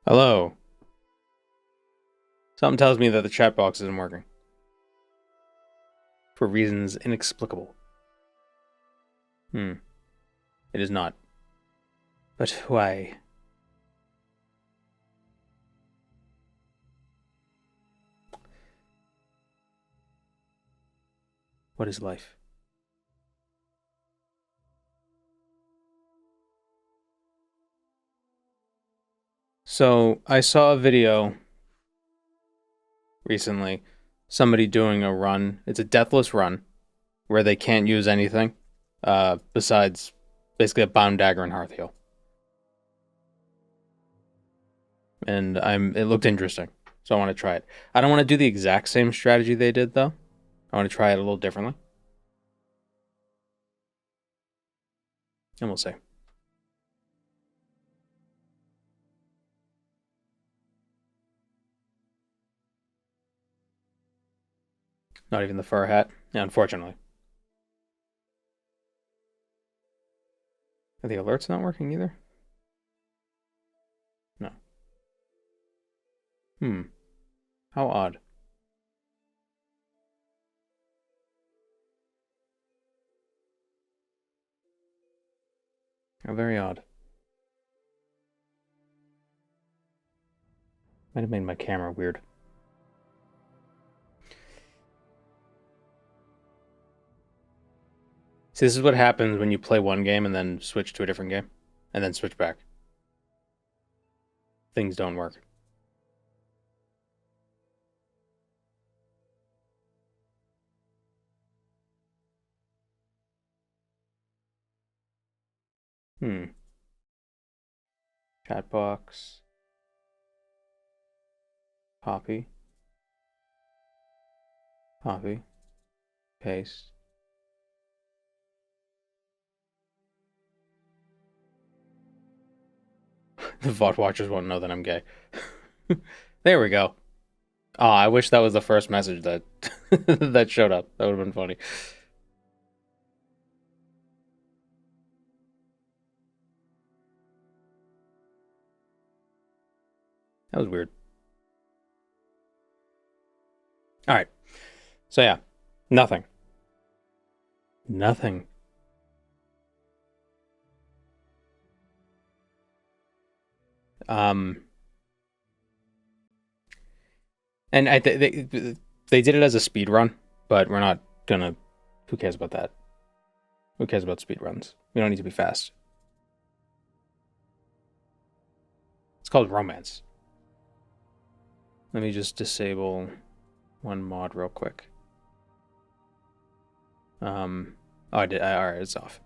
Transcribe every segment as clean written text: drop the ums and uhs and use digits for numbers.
Hello. Something tells me that the chat box isn't working. For reasons inexplicable. It is not. But why? What is life? So, I saw a video recently. Somebody doing a run. It's a deathless run where they can't use anything besides basically a bound dagger and hearth heal. And it looked interesting. So I want to try it. I don't want to do the exact same strategy they did though. I want to try it a little differently. And we'll see. Not even the fur hat. Yeah, unfortunately. Are the alerts not working either? No. How odd. How very odd. Might have made my camera weird. See, this is what happens when you play one game and then switch to a different game. And then switch back. Things don't work. Chat box. Copy. Copy. Paste. The VOD watchers won't know that I'm gay. There we go. Oh, I wish that was the first message that that showed up. That would have been funny. That was weird. All right. So yeah, nothing. Nothing. And they did it as a speed run, but we're not gonna. Who cares about that? Who cares about speed runs? We don't need to be fast. It's called romance. Let me just disable one mod real quick. Oh, I did. All right, it's off.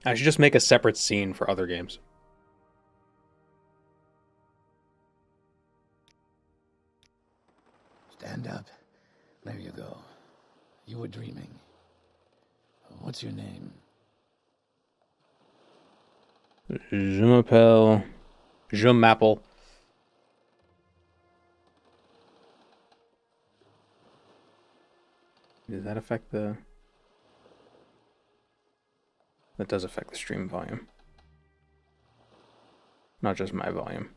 I should just make a separate scene for other games. Stand up. There you go. You were dreaming. What's your name? Je m'appelle. Je m'appelle. Does that affect the... That does affect the stream volume. Not just my volume.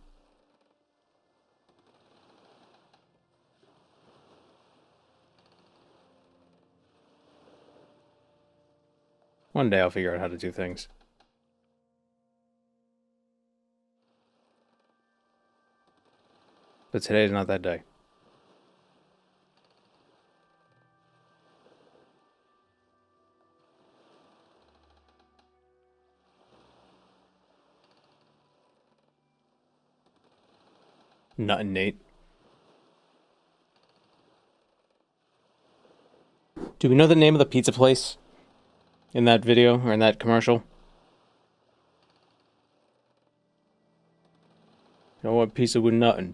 One day I'll figure out how to do things. But today's not that day. Nuttin Nate. Do we know the name of the pizza place in that video or in that commercial? You know what pizza with nuttin'?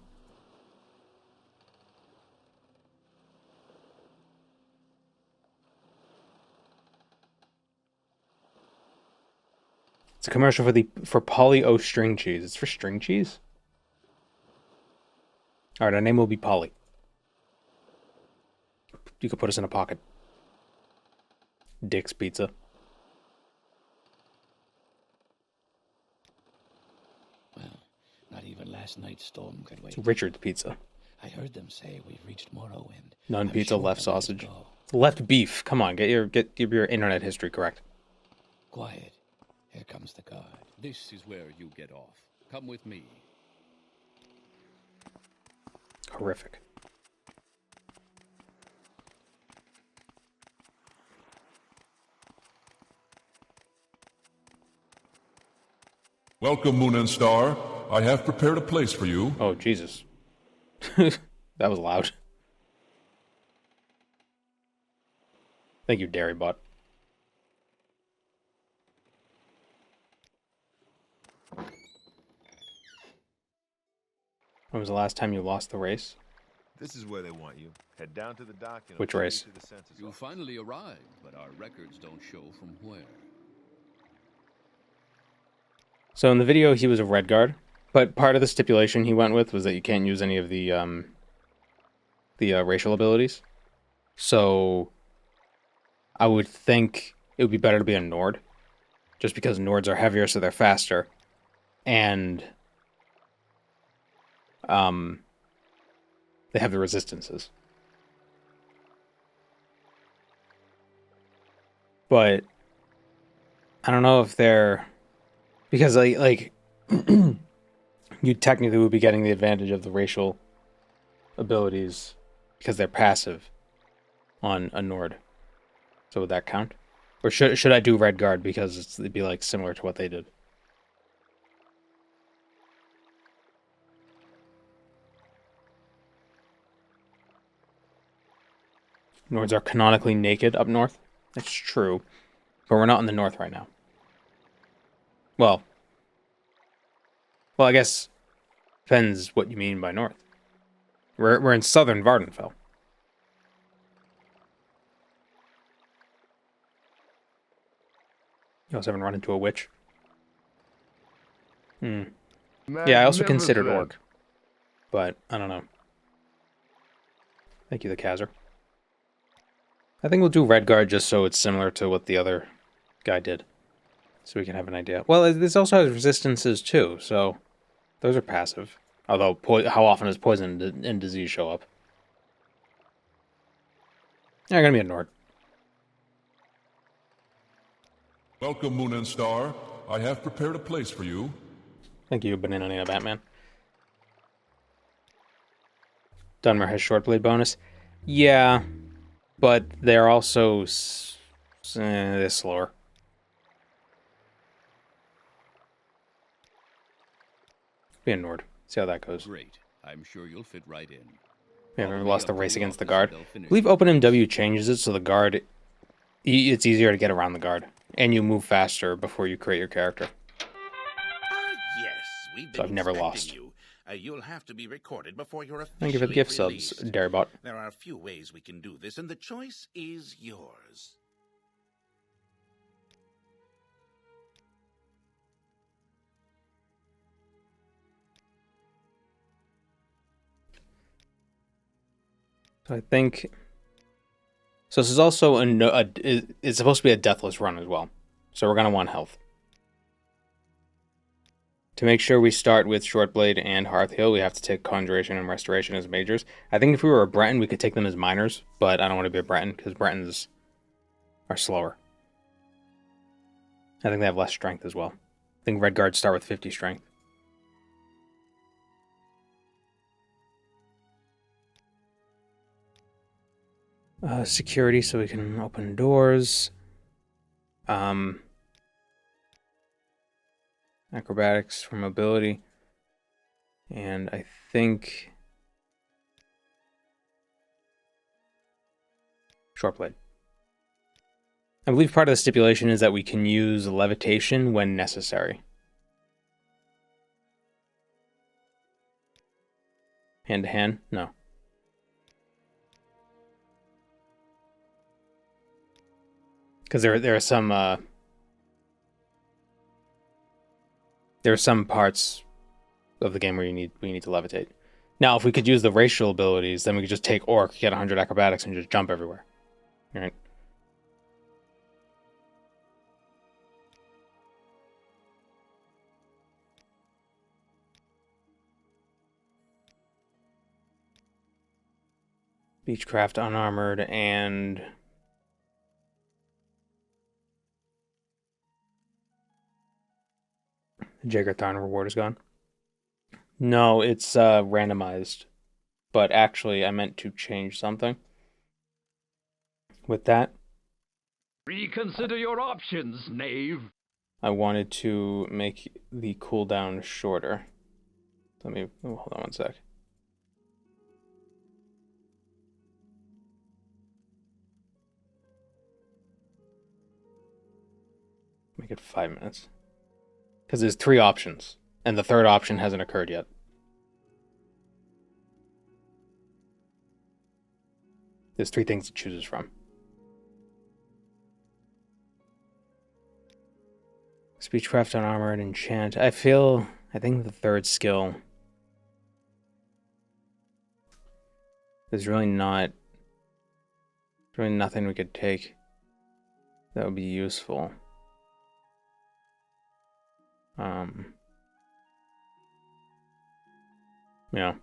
It's a commercial for Polly O string cheese. It's for string cheese? Alright, our name will be Polly. You could put us in a pocket. Dick's Pizza. Well, not even last night's storm could wait. It's Richard's Pizza. I heard them say we've reached Morrowind. None I'm pizza, sure left they'll let us sausage. go. Left beef. Come on, get your internet history correct. Quiet. Here comes the guard. This is where you get off. Come with me. Horrific. Welcome, Moon and Star. I have prepared a place for you. Oh, Jesus. That was loud. Thank you, Dairybot. When was the last time you lost the race? This is where they want you. Head down to the dock and Which I'll take race? you to the census You office. finally arrived, but our records don't show from where. So in the video, he was a red guard, but part of the stipulation he went with was that you can't use any of the racial abilities. So I would think it would be better to be a Nord, just because Nords are heavier, so they're faster, and they have the resistances. But I don't know if they're, because like you technically would be getting the advantage of the racial abilities because they're passive on a Nord. So would that count? Or should I do Red Guard because it'd be like similar to what they did? Nords are canonically naked up north. That's true. But we're not in the north right now. Well, I guess depends what you mean by north. We're in southern Vardenfell. You also haven't run into a witch. Yeah, I also considered orc. But, I don't know. Thank you, the Kazar. I think we'll do Redguard just so it's similar to what the other guy did. So we can have an idea. Well, this also has resistances too, so those are passive. Although, how often does poison and disease show up? They're gonna be a Nord. Welcome, Moon and Star. I have prepared a place for you. Thank you, Banana Nina Batman. Dunmer has short blade bonus. Yeah, but they're also they're slower. Be a Nord. See how that goes. Great. I'm sure you'll fit right in. We haven't Follow me lost up the to race the against the office guard. and they'll I finish believe you. OpenMW changes it so the guard, it's easier to get around the guard. And you move faster before you create your character. Yes, we've been So I've never expecting lost. you. You'll have to be recorded before you're officially Thank you for the gift released. subs, Darybot. There are a few ways we can do this, and the choice is yours. So I think... So this is also it's supposed to be a deathless run as well. So we're going to want health. To make sure we start with Shortblade and Hearthheal, we have to take Conjuration and Restoration as majors. I think if we were a Breton, we could take them as minors, but I don't want to be a Breton, because Bretons are slower. I think they have less strength as well. I think Red Guards start with 50 strength. Security, so we can open doors. Acrobatics for mobility. And I think... Shortblade. I believe part of the stipulation is that we can use levitation when necessary. Hand to hand? No. Because there are some parts of the game where we need to levitate. Now, if we could use the racial abilities, then we could just take Orc, get 100 acrobatics, and just jump everywhere. Right? Beechcraft unarmored and Jaggerthorn reward is gone. No, it's randomized. But actually, I meant to change something with that. Reconsider your options, knave. I wanted to make the cooldown shorter. Let me hold on one sec. Make it 5 minutes. Because there's 3 options, and the third option hasn't occurred yet. There's 3 things it chooses from. Speechcraft unarmored, enchant. I think the third skill. There's really nothing we could take that would be useful. Yeah.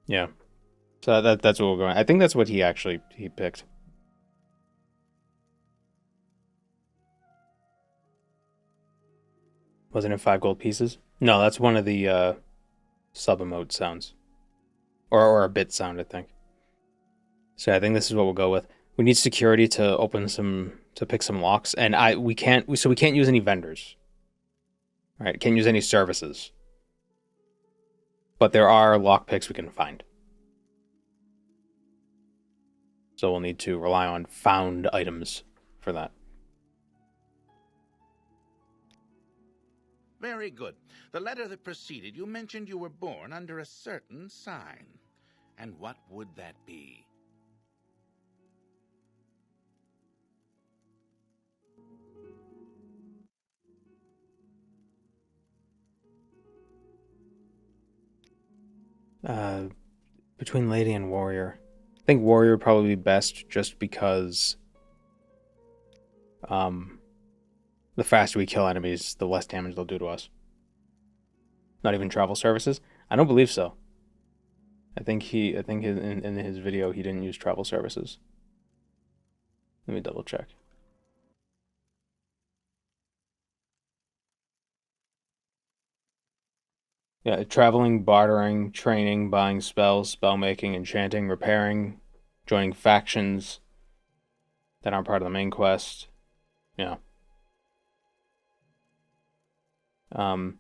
Yeah. So that's what we're going. I think that's what he picked. Wasn't it 5 gold pieces? No, that's one of the sub emote sounds. Or a bit sound, I think. So I think this is what we'll go with. We need security to pick some locks, and we can't use any vendors. Right? Can't use any services. But there are lockpicks we can find. So we'll need to rely on found items for that. Very good. The letter that preceded you mentioned you were born under a certain sign. And what would that be? Between Lady and Warrior. I think Warrior would probably be best just because the faster we kill enemies, the less damage they'll do to us. Not even travel services? I don't believe so. I think in his video he didn't use travel services. Let me double check. Yeah, traveling, bartering, training, buying spells, spellmaking, enchanting, repairing, joining factions that aren't part of the main quest. Yeah. Can't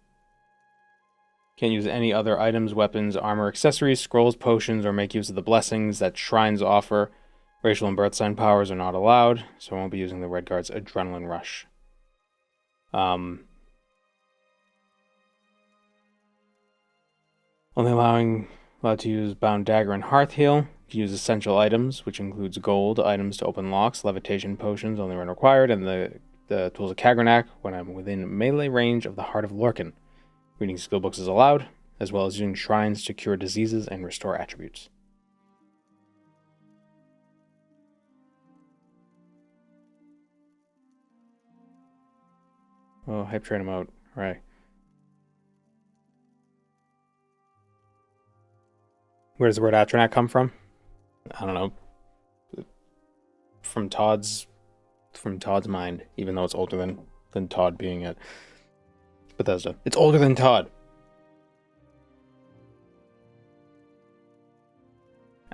use any other items, weapons, armor, accessories, scrolls, potions, or make use of the blessings that shrines offer. Racial and birth sign powers are not allowed, so I won't be using the Redguard's Adrenaline Rush. Only allowed to use Bound Dagger and Hearth Heal. Use essential items, which includes gold, items to open locks, levitation potions only when required, and the tools of Kagrenak when I'm within melee range of the Heart of Lorcan. Reading skill books is allowed, as well as using shrines to cure diseases and restore attributes. Oh, hype train him out. Right. Where does the word Atronach come from? I don't know. From Todd's mind, even though it's older than Todd being at Bethesda. It's older than Todd.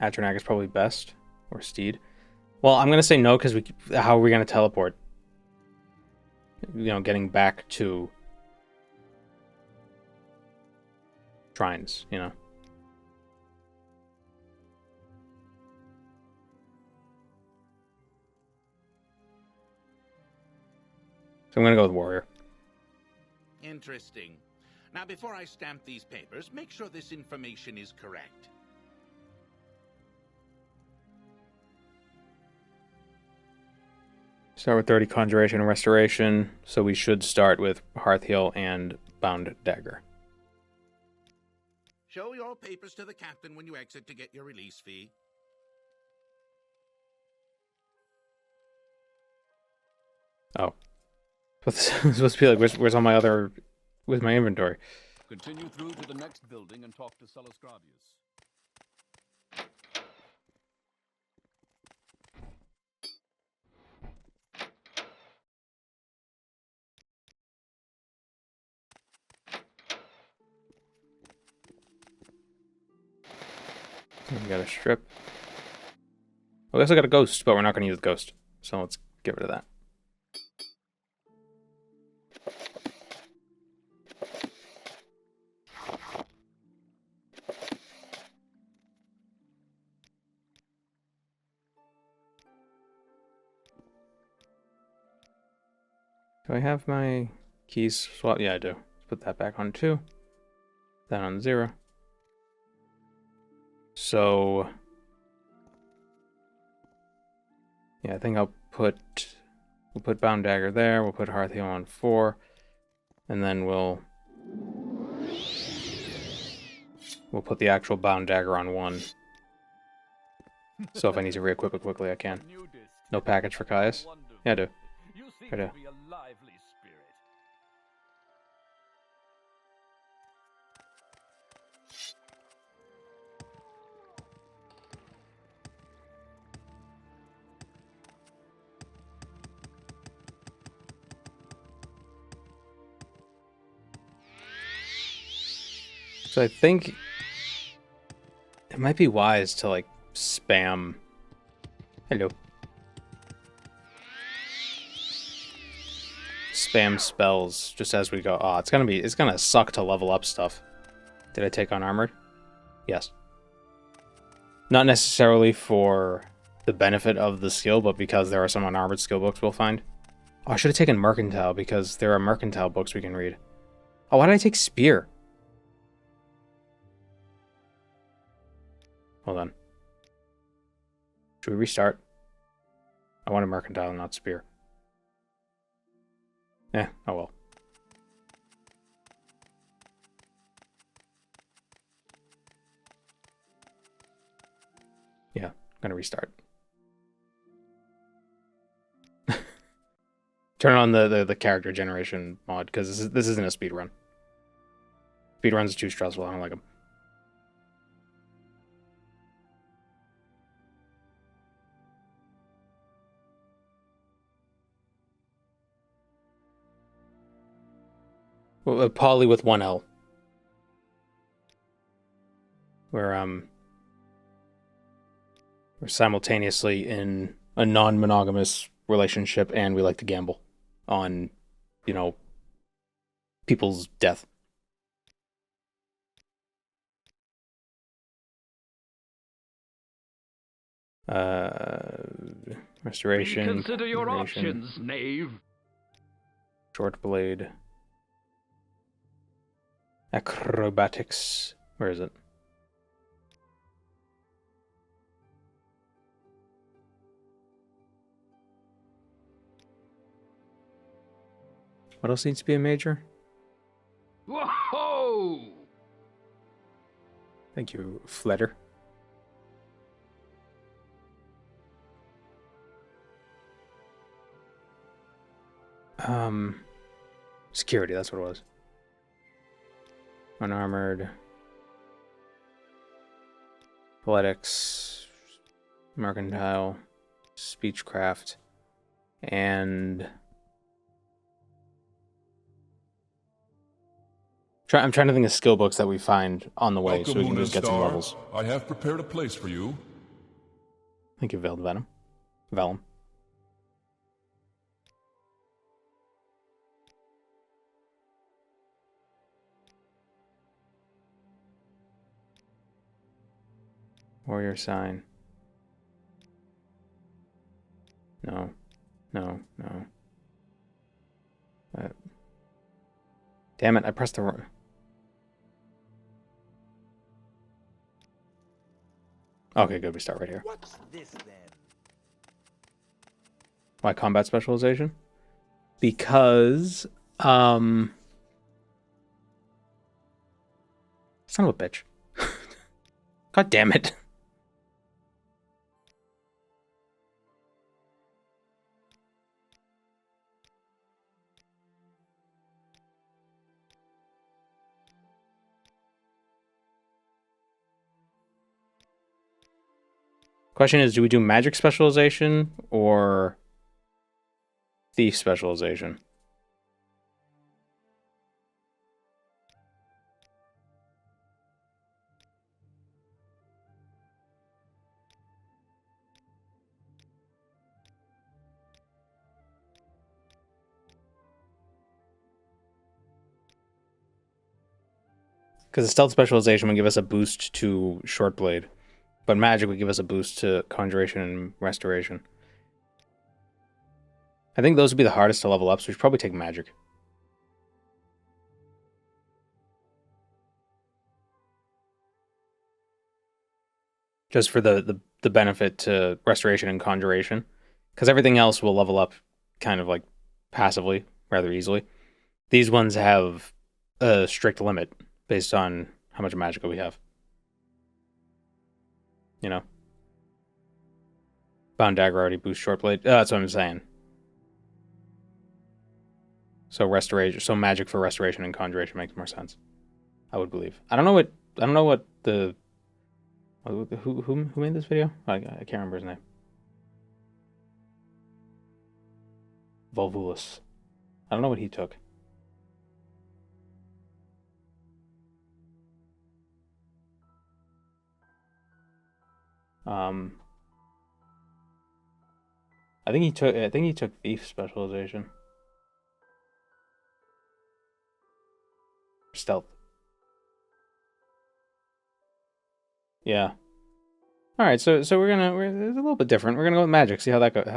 Atronach is probably best, or Steed. Well, I'm gonna say no because how are we gonna teleport? Getting back to shrines, So I'm gonna go with Warrior. Interesting. Now, before I stamp these papers, make sure this information is correct. Start with 30 Conjuration and Restoration, so we should start with Hearth Heal and Bound Dagger. Show your papers to the captain when you exit to get your release fee. Oh. It's supposed to be like, where's all my other... Where's my inventory? Continue through to the next building and talk to Celisgravius. We got a strip. We also got a ghost, but we're not going to use the ghost. So let's get rid of that. Do I have my keys swapped? Yeah, I do. Let's put that back on 2. That on 0. So... yeah, I think we'll put Bound Dagger there, we'll put Hearthheal on 4, and then we'll put the actual Bound Dagger on 1. So if I need to re-equip it quickly, I can. No package for Caius? Yeah, I do. You seem I do. to be a lively spirit. So I think it might be wise to like spam. Hello. Spam spells just as we go. Oh, it's gonna suck to level up stuff. Did I take on armored? Yes. Not necessarily for the benefit of the skill, but because there are some unarmored skill books we'll find. Oh, I should have taken mercantile because there are mercantile books we can read. Oh, why did I take spear? Hold on. Should we restart? I want a mercantile, not spear. Eh, oh well. Yeah, I'm gonna restart. Turn on the character generation mod, because this isn't a speed run. Speed runs are too stressful, I don't like them. Well, poly with 1 L. We're simultaneously in a non-monogamous relationship, and we like to gamble on, you know, people's death. Restoration. Reconsider your regeneration, options, knave. Short blade. Acrobatics. Where is it? What else needs to be a major? Whoa! Thank you, Fletter. Security, that's what it was. Unarmored. Athletics. Mercantile. Speechcraft. And... I'm trying to think of skill books that we find on the way, Welcome, so we can Moon and just get some Star. levels. I have prepared a place for you. Thank you, Veiled Venom. Vellum. Warrior sign. No. No. No. Damn it, I pressed the wrong... Okay, good, we start right here. What's this then? Why combat specialization? Because, son of a bitch. God damn it. Question is, do we do magic specialization or thief specialization? Because the stealth specialization would give us a boost to short blade, but magic would give us a boost to conjuration and restoration. I think those would be the hardest to level up, so we should probably take magic. Just for the benefit to restoration and conjuration. Because everything else will level up kind of like passively, rather easily. These ones have a strict limit based on how much magicka we have. You know? Bound dagger already boosts short blade. That's what I'm saying. So restoration, so magic for restoration and conjuration makes more sense. I would believe. I don't know what the who made this video? I can't remember his name. Volvulus. I don't know what he took. I think he took thief specialization. Stealth. Yeah. All right, so it's a little bit different. We're gonna go with magic. See how that goes.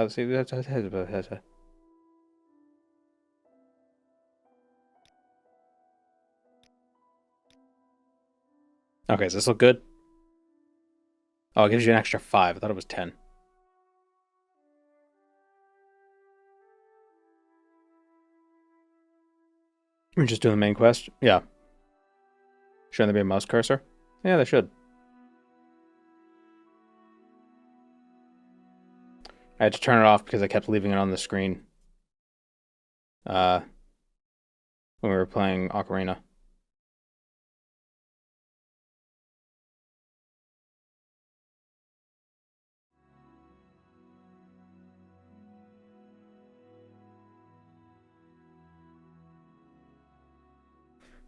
Okay, does this look good? Oh, it gives you an extra 5. I thought it was 10. We're just doing the main quest? Yeah. Shouldn't there be a mouse cursor? Yeah, there should. I had to turn it off because I kept leaving it on the screen. When we were playing Ocarina.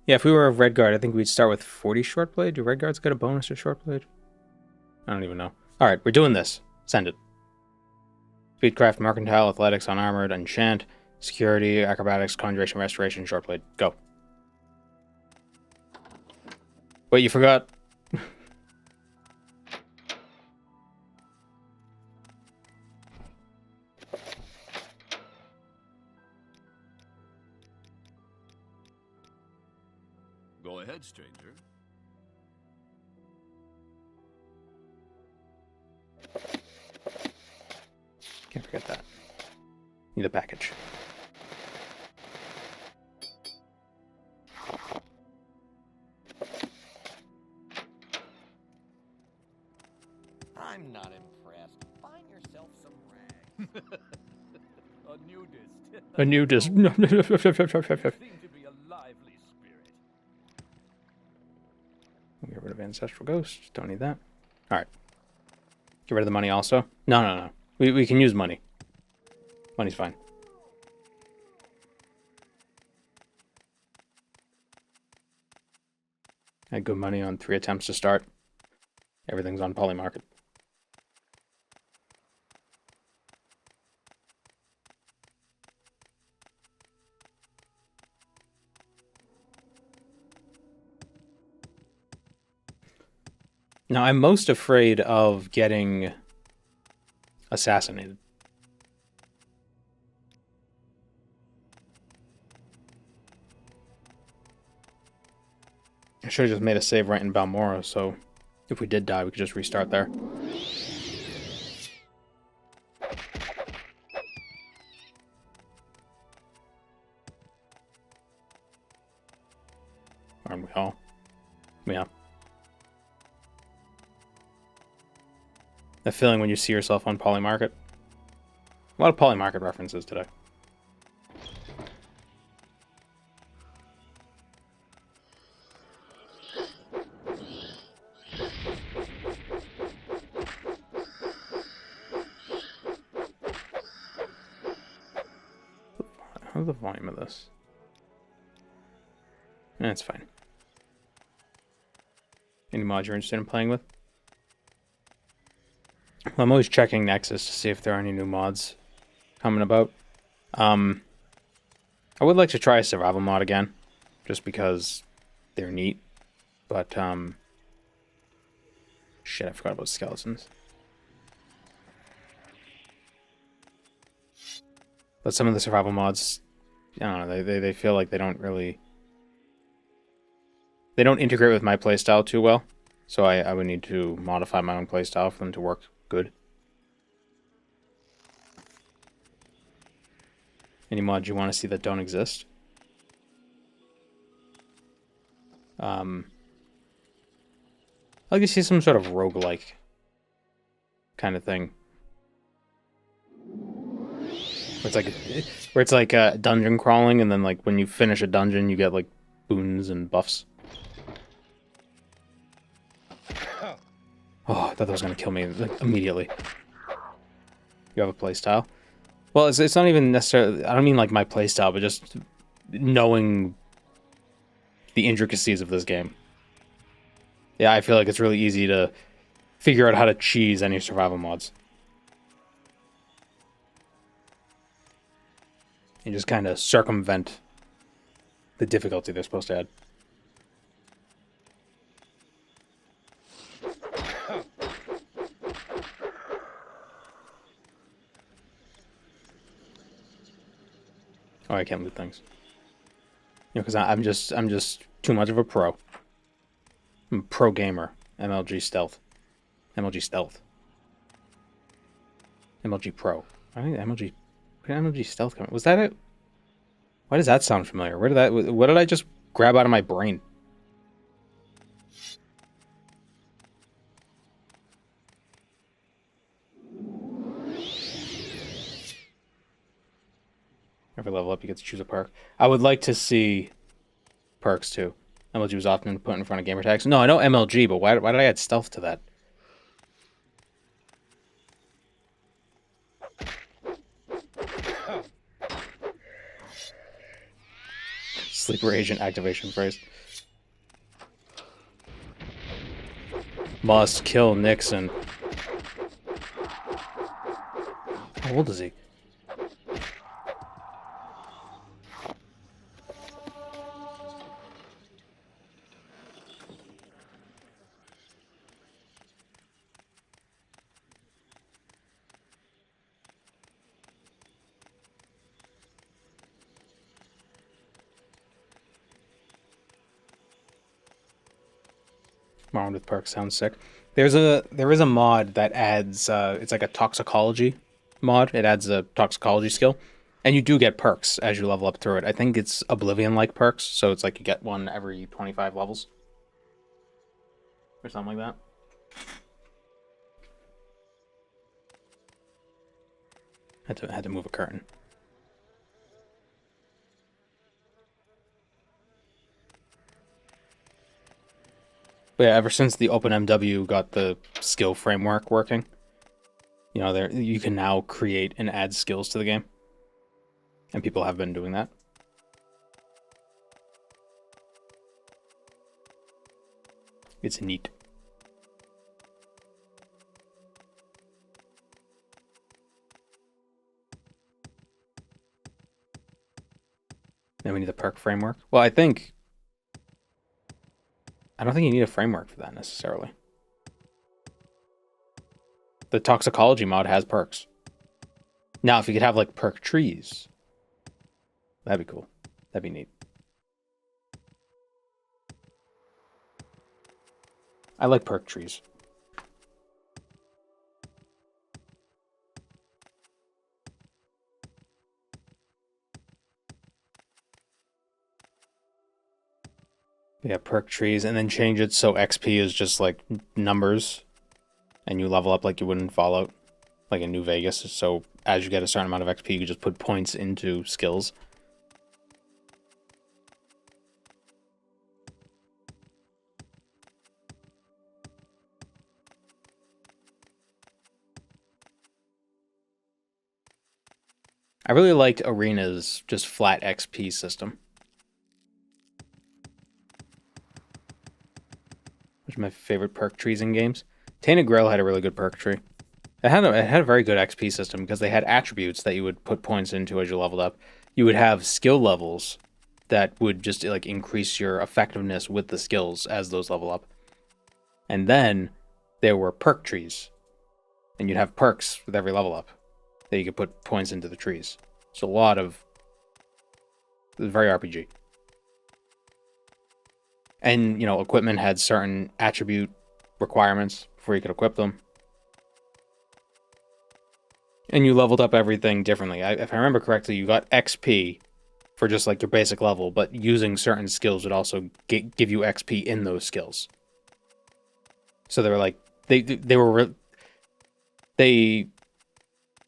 Yeah, if we were a red guard, I think we'd start with 40 short blade. Do red guards get a bonus to short blade? I don't even know. Alright, we're doing this. Send it. Speedcraft, Mercantile, Athletics, Unarmored, Enchant, Security, Acrobatics, Conjuration, Restoration, Short Blade. Go. Wait, you forgot? Go ahead, stranger. Can't forget that. Need a package. I'm not impressed. Find yourself some rags. A nudist. A nudist. Seem to be a lively spirit. Get rid of Ancestral Ghost. Don't need that. Alright. Get rid of the money also. No. We can use money. Money's fine. I had good money on 3 attempts to start. Everything's on Polymarket. Now, I'm most afraid of getting assassinated. I should have just made a save right in Balmora, so if we did die, we could just restart there. Aren't we all? Yeah. That feeling when you see yourself on Polymarket. A lot of Polymarket references today. How's the volume of this? That's fine. Any mods you're interested in playing with? Well, I'm always checking Nexus to see if there are any new mods coming about. I would like to try a survival mod again, just because they're neat. But, shit, I forgot about skeletons. But some of the survival mods, I don't know, they feel like they don't really... They don't integrate with my playstyle too well. So I would need to modify my own playstyle for them to work good. Any mods you want to see that don't exist? I'd like to see some sort of roguelike kind of thing. Where it's like dungeon crawling, and then like when you finish a dungeon, you get like boons and buffs. Oh, I thought that was gonna kill me like, immediately. You have a playstyle? Well, it's not even necessarily... I don't mean like my playstyle, but just knowing the intricacies of this game. Yeah, I feel like it's really easy to figure out how to cheese any survival mods. And just kind of circumvent the difficulty they're supposed to add. Oh, I can't loot things. You know, because I'm just too much of a pro. I'm a pro gamer. MLG Stealth. MLG Stealth. MLG Pro. I think MLG... Where did MLG Stealth come? Was that it? Why does that sound familiar? Where did that... What did I just grab out of my brain? Every level up, you get to choose a perk. I would like to see perks, too. MLG was often put in front of gamer tags. No, I know MLG, but why did I add stealth to that? Sleeper agent activation phrase. Must kill Nixon. How old is he? Morrowind with perks sounds sick. There is a mod that adds it's like a toxicology mod. It adds a toxicology skill, and you do get perks as you level up through it. I think it's Oblivion-like perks, so it's like you get one every 25 levels or something like that. Had to move a curtain. But yeah, ever since the OpenMW got the skill framework working, you know, you can now create and add skills to the game. And people have been doing that. It's neat. Then we need the perk framework. Well, I don't think you need a framework for that necessarily. The toxicology mod has perks. Now, if you could have like perk trees, that'd be cool. That'd be neat. I like perk trees. Yeah, perk trees, and then change it so XP is just like numbers, and you level up like you would in Fallout, like in New Vegas. So as you get a certain amount of XP, you just put points into skills. I really liked Arena's just flat XP system. Which are my favorite perk trees in games. Tainted Grail had a really good perk tree. It had a very good XP system because they had attributes that you would put points into as you leveled up. You would have skill levels that would just like increase your effectiveness with the skills as those level up. And then there were perk trees. And you'd have perks with every level up that you could put points into the trees. So a lot of... It was very RPG. And, you know, equipment had certain attribute requirements before you could equip them. And you leveled up everything differently. If I remember correctly, you got XP for just like your basic level, but using certain skills would also give you XP in those skills. So they were like... They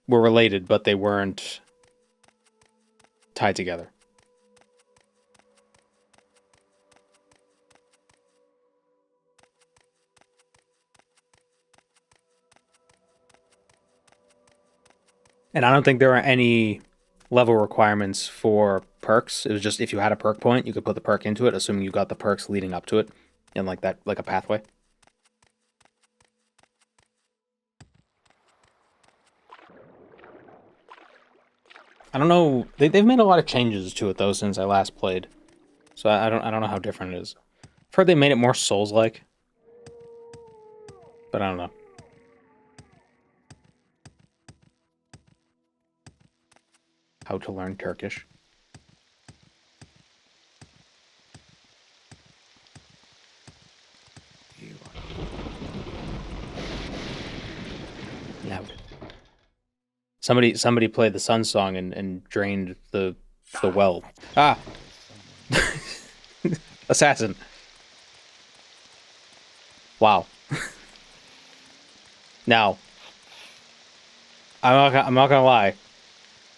were related, but they weren't tied together. And I don't think there are any level requirements for perks. It was just if you had a perk point, you could put the perk into it, assuming you got the perks leading up to it in like that, like a pathway. I don't know. They've made a lot of changes to it though since I last played, so I don't know how different it is. I've heard they made it more Souls-like, but I don't know. How to learn Turkish. Loud. Somebody played the Sun Song and drained the well. Ah! Assassin. Wow. Now, I'm not gonna lie.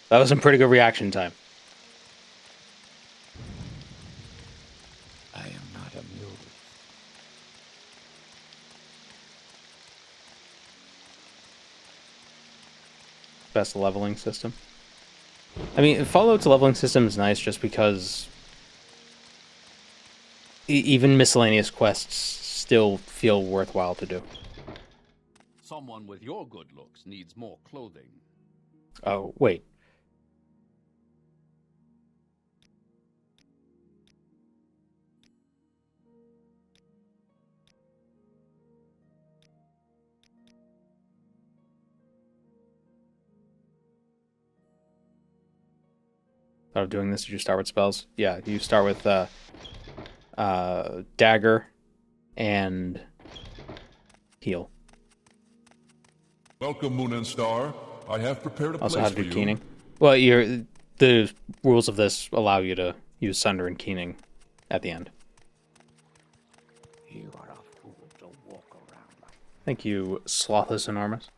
That was some pretty good reaction time. I am not amused. Best leveling system. I mean, Fallout's leveling system is nice just because even miscellaneous quests still feel worthwhile to do. Someone with your good looks needs more clothing. Oh, wait. Thought of doing this, did you start with spells? Yeah, you start with dagger and heal. Welcome, Moon and Star. I have prepared a Also, place how to for do you. keening. Well, the rules of this allow you to use Sunder and keening at the end. You are a fool to walk around like... Thank you, Slothless Enormous.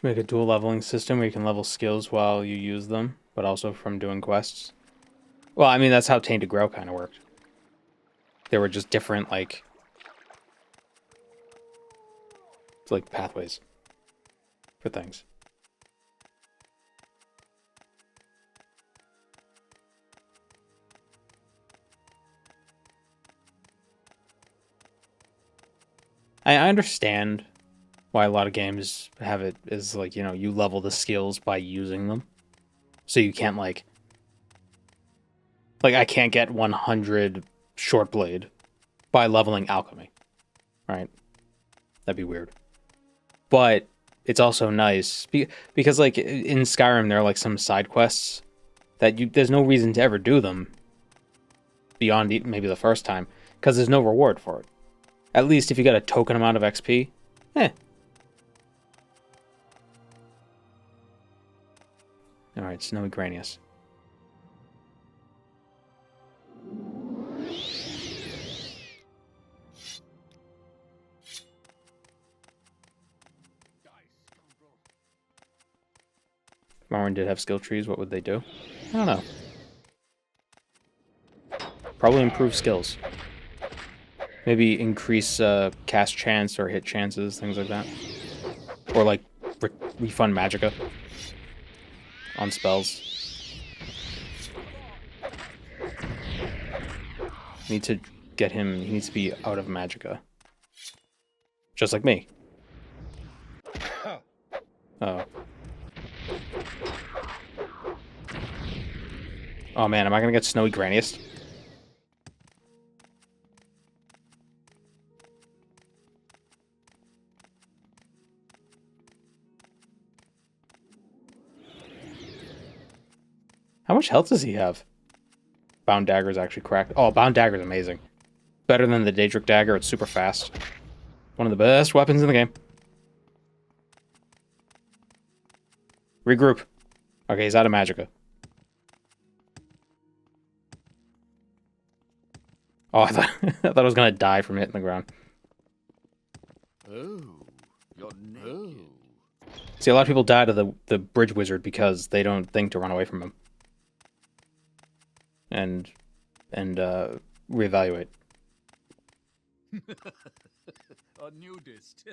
Make a dual leveling system where you can level skills while you use them, but also from doing quests. Well, I mean, that's how Tainted Grail kind of worked. There were just different, like pathways for things. I understand why a lot of games have it is like, you know, you level the skills by using them. So you can't like I can't get 100 short blade by leveling alchemy. Right? That'd be weird. But it's also nice because like in Skyrim there are like some side quests that there's no reason to ever do them beyond maybe the first time because there's no reward for it. At least if you get a token amount of XP, Alright, Snowy Granius. If Morrowind did have skill trees, what would they do? I don't know. Probably improve skills. Maybe increase cast chance or hit chances, things like that. Or like refund magicka on spells. Need to get him, he needs to be out of magicka. Just like me. Oh. Oh man, am I gonna get snowy granniest? How much health does he have? Bound Dagger is actually cracked. Oh, Bound Dagger is amazing. Better than the Daedric Dagger. It's super fast. One of the best weapons in the game. Regroup. Okay, he's out of magicka. Oh, I thought I was gonna die from hitting the ground. Oh, you're naked. See, a lot of people die to the Bridge Wizard because they don't think to run away from him. And reevaluate. A nudist.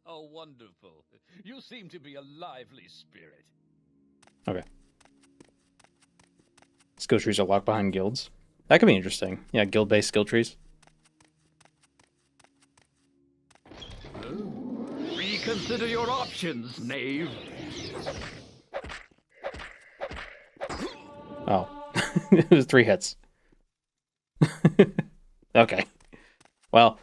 Oh, wonderful. You seem to be a lively spirit. Okay. Skill trees are locked behind guilds. That could be interesting. Yeah, guild-based skill trees. Reconsider your options, knave. Oh. It was 3 hits. Okay. Well.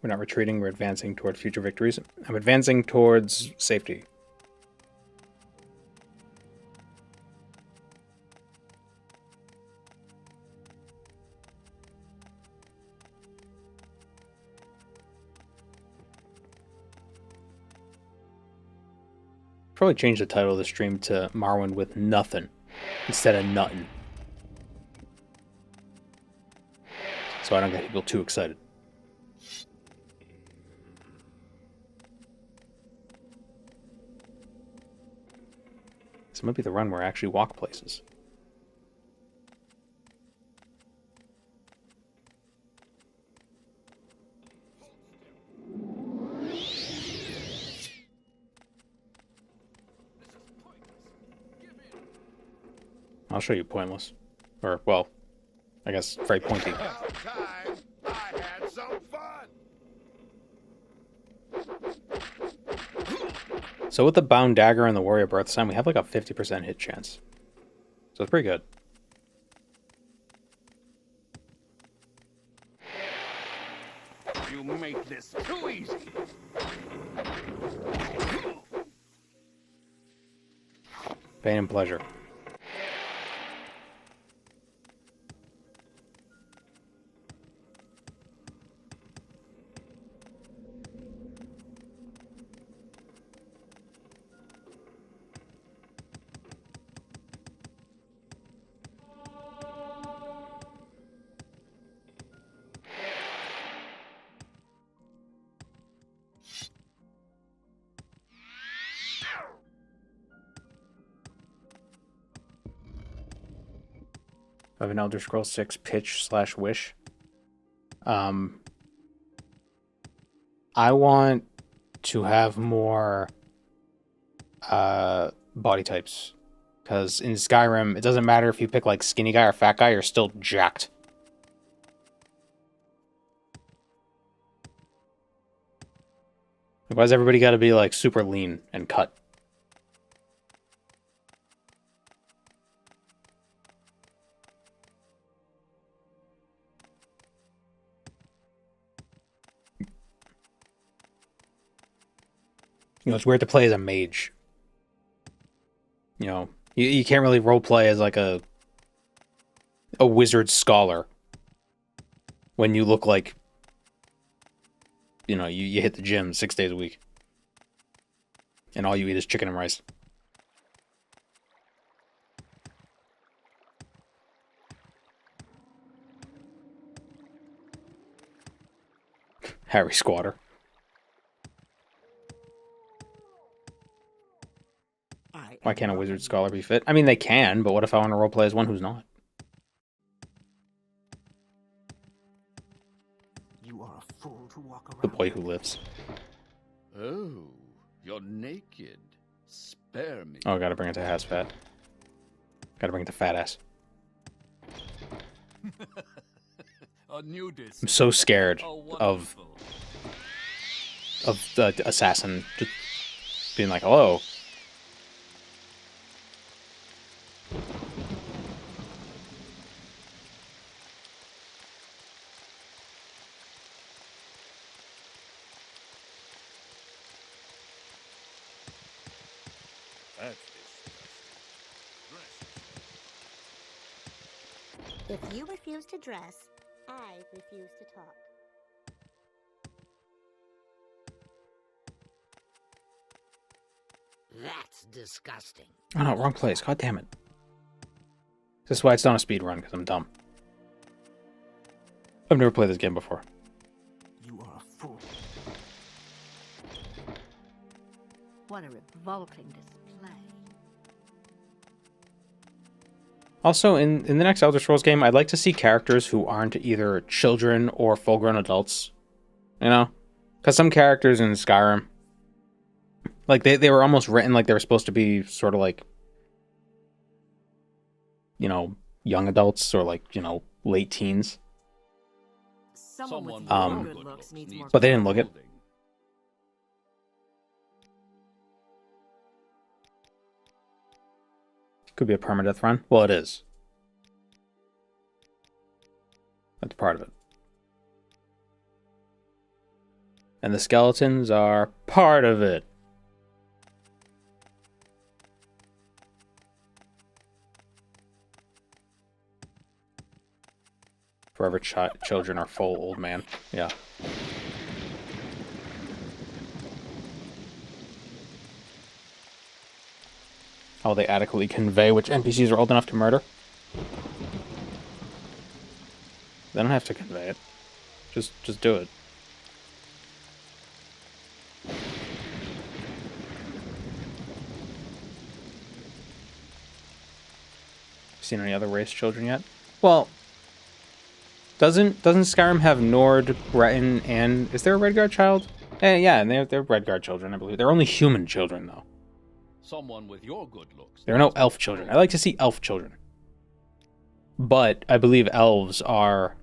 We're not retreating, we're advancing toward future victories. I'm advancing towards safety. Probably change the title of the stream to Morrowind with Nuthin instead of Nuttin. So I don't get people too excited. This might be the run where I actually walk places. I'll show you pointless. Or, well, I guess very pointy. About time I had some fun. So with the Bound Dagger and the Warrior Birth Sign, we have like a 50% hit chance. So it's pretty good. You make this too easy. Pain and pleasure. Of an Elder Scrolls 6 pitch/wish. I want to have more body types. Because in Skyrim, it doesn't matter if you pick like skinny guy or fat guy, you're still jacked. Why does everybody gotta be like super lean and cut? You know, it's weird to play as a mage. You know, you can't really roleplay as like a wizard scholar when you look like, you know, you hit the gym 6 days a week. And all you eat is chicken and rice. Harry Squatter. Why can't a wizard scholar be fit? I mean, they can, but what if I want to roleplay as one who's not? You are a fool to walk around. The boy who lives. Oh, you're naked. Spare me. Oh, gotta bring it to Hasfat. Gotta bring it to Fat Ass. A nudist. I'm so scared Oh, of wonderful. the assassin just being like, hello. If you refuse to dress, I refuse to talk. That's disgusting. Oh no, wrong place. God damn it. This is why it's not a speed run, because I'm dumb. I've never played this game before. You are a fool. What a revolting display. Also, in the next Elder Scrolls game, I'd like to see characters who aren't either children or full-grown adults. You know? Because some characters in Skyrim, like, they were almost written like they were supposed to be sort of like, you know, young adults or like, you know, late teens. Someone with your good looks needs more But they didn't look it. clothing. Could be a permadeath run. Well, it is. That's part of it. And the skeletons are part of it. Forever children are full old man. Yeah. How will they adequately convey which NPCs are old enough to murder? They don't have to convey it. Just do it. Seen any other race children yet? Well, doesn't Skyrim have Nord, Breton, and is there a Redguard child? Yeah, and they're Redguard children, I believe. They're only human children though. Someone with your good looks. There are no elf children. I like to see elf children. But I believe elves are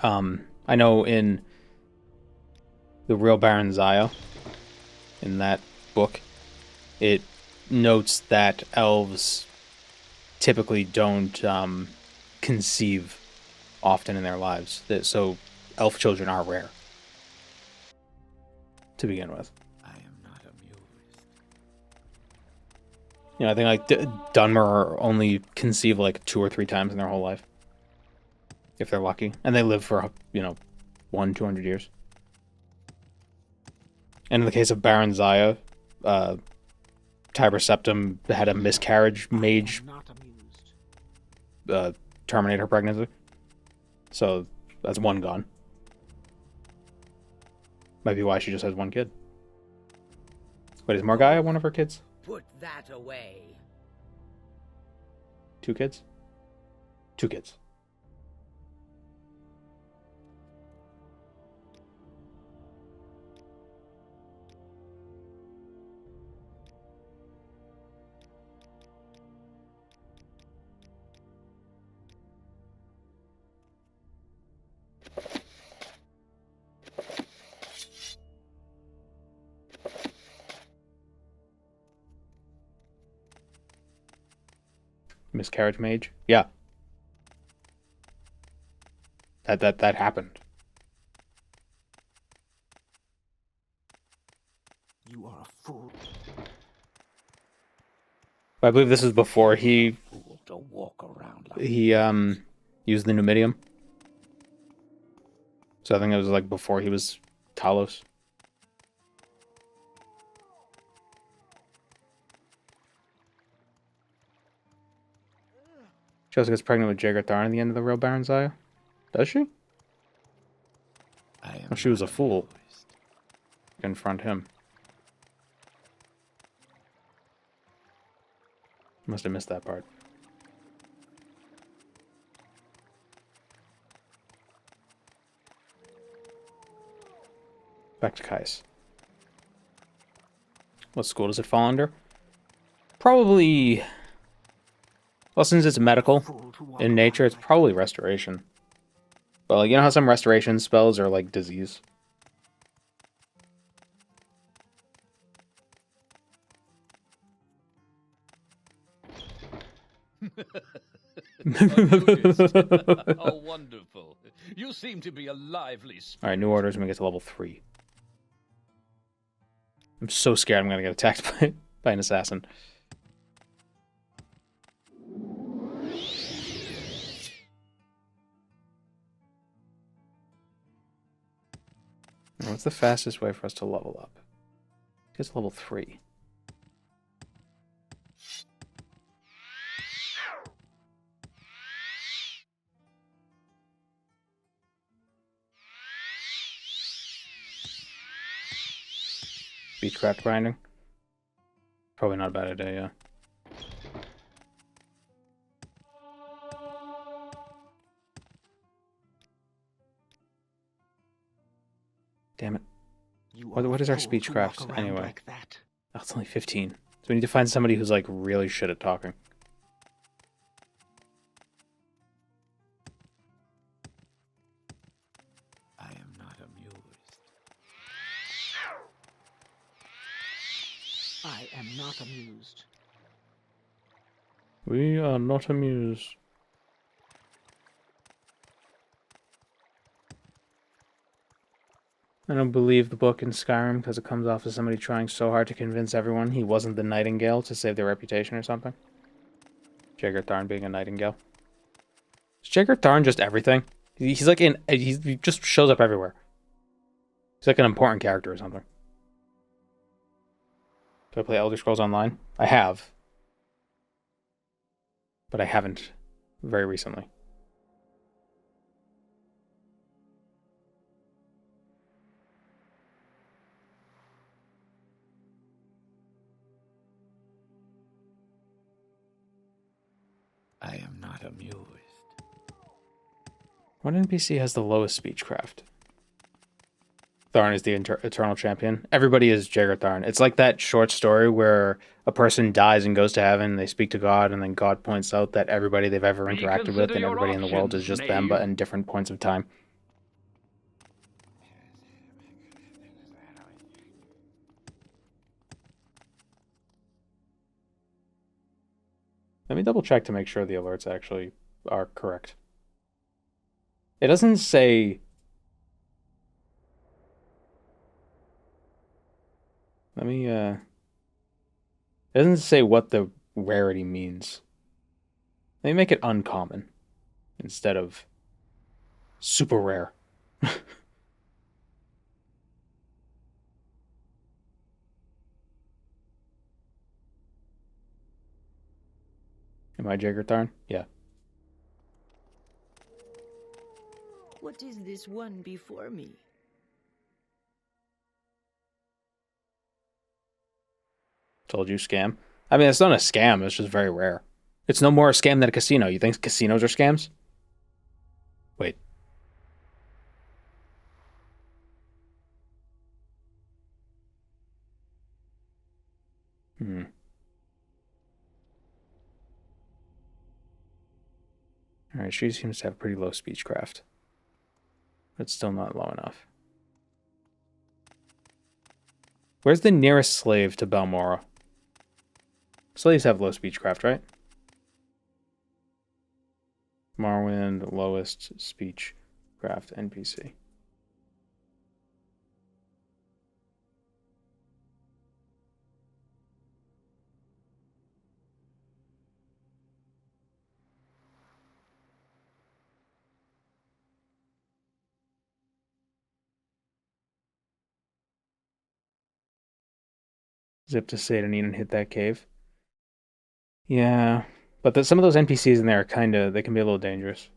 I know in the Real Baron Zaya, in that book, it notes that elves typically don't conceive often in their lives. So elf children are rare to begin with. I am not amused. You know, I think like Dunmer only conceive like 2 or 3 times in their whole life, if they're lucky, and they live for 100-200 years. And in the case of Baron Zaya, Tiber Septim had a miscarriage mage terminate her pregnancy. So that's 1 gone. Might be why she just has 1 kid. Wait, is Morgaya one of her kids? Put that away. 2 kids? 2 kids. Miscarriage mage? Yeah. That happened. You are a fool. I believe this is before he Fool to walk around like used the Numidium. So I think it was like before he was Talos. She also gets pregnant with Jaeger Tharn at the end of the Real Baron Zaya. Does she? Well, she was a fool. Confront him. Must have missed that part. Back to Kais. What school does it fall under? Probably... Well, since it's medical in nature, it's probably restoration. But, like, you know how some restoration spells are, like, disease? Oh, wonderful. You seem to be a lively spirit. Alright, new orders when we get to level 3. I'm so scared I'm gonna get attacked by an assassin. What's the fastest way for us to level up? Get to level 3. Beechcraft grinding? Probably not a bad idea, yeah. Damn it. What is our speechcraft anyway? Like that. Oh, it's only 15. So we need to find somebody who's like really shit at talking. I am not amused. I am not amused. We are not amused. I don't believe the book in Skyrim because it comes off as somebody trying so hard to convince everyone he wasn't the Nightingale to save their reputation or something. Jaeger Tharn being a Nightingale. Is Jaeger Tharn just everything? He's like he just shows up everywhere. He's like an important character or something. Do I play Elder Scrolls Online? I have. But I haven't very recently. I am not amused. What NPC has the lowest speechcraft? Tharn is the eternal champion. Everybody is Jaeger Tharn. It's like that short story where a person dies and goes to heaven, and they speak to God, and then God points out that everybody they've ever interacted with and everybody in the world is just them, but in different points of time. Let me double check to make sure the alerts actually are correct. It doesn't say... Let me, It doesn't say what the rarity means. Let me make it uncommon instead of super rare. Am I Jaeger Tharn? Yeah. What is this one before me? Told you, scam. I mean, it's not a scam, it's just very rare. It's no more a scam than a casino. You think casinos are scams? Wait. Alright, she seems to have pretty low speechcraft. But still not low enough. Where's the nearest slave to Balmora? Slaves have low speechcraft, right? Morrowind, lowest speechcraft NPC. Zip to Satan and hit that cave. Yeah, but some of those NPCs in there are they can be a little dangerous.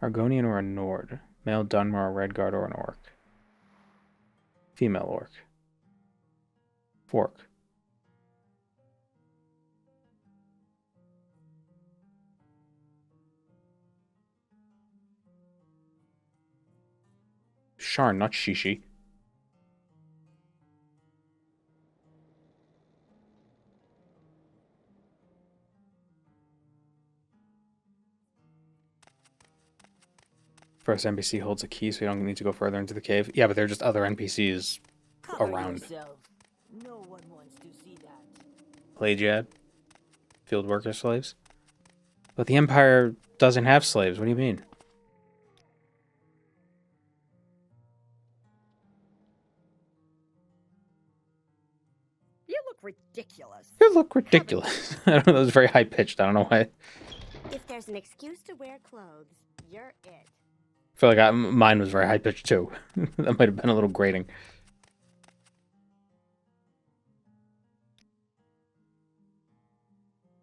Argonian or a Nord. Male Dunmer, a Redguard, or an Orc. Female Orc. Fork. Sharn, not Shishi. First NPC holds a key, so you don't need to go further into the cave. Yeah, but they're just other NPCs around. No one wants to see that. Pelagiad? Field worker slaves? But the Empire doesn't have slaves. What do you mean? You look ridiculous. You look ridiculous. I don't know, that was very high pitched. I don't know why. If there's an excuse to wear clothes, you're it. I feel like mine was very high pitched too. That might have been a little grating.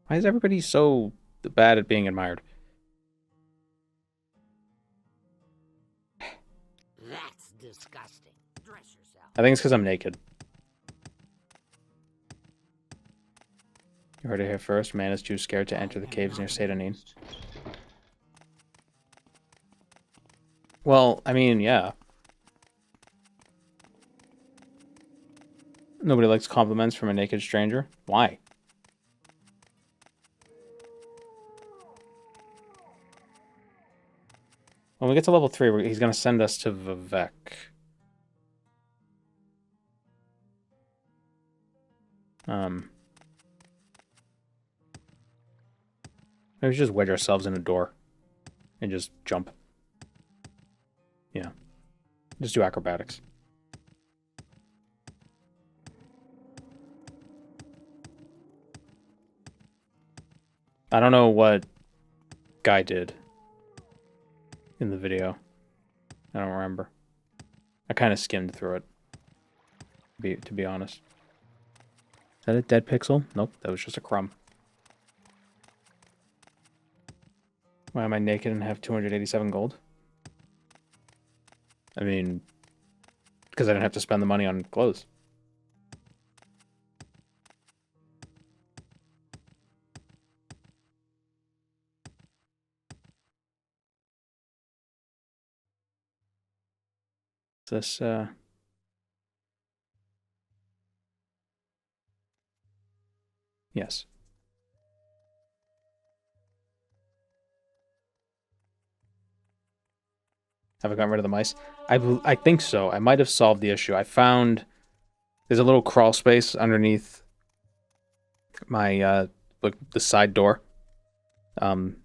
Why is everybody so bad at being admired? That's disgusting. Dress yourself. I think it's because I'm naked. You heard it here first. Man is too scared to enter the caves near Satanin. Well, I mean, yeah. Nobody likes compliments from a naked stranger. Why? When we get to level 3, he's going to send us to Vivek. Maybe we should just wedge ourselves in a door and just jump. Yeah. Just do acrobatics. I don't know what Guy did in the video. I don't remember. I kind of skimmed through it, to be honest. Is that a dead pixel? Nope, that was just a crumb. Why am I naked and have 287 gold? I mean, because I didn't have to spend the money on clothes. Is this, yes. Have I gotten rid of the mice? I think so. I might have solved the issue. I found there's a little crawl space underneath my like the side door. There's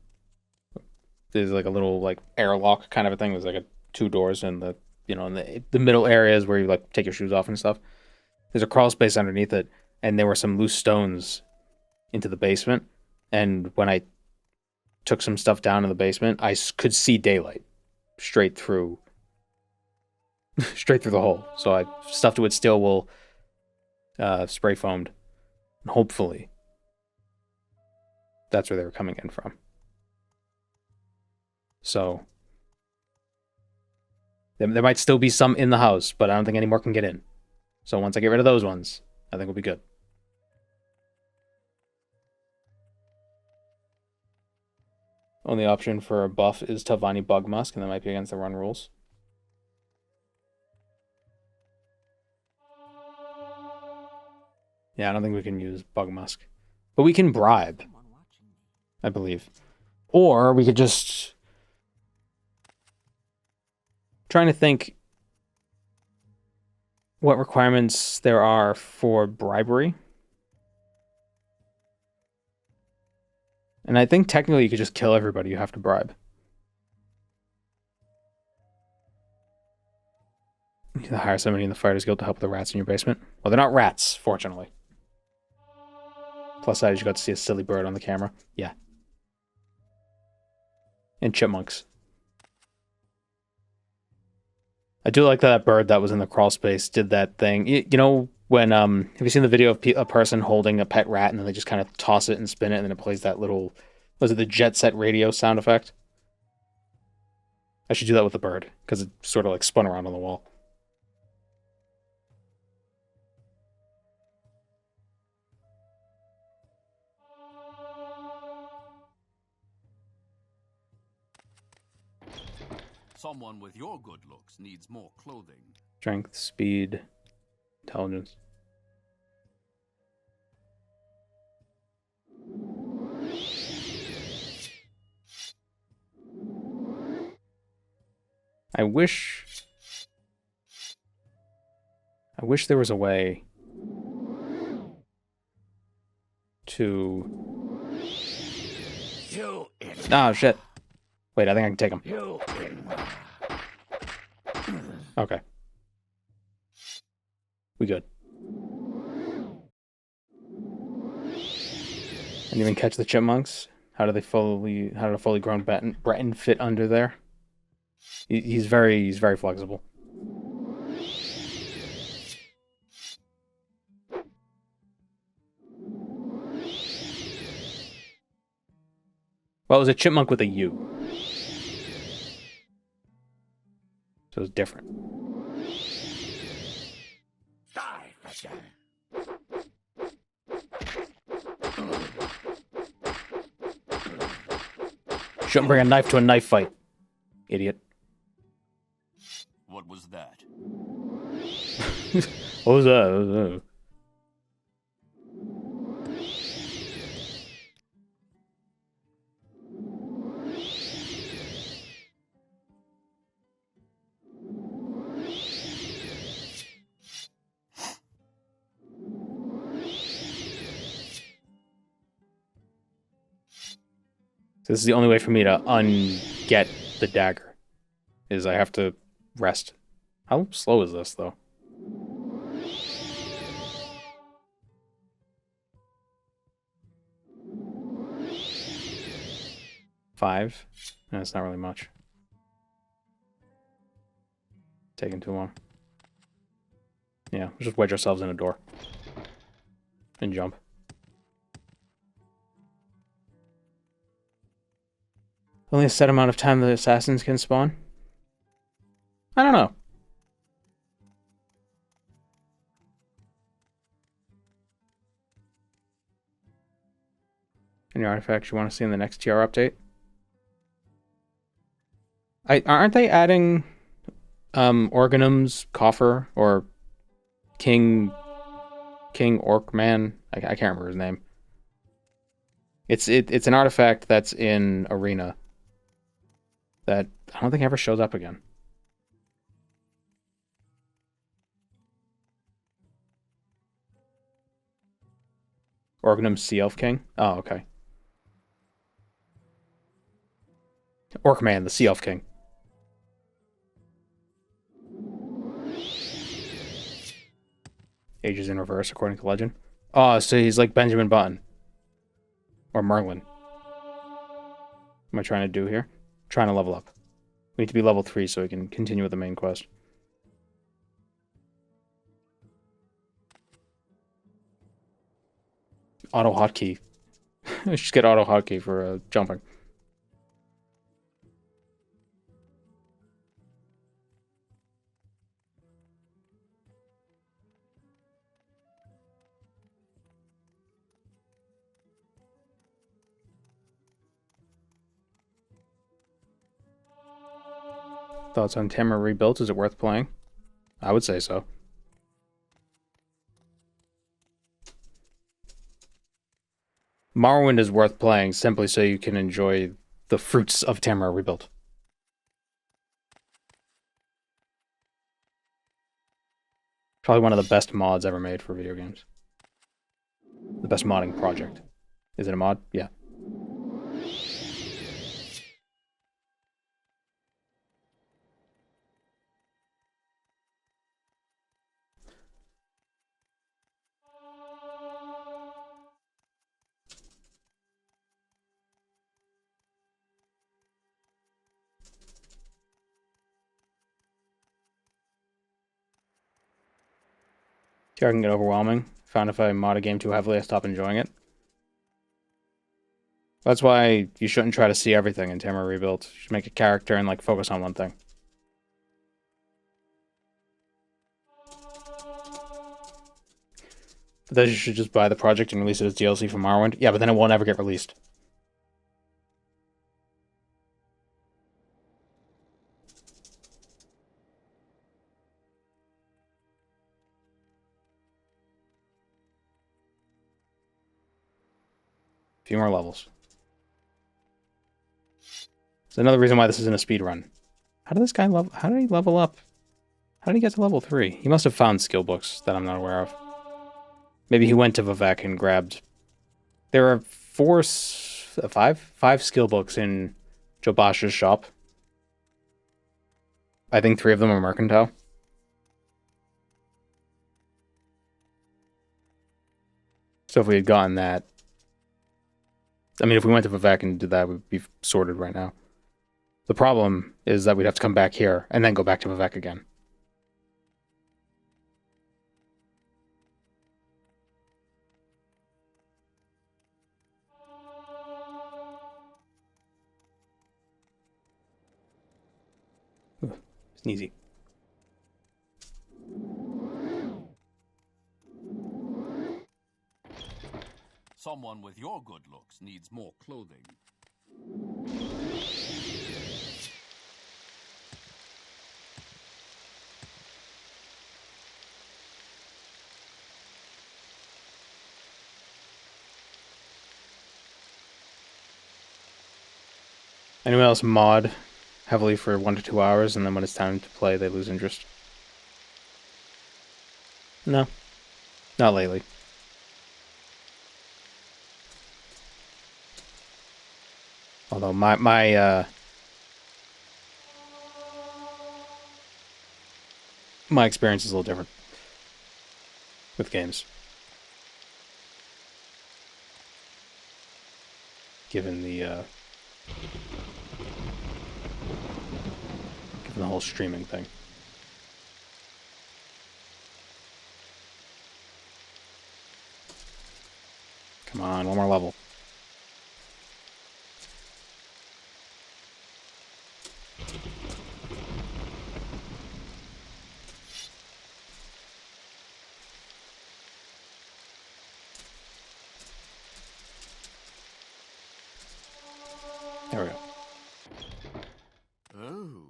like a little like airlock kind of a thing. There's like 2 doors and the in the middle areas where you like take your shoes off and stuff. There's a crawl space underneath it, and there were some loose stones into the basement. And when I took some stuff down in the basement, I could see daylight straight through the hole. So I stuffed it with steel wool, spray foamed, and hopefully that's where they were coming in from. So there might still be some in the house, but I don't think any more can get in. So once I get rid of those ones, I think we'll be good. Only option for a buff is Telvanni Bug Musk, and that might be against the run rules. Yeah, I don't think we can use Bug Musk. But we can bribe, I believe. Or we could just... Trying to think what requirements there are for bribery. And I think technically you could just kill everybody you have to bribe. You can hire somebody in the Fighters Guild to help with the rats in your basement. Well, they're not rats, fortunately. Plus side is you got to see a silly bird on the camera. Yeah. And chipmunks. I do like that bird that was in the crawl space did that thing. You know when have you seen the video of a person holding a pet rat and then they just kind of toss it and spin it and then it plays that little, was it the Jet Set Radio sound effect? I should do that with the bird, because it sort of like spun around on the wall. Someone with your good looks needs more clothing. Strength, speed, intelligence. I wish there was a way to... Oh, shit. Wait, I think I can take him. Okay. We good. And even catch the chipmunks? How did a fully grown Breton fit under there? He's very flexible. Well, it was a chipmunk with a U. So it's different. Shouldn't bring a knife to a knife fight, idiot. What was that? What was that? This is the only way for me to un-get the dagger, is I have to rest. How slow is this, though? Five? That's not really much. Taking too long. Yeah, we'll just wedge ourselves in a door. And jump. Only a set amount of time the assassins can spawn? I don't know. Any artifacts you want to see in the next TR update? Aren't they adding Organum's coffer or King Orkman? I can't remember his name. It's an artifact that's in Arena that I don't think ever shows up again. Organum's Sea Elf King? Oh, okay. Orkman, the Sea Elf King. Ages in reverse, according to legend. Oh, so he's like Benjamin Button. Or Merlin. What am I trying to do here? Trying to level up. We need to be level 3 so we can continue with the main quest. Auto hotkey. Let's just get auto hotkey for jumping. Thoughts on Tamara Rebuilt? Is it worth playing? I would say so. Morrowind is worth playing simply so you can enjoy the fruits of Tamara Rebuilt. Probably one of the best mods ever made for video games. The best modding project. Is it a mod? Yeah. TR can get overwhelming. Found if I mod a game too heavily, I stop enjoying it. That's why you shouldn't try to see everything in Tamara Rebuilt. You should make a character and like focus on one thing. But then you should just buy the project and release it as DLC for Morrowind. Yeah, but then it won't ever get released. A few more levels. It's another reason why this isn't a speed run. How did this guy level? How did he level up? How did he get to level 3? He must have found skill books that I'm not aware of. Maybe he went to Vivek and grabbed... There are five skill books in Jobash's shop. I think 3 of them are mercantile. So if we had gotten that... I mean, if we went to Vivek and did that, we'd be sorted right now. The problem is that we'd have to come back here and then go back to Vivek again. Sneezy. Someone with your good looks needs more clothing. Anyone else mod heavily for 1 to 2 hours, and then when it's time to play, they lose interest? No. Not lately. Although my experience is a little different with games. Given the whole streaming thing. Come on, one more level. There we go. Oh,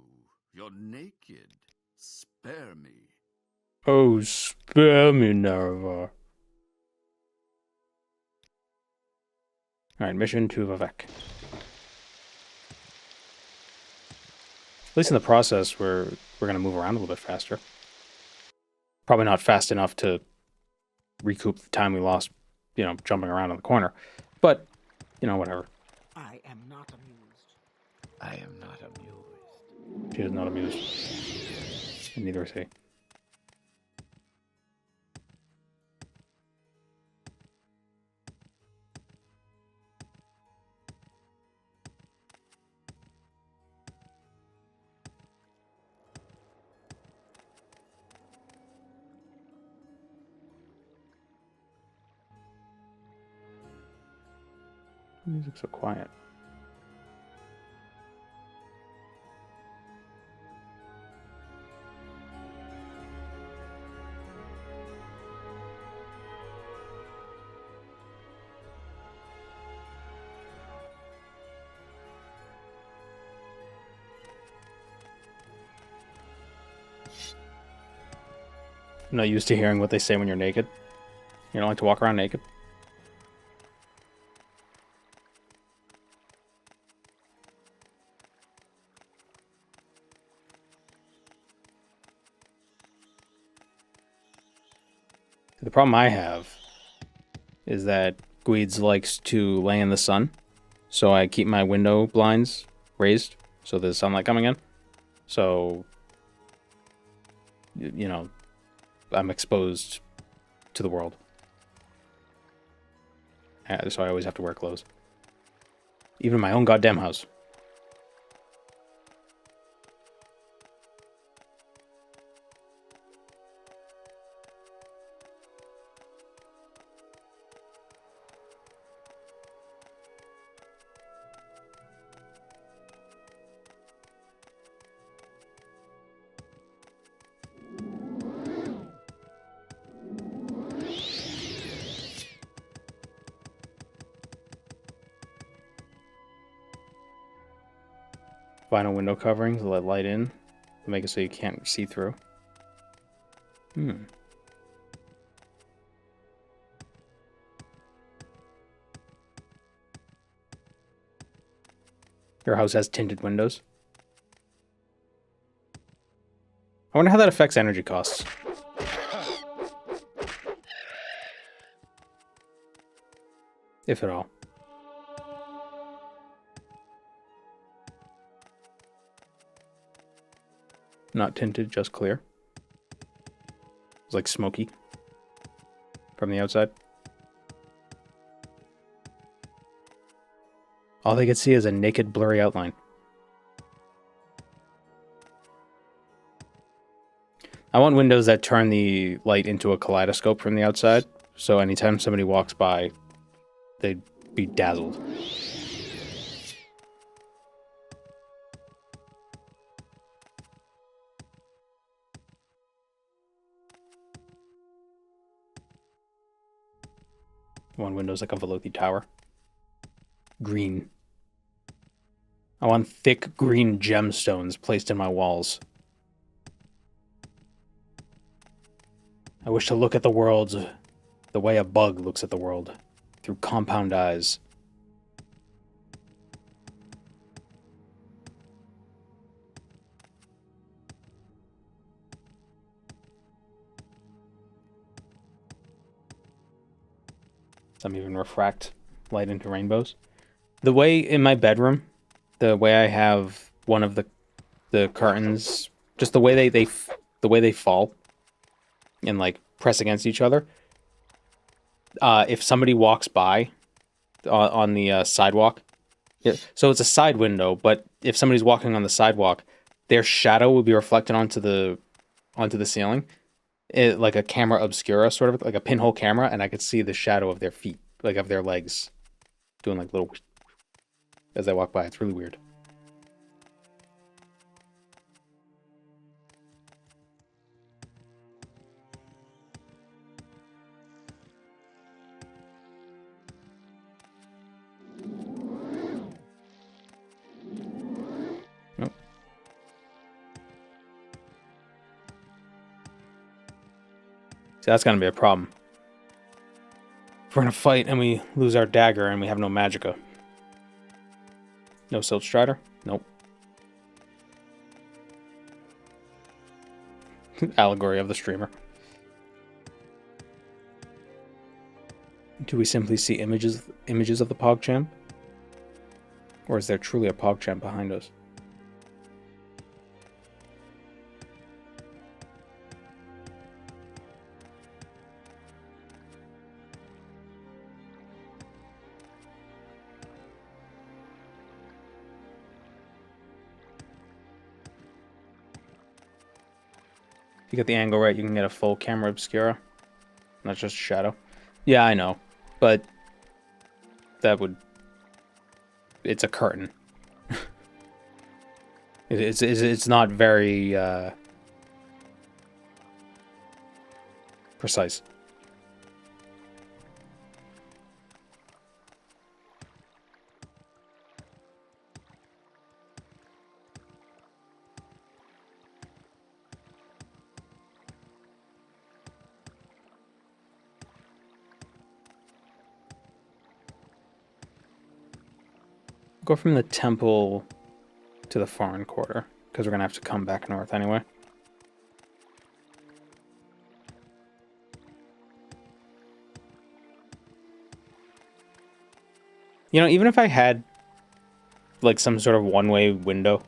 you're naked. Spare me. Oh, spare me, Narva. Alright, mission to Vivek. At least in the process, we're going to move around a little bit faster. Probably not fast enough to recoup the time we lost, you know, jumping around on the corner. But, you know, whatever. I am not amused. I am not amused. She is not amused. And neither is he. The music's so quiet. I'm not used to hearing what they say when you're naked. You don't like to walk around naked? The problem I have is that Guides likes to lay in the sun, so I keep my window blinds raised so there's sunlight coming in. So, you know, I'm exposed to the world. So I always have to wear clothes. Even in my own goddamn house. Vinyl window coverings let light in. Make it so you can't see through. Your house has tinted windows. I wonder how that affects energy costs. If at all. Not tinted, just clear. It's like smoky from the outside. All they could see is a naked, blurry outline. I want windows that turn the light into a kaleidoscope from the outside, so anytime somebody walks by, they'd be dazzled. One window's like a velothi tower. Green. I want thick green gemstones placed in my walls. I wish to look at the world the way a bug looks at the world, through compound eyes. Some even refract light into rainbows. The way in my bedroom, the way I have one of the curtains, just the way they fall and like press against each other. If somebody walks by on the sidewalk, so it's a side window, but if somebody's walking on the sidewalk, their shadow will be reflected onto the ceiling. Like a camera obscura, sort of like a pinhole camera, and I could see the shadow of their feet, like of their legs, doing like little as I walk by. It's really weird. Nope. See, that's gonna be a problem. If we're gonna fight and we lose our dagger and we have no magicka. No Silt Strider? Nope. Allegory of the streamer. Do we simply see images of the PogChamp? Or is there truly a PogChamp behind us? If you get the angle right, you can get a full camera obscura. Not just shadow. Yeah, I know. But that would... It's a curtain. It's not very precise. Go from the temple to the foreign quarter, because we're going to have to come back north anyway. You know, even if I had like some sort of one-way window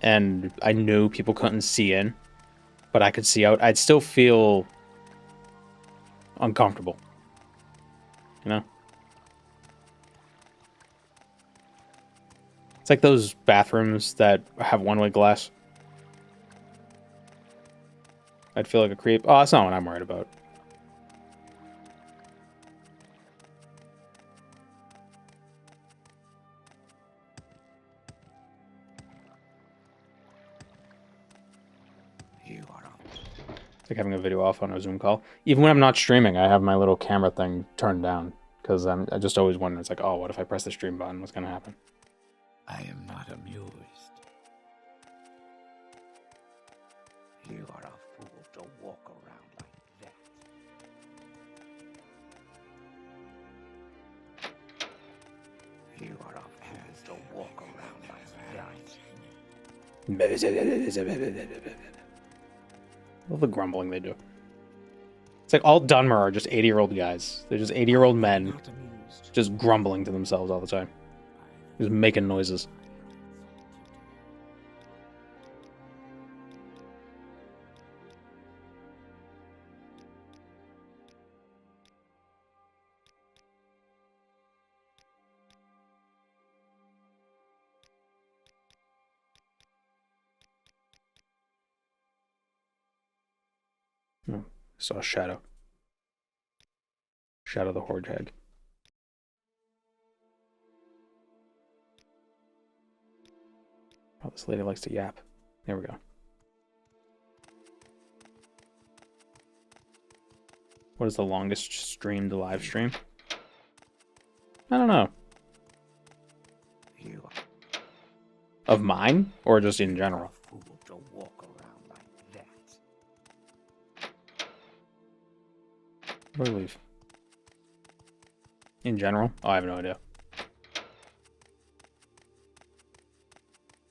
and I knew people couldn't see in, but I could see out, I'd still feel uncomfortable. You know? It's like those bathrooms that have one-way glass. I'd feel like a creep. Oh, that's not what I'm worried about. It's like having a video off on a Zoom call. Even when I'm not streaming, I have my little camera thing turned down. Because I just always wonder, it's like, oh, what if I press the stream button? What's going to happen? I am not not amused. You are a fool to walk around like that. You are a fool to walk around like that. All the grumbling they do. It's like all Dunmer are just 80-year-old guys. They're just 80-year-old men just grumbling to themselves all the time. Just making noises. Oh, I saw a shadow. Shadow the Horde Hag. Oh, this lady likes to yap. There we go. What is the longest streamed live stream? I don't know. Of mine? Or just in general? Where do I leave? In general? Oh, I have no idea.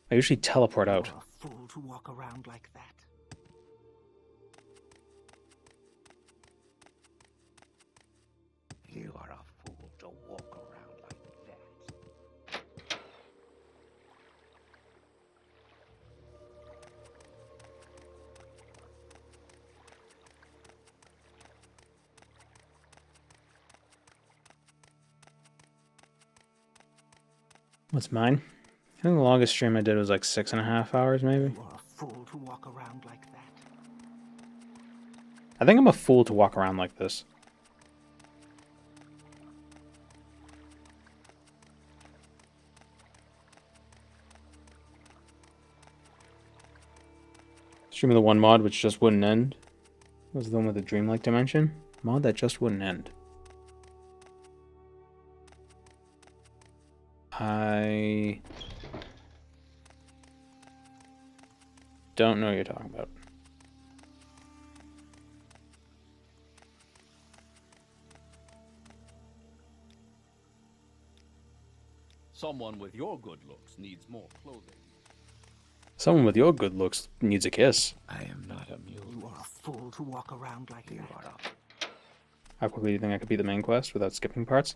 I usually teleport out. You're a fool to walk around like that. You are a fool to walk around like that. What's mine? I think the longest stream I did was like 6.5 hours, maybe. You're a fool to walk around like that. I think I'm a fool to walk around like this. Stream of the one mod which just wouldn't end. Was the one with the dreamlike dimension? Mod that just wouldn't end. I don't know what you're talking about. Someone with your good looks needs more clothing. Someone with your good looks needs a kiss. I am not amused. You are a fool to walk around like You that. are a How quickly do you think I could beat the main quest without skipping parts?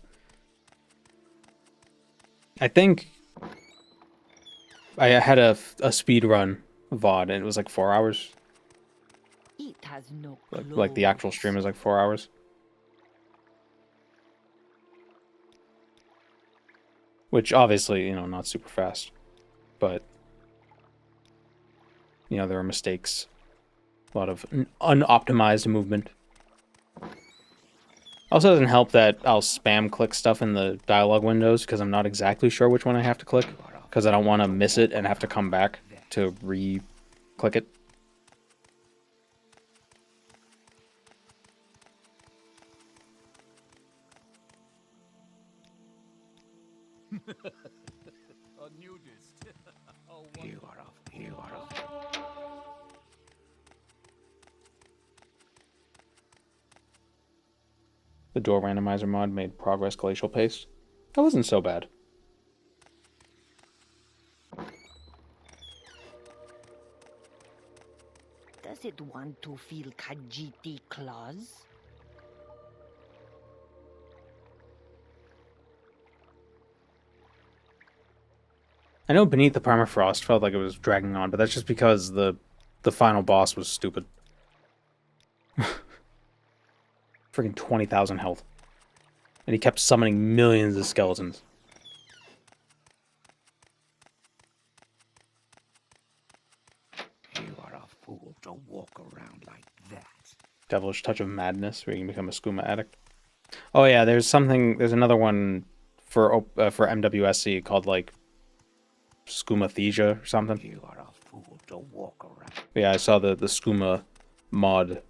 I think I had a speed run VOD and it was like 4 hours. It has no Like the actual stream is like 4 hours. Which obviously, you know, not super fast. But, you know, there are mistakes. A lot of unoptimized movement. Also doesn't help that I'll spam click stuff in the dialogue windows because I'm not exactly sure which one I have to click. Because I don't want to miss it and have to come back to re-click it. A nudist. Oh, You are a you are a The door randomizer mod made progress glacial pace. That wasn't so bad. Does it want to feel Khajiit claws? I know Beneath the Permafrost felt like it was dragging on, but that's just because the final boss was stupid. Freaking 20,000 health. And he kept summoning millions of skeletons. you are a fool to walk around like that. Devilish Touch of Madness, where you can become a skooma addict. Oh yeah, there's another one for MWSC called like Skoomathesia or something. You are a fool to walk around. Yeah, I saw the skooma mod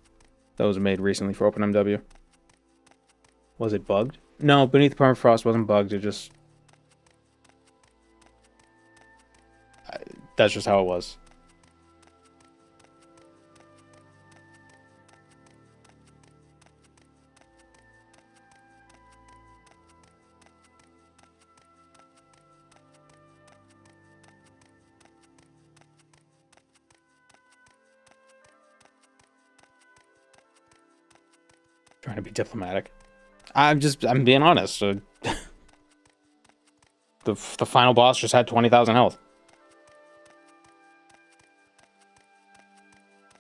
that was made recently for OpenMW. Was it bugged? No, Beneath the Permafrost wasn't bugged, it just that's just how it was. Trying to be diplomatic. I'm being honest. The final boss just had 20,000 health.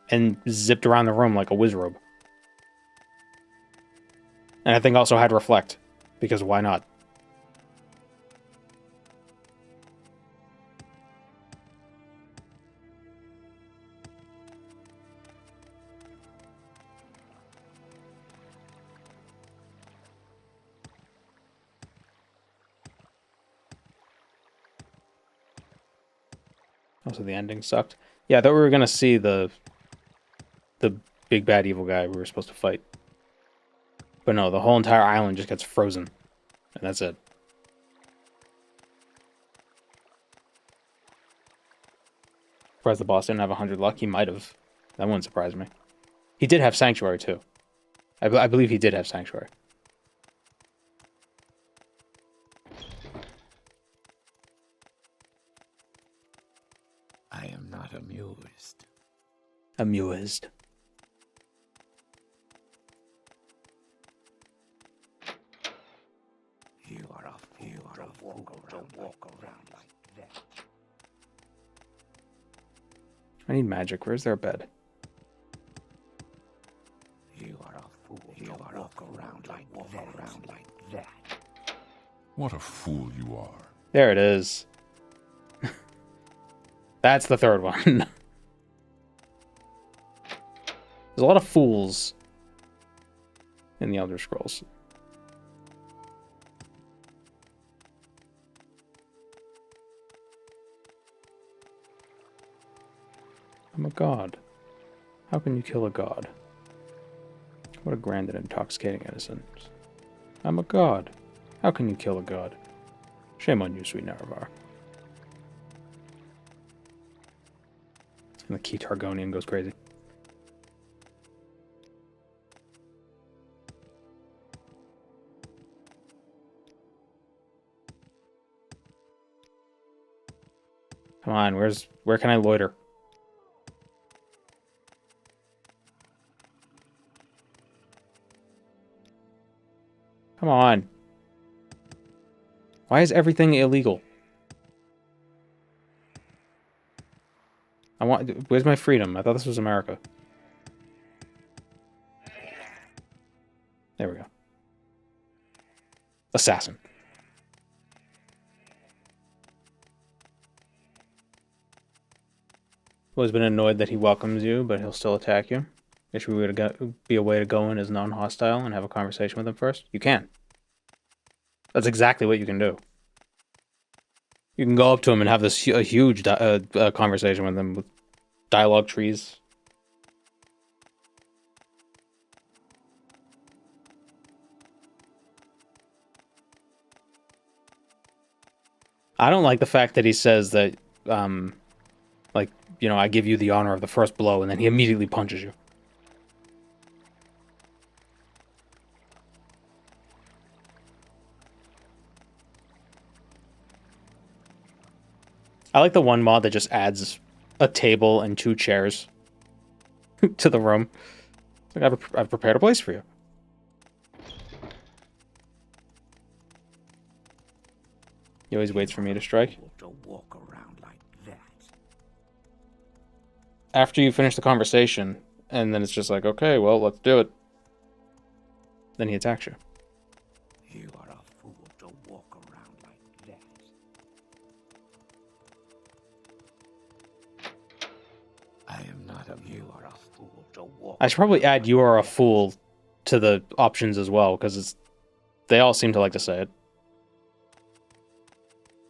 And zipped around the room like a wizrobe. And I think also had reflect. Because why not? Also, the ending sucked. Yeah, I thought we were gonna see the big bad evil guy we were supposed to fight. But no, the whole entire island just gets frozen. And that's it. Surprised the boss didn't have 100 luck. He might have. That wouldn't surprise me. He did have Sanctuary, too. I believe he did have Sanctuary. I am not amused. Amused. You are a fool to walk around like that. I need magic. Where's their bed? You are a fool to walk around like that. What a fool you are. There it is. That's the third one. There's a lot of fools in the Elder Scrolls. I'm a god. How can you kill a god? What a grand and intoxicating innocence. I'm a god. How can you kill a god? Shame on you, sweet Nerevar. And the key Targonian goes crazy. Come on, where can I loiter? Come on. Why is everything illegal? Where's my freedom? I thought this was America. There we go. Assassin. Always been annoyed that he welcomes you, but he'll still attack you. Guess we would be a way to go in as non-hostile and have a conversation with him first. You can. That's exactly what you can do. You can go up to him and have this a huge conversation with him with dialogue trees. I don't like the fact that he says that, like, you know, I give you the honor of the first blow, and then he immediately punches you. I like the one mod that just adds a table and 2 chairs to the room. It's like, I've prepared a place for you. He always waits for me to strike. Walk around like that. After you finish the conversation, and then it's just like, okay, well, let's do it. Then he attacks you. You are a fool to walk around like that. I am not a you are a fool to walk. I should probably add "you are a fool" to the options as well, because they all seem to like to say it.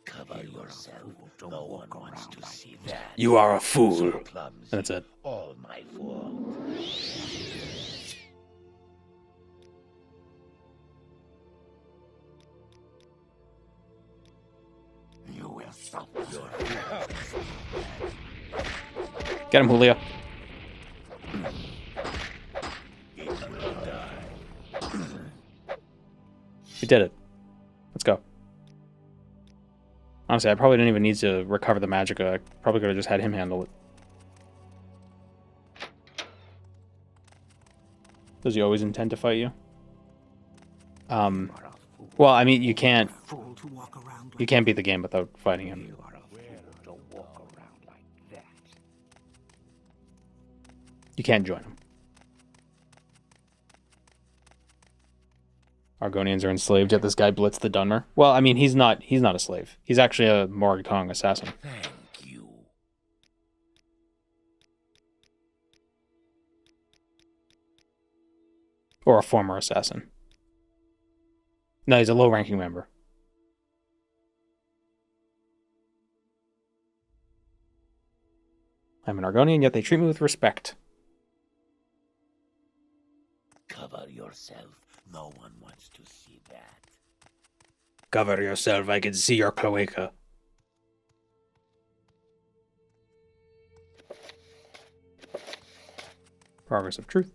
Cover yourself. No one wants to see that. You are a fool. And that's it. All my fault. You will suffer. Get him, Julio. We did it. Let's go. Honestly, I probably didn't even need to recover the magicka. I probably could have just had him handle it. Does he always intend to fight you? Well, I mean, you can't beat the game without fighting him. You can't join him. Argonians are enslaved, yet this guy blitzed the Dunmer. Well, I mean, he's not a slave. He's actually a Morrigan assassin. Thank you. Or a former assassin. No, he's a low-ranking member. I'm an Argonian, yet they treat me with respect. Cover yourself. No one wants to see that. Cover yourself, I can see your cloaca. Progress of truth.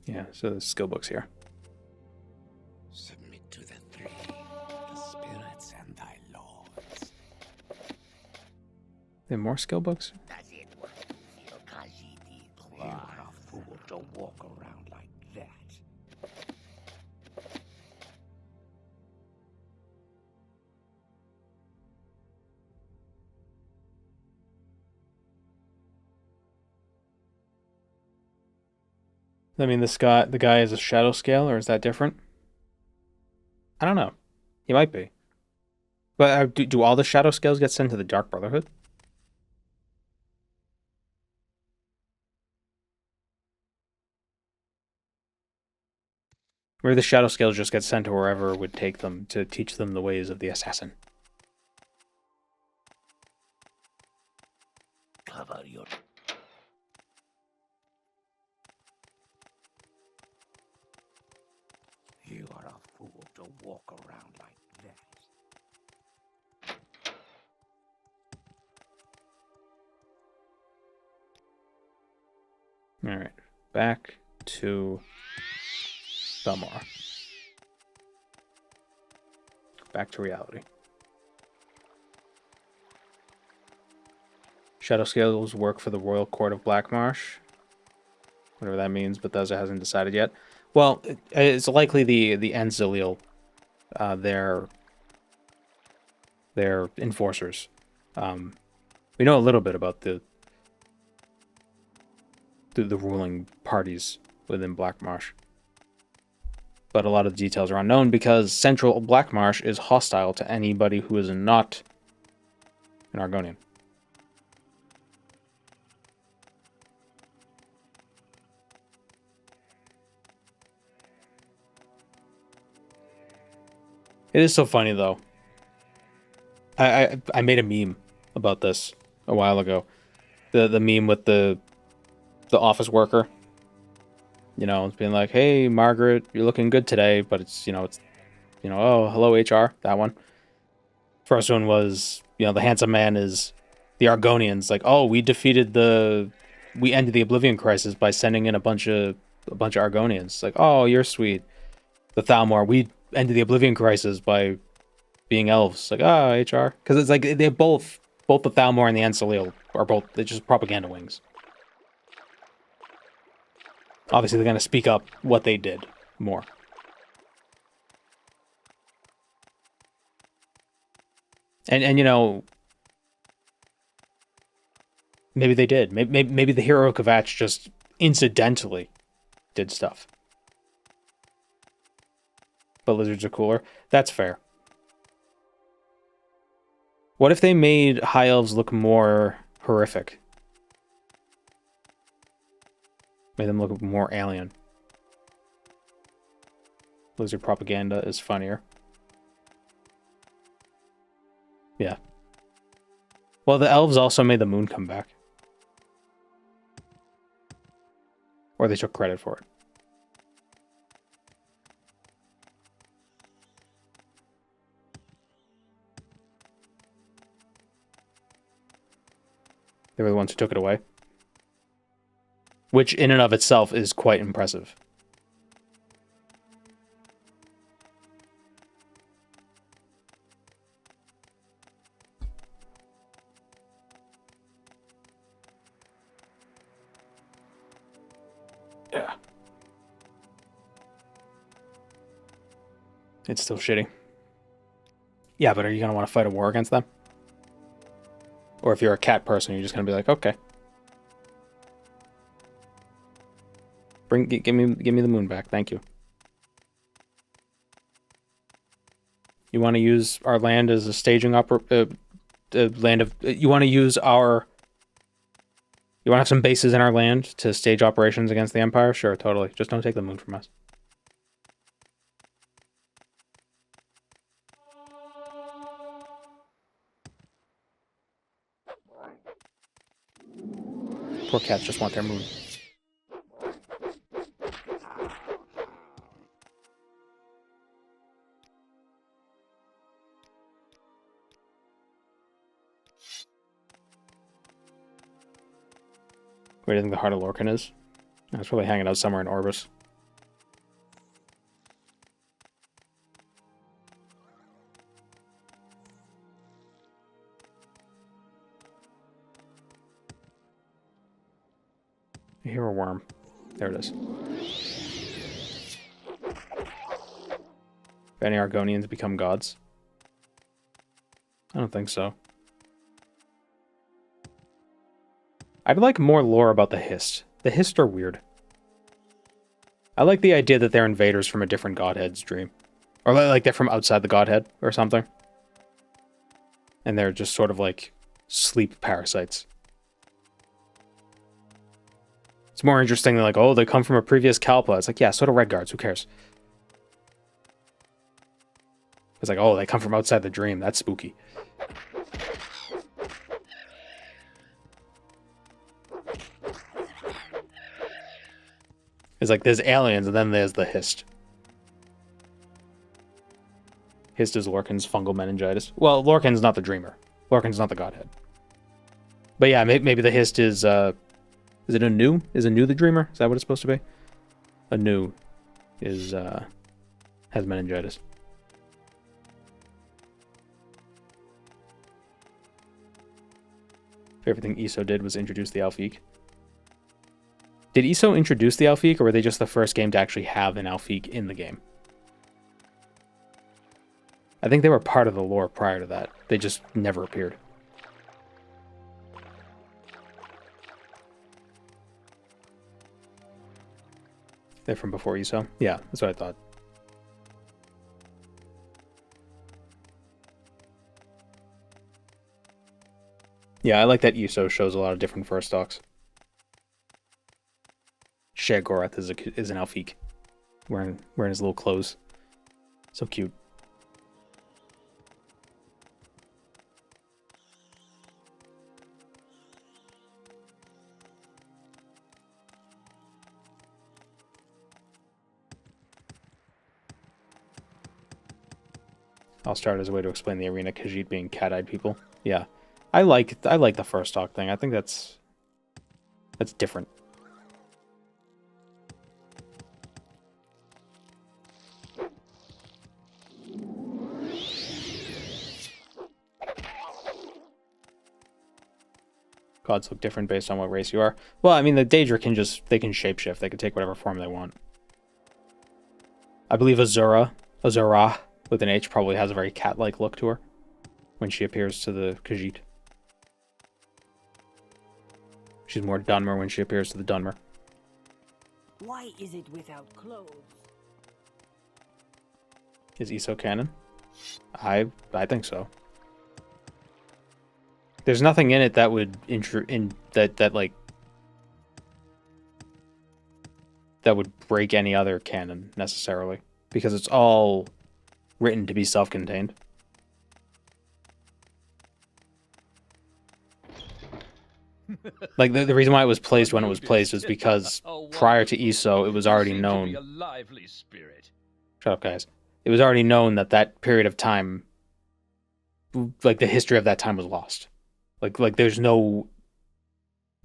Yeah, so the skill book's here. Submit to the three, the spirits and thy lords. There more skill books? You are a fool to walk around like that. I mean, the guy is a shadow scale, or is that different? I don't know. He might be. But do all the shadow scales get sent to the Dark Brotherhood? Or the shadow scales just get sent to wherever it would take them to teach them the ways of the assassin? Cover your... You are a fool to walk around like that. Alright. Back to Belmar. Back to reality. Shadow scales work for the Royal Court of Blackmarsh. Whatever that means, Bethesda hasn't decided yet. Well, it's likely the Enzilil, they're enforcers. We know a little bit about the ruling parties within Blackmarsh, but a lot of the details are unknown because Central Blackmarsh is hostile to anybody who is not an Argonian. It is so funny though. I made a meme about this a while ago. The meme with the office worker. You know, it's being like, "Hey Margaret, you're looking good today," but it's oh, hello HR, that one. First one was, the handsome man is the Argonians, like, "Oh, we ended the Oblivion Crisis by sending in a bunch of Argonians." Like, "Oh, you're sweet." The Thalmor, we ended the Oblivion Crisis by being elves. Like, HR. Because it's like, they both the Thalmor and the Enzilil they're just propaganda wings. Obviously, they're going to speak up what they did more. And maybe they did. Maybe the hero of Kvatch just incidentally did stuff. But lizards are cooler. That's fair. What if they made high elves look more horrific? Made them look more alien. Lizard propaganda is funnier. Yeah. Well, the elves also made the moon come back. Or they took credit for it. They were the ones who took it away. Which, in and of itself, is quite impressive. Yeah. It's still shitty. Yeah, but are you going to want to fight a war against them? Or if you're a cat person, you're just going to be like, okay. Give me the moon back, thank you. You want to use our land as a staging land of... You want to use our... You want to have some bases in our land to stage operations against the Empire? Sure, totally. Just don't take the moon from us. Poor cats just want their moon. Where do you think the heart of Lorcan is? It's probably hanging out somewhere in Orbis. I hear a worm. There it is. If any Argonians become gods? I don't think so. I'd like more lore about the Hist. The Hist are weird. I like the idea that they're invaders from a different godhead's dream. Or like they're from outside the godhead or something. And they're just sort of like sleep parasites. It's more interesting than like, oh, they come from a previous Kalpa. It's like, yeah, so do Red Guards. Who cares? It's like, oh, they come from outside the dream. That's spooky. It's like there's aliens and then there's the Hist. Hist is Lorcan's fungal meningitis. Well, Lorcan's not the dreamer. Lorcan's not the godhead. But yeah, maybe the Hist is it Anu? Is Anu the dreamer? Is that what it's supposed to be? Anu is has meningitis. Favorite thing ESO did was introduce the Alfiq. Did ESO introduce the Alfiq, or were they just the first game to actually have an Alfiq in the game? I think they were part of the lore prior to that. They just never appeared. They're from before ESO? Yeah, that's what I thought. Yeah, I like that ESO shows a lot of different first stocks. Shegorath is an Alfiq. Wearing his little clothes. So cute. I'll start as a way to explain the arena Khajiit being cat-eyed people. Yeah. I like the first stock thing. I think that's different. Gods look different based on what race you are. Well, I mean, the Daedra can shapeshift. They can take whatever form they want. I believe Azura with an H probably has a very cat-like look to her when she appears to the Khajiit. She's more Dunmer when she appears to the Dunmer. Why is it without clothes? Is ESO canon? I think so. There's nothing in it that would that would break any other canon necessarily, because it's all written to be self-contained. Like, the reason why it was placed when it was placed is because prior to ESO, it was already known. A lively spirit. Shut up, guys. It was already known that that period of time, like, the history of that time was lost. Like there's no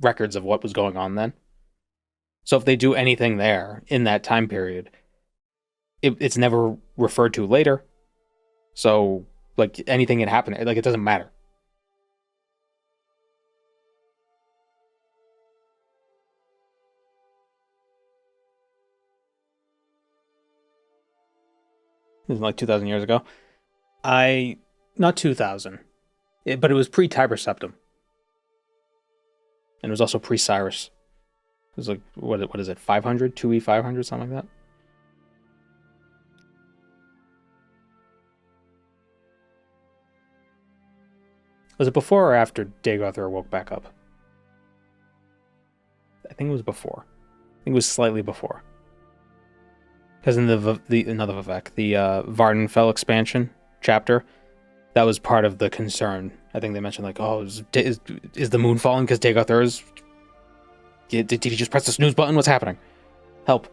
records of what was going on then. So if they do anything there in that time period, it's never referred to later. So, like, anything that happened, like, it doesn't matter. This is like 2,000 years ago. Not 2,000, but it was pre-Tiber Septim. And it was also pre-Cyrus. It was like, what is it, 500? 2E 500, something like that? Was it before or after Dagothar woke back up? I think it was before. I think it was slightly before. Because in the Vardenfell expansion chapter, that was part of the concern. I think they mentioned, like, oh, is the moon falling because Dagothar is... Did he just press the snooze button? What's happening? Help.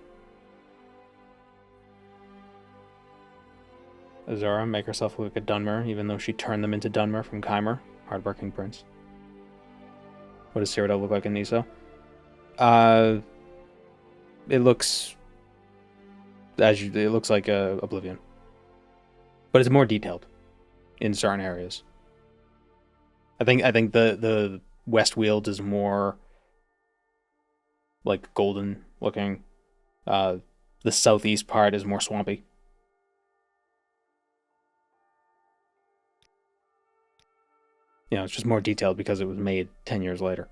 Azura, make herself look like a Dunmer, even though she turned them into Dunmer from Khymer. Hardworking prince. What does Cyrodiil look like in Niso? It looks... it looks like Oblivion. But it's more detailed in certain areas. I think the West Weald is more like golden looking. The southeast part is more swampy. You know, it's just more detailed because it was made 10 years later.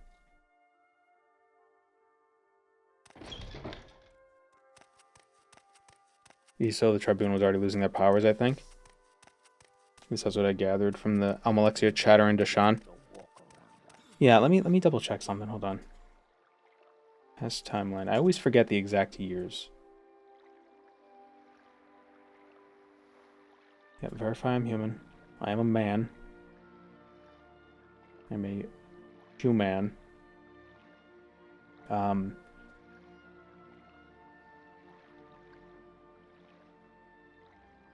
So the Tribunal was already losing their powers, I think. At least that's what I gathered from the Almalexia chatter in Dashan. Yeah, let me double check something. Hold on. Past timeline. I always forget the exact years. Yeah, verify I'm human. I am a man. I'm a human.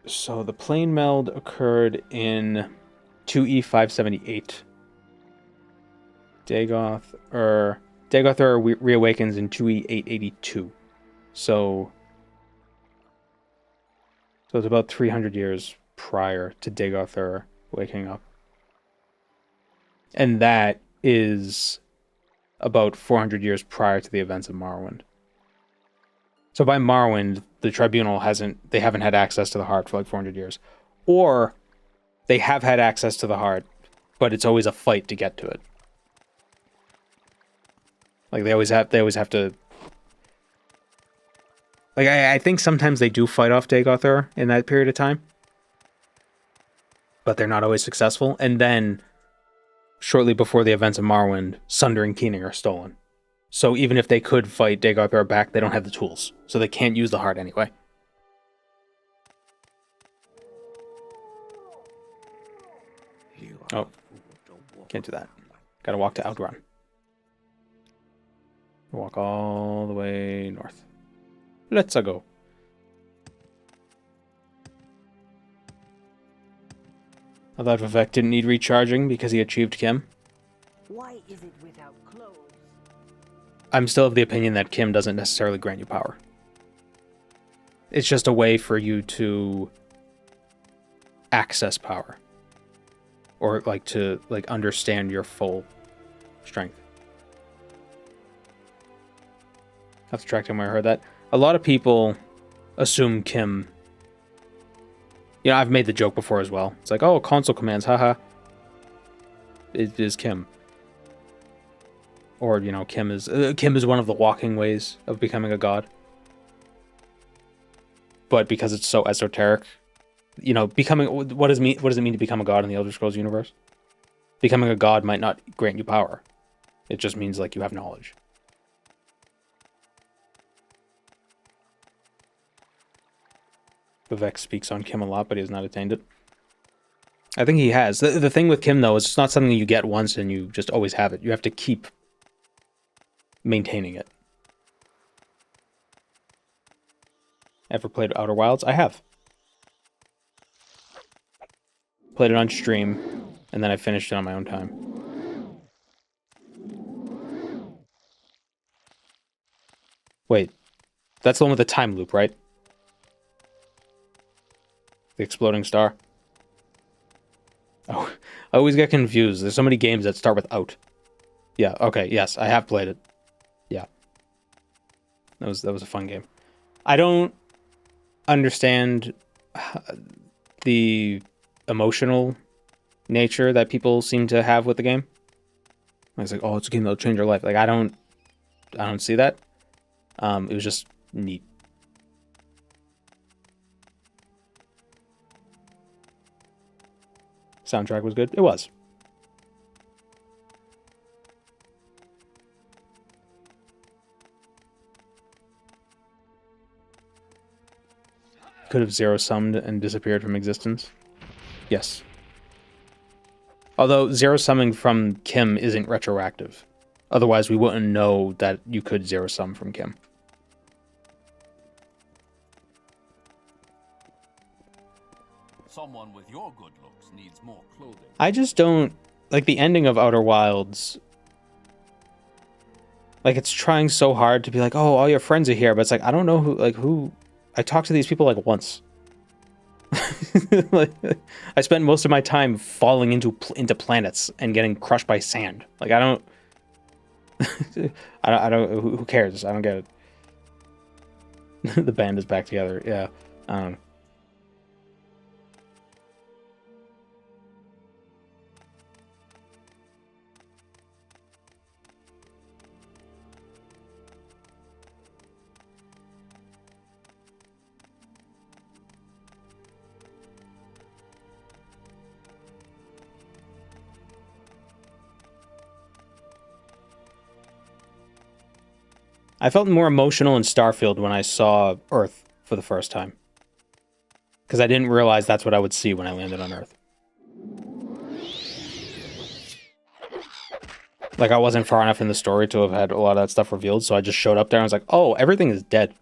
So the plane meld occurred in 2E 578. Dagothar reawakens in 2E 882. So it's about 300 years prior to Dagothar waking up. And that is about 400 years prior to the events of Morrowind. So by Morrowind, the Tribunal haven't had access to the heart for like 400 years. Or they have had access to the heart, but it's always a fight to get to it. Like they always have to... Like I think sometimes they do fight off Dagothar in that period of time. But they're not always successful. And then, shortly before the events of Morrowind, Sunder and Keening are stolen. So even if they could fight Dagothar back, they don't have the tools. So they can't use the heart anyway. Oh. Can't do that. Gotta walk to Outrun. Walk all the way north. Let's go. I thought Vivek didn't need recharging because he achieved Kim. Why is it without clothes? I'm still of the opinion that Kim doesn't necessarily grant you power. It's just a way for you to access power. Or like to understand your full strength. I have to track down where I heard that. A lot of people assume Kim... You know, I've made the joke before as well. It's like, oh, console commands, haha. It is Kim. Or, you know, Kim is one of the walking ways of becoming a god. But because it's so esoteric, you know, what does it mean to become a god in the Elder Scrolls universe? Becoming a god might not grant you power. It just means, like, you have knowledge. Vivek speaks on Kim a lot, but he has not attained it. I think he has. The thing with Kim, though, is it's not something you get once and you just always have it. You have to keep maintaining it. Ever played Outer Wilds? I have. Played it on stream, and then I finished it on my own time. Wait, that's the one with the time loop, right? The exploding star. Oh, I always get confused. There's so many games that start with out. Yeah, okay, yes, I have played it. Yeah. That was a fun game. I don't understand the emotional nature that people seem to have with the game. It's like, oh, it's a game that'll change your life. Like, I don't see that. It was just neat. Soundtrack was good. It was. Could have zero-summed and disappeared from existence. Yes. Although zero-summing from Kim isn't retroactive. Otherwise, we wouldn't know that you could zero-sum from Kim. Someone with your good looks needs more clothing. I just don't... Like, the ending of Outer Wilds... Like, it's trying so hard to be like, oh, all your friends are here, but it's like, I don't know who... I talked to these people, like, once. Like, I spent most of my time falling into planets and getting crushed by sand. Like, I don't... I don't... Who cares? I don't get it. The band is back together. Yeah. I felt more emotional in Starfield when I saw Earth for the first time. Because I didn't realize that's what I would see when I landed on Earth. Like, I wasn't far enough in the story to have had a lot of that stuff revealed, so I just showed up there and was like, oh, everything is dead.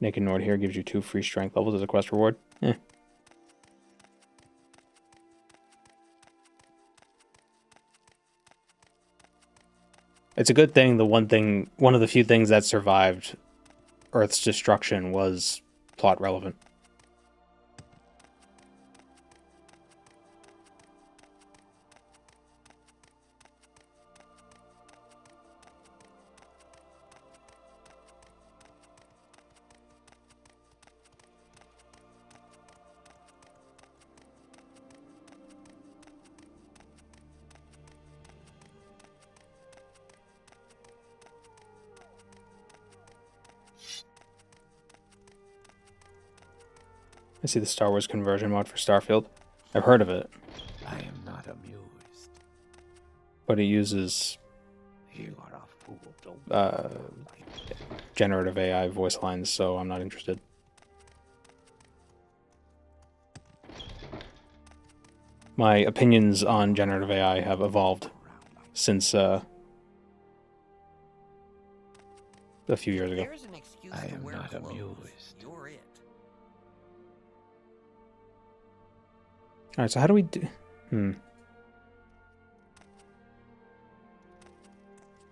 Naked Nord here gives you 2 free strength levels as a quest reward. Eh. It's a good thing. One of the few things that survived Earth's destruction was plot relevant. I see the Star Wars conversion mod for Starfield. I've heard of it. I am not amused. But it uses You are a fool. generative AI voice lines, so I'm not interested. My opinions on generative AI have evolved since a few years ago. I am not amused. You're it. Alright, so how do we do...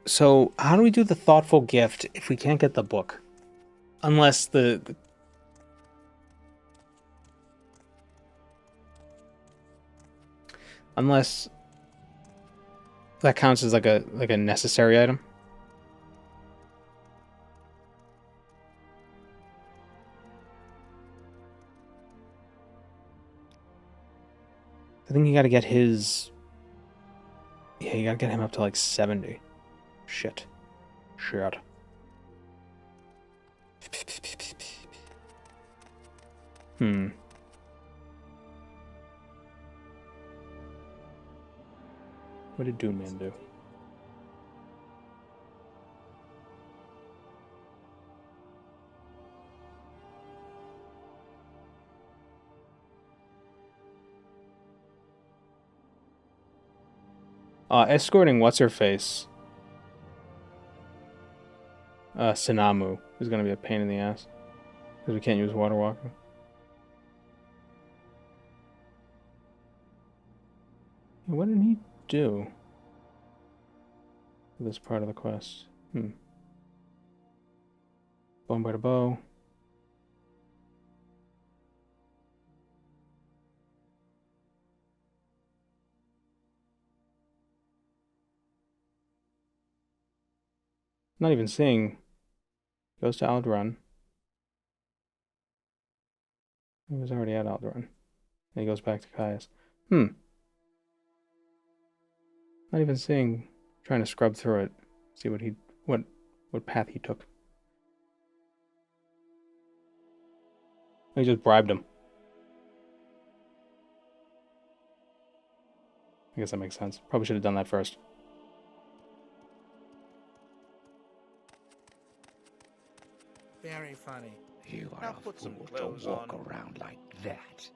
So, how do we do the thoughtful gift if we can't get the book? Unless Unless that counts as like a necessary item. I think you gotta get his... Yeah, you gotta get him up to like 70. Shit. What did Dune Man do? Escorting what's-her-face, Sinamu, is going to be a pain in the ass. Because we can't use water walking. What did he do for this part of the quest? Bone by the bow. Not even seeing. Goes to Alderaan. He was already at Alderaan. And he goes back to Caius. Not even seeing. Trying to scrub through it. See what path he took. He just bribed him. I guess that makes sense. Probably should have done that first. Very funny. You are Now a put some fool to clothes walk on. around like that.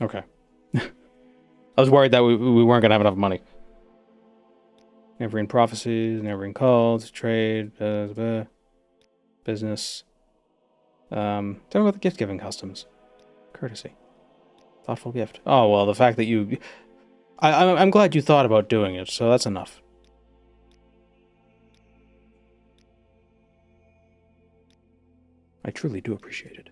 Okay. I was worried that we weren't going to have enough money. Never-in prophecies, never-in calls, trade, business. Tell me about the gift-giving customs. Courtesy. Thoughtful gift. Oh, well, the fact that you... I'm glad you thought about doing it, so that's enough. I truly do appreciate it.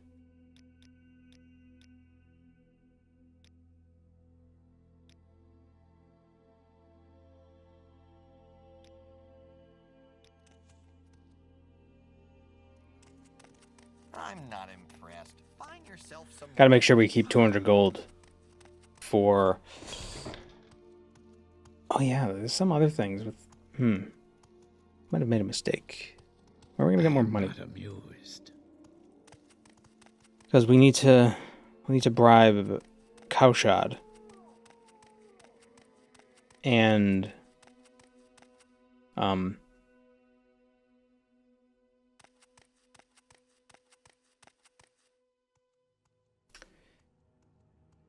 I'm not impressed. Find yourself some. Gotta make sure we keep 200 gold for... Oh yeah, there's some other things with... Might have made a mistake. Or we're gonna get more money. Not amused. Because we need to bribe Cowshad. And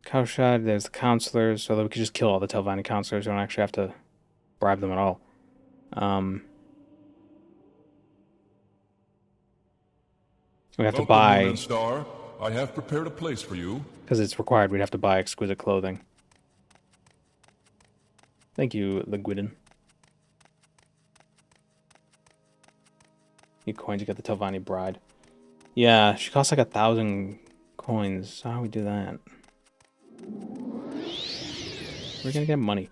Cowshad, there's the counselors, so that we could just kill all the Telvanni counselors. We don't actually have to bribe them at all. We have to buy... Moon and Star. I have prepared a place for you. Because it's required, we'd have to buy exquisite clothing. Thank you, Liguidin. Need coins to get the Telvanni bride. Yeah, she costs like 1,000 coins. So how do we do that? We're gonna get money.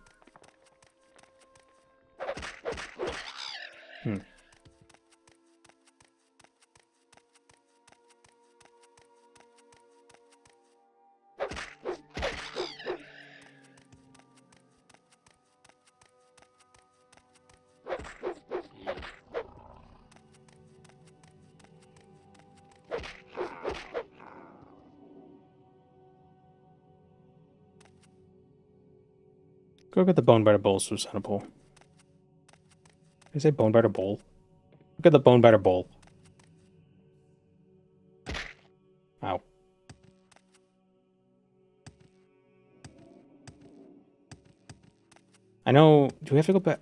Go get the Bonebiter Bowl, Susanapole. Did I say Bonebiter Bowl? Look at the Bonebiter Bowl. Ow. I know... Do we have to go back?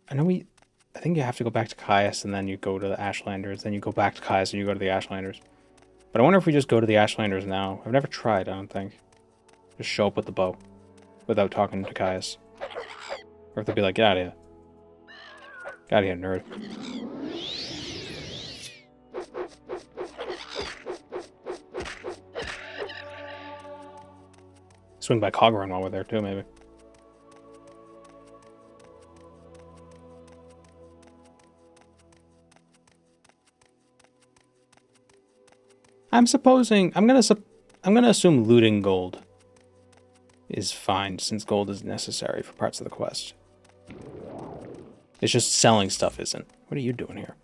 I think you have to go back to Caius and then you go to the Ashlanders. Then you go back to Caius and you go to the Ashlanders. But I wonder if we just go to the Ashlanders now. I've never tried, I don't think. Just show up with the bow. Without talking to Caius. Or if they'll be like, get out of here. Get out of here, nerd. Swing by Cogran while we're there too, maybe. I'm gonna assume looting gold is fine, since gold is necessary for parts of the quest. It's just selling stuff isn't. What are you doing here?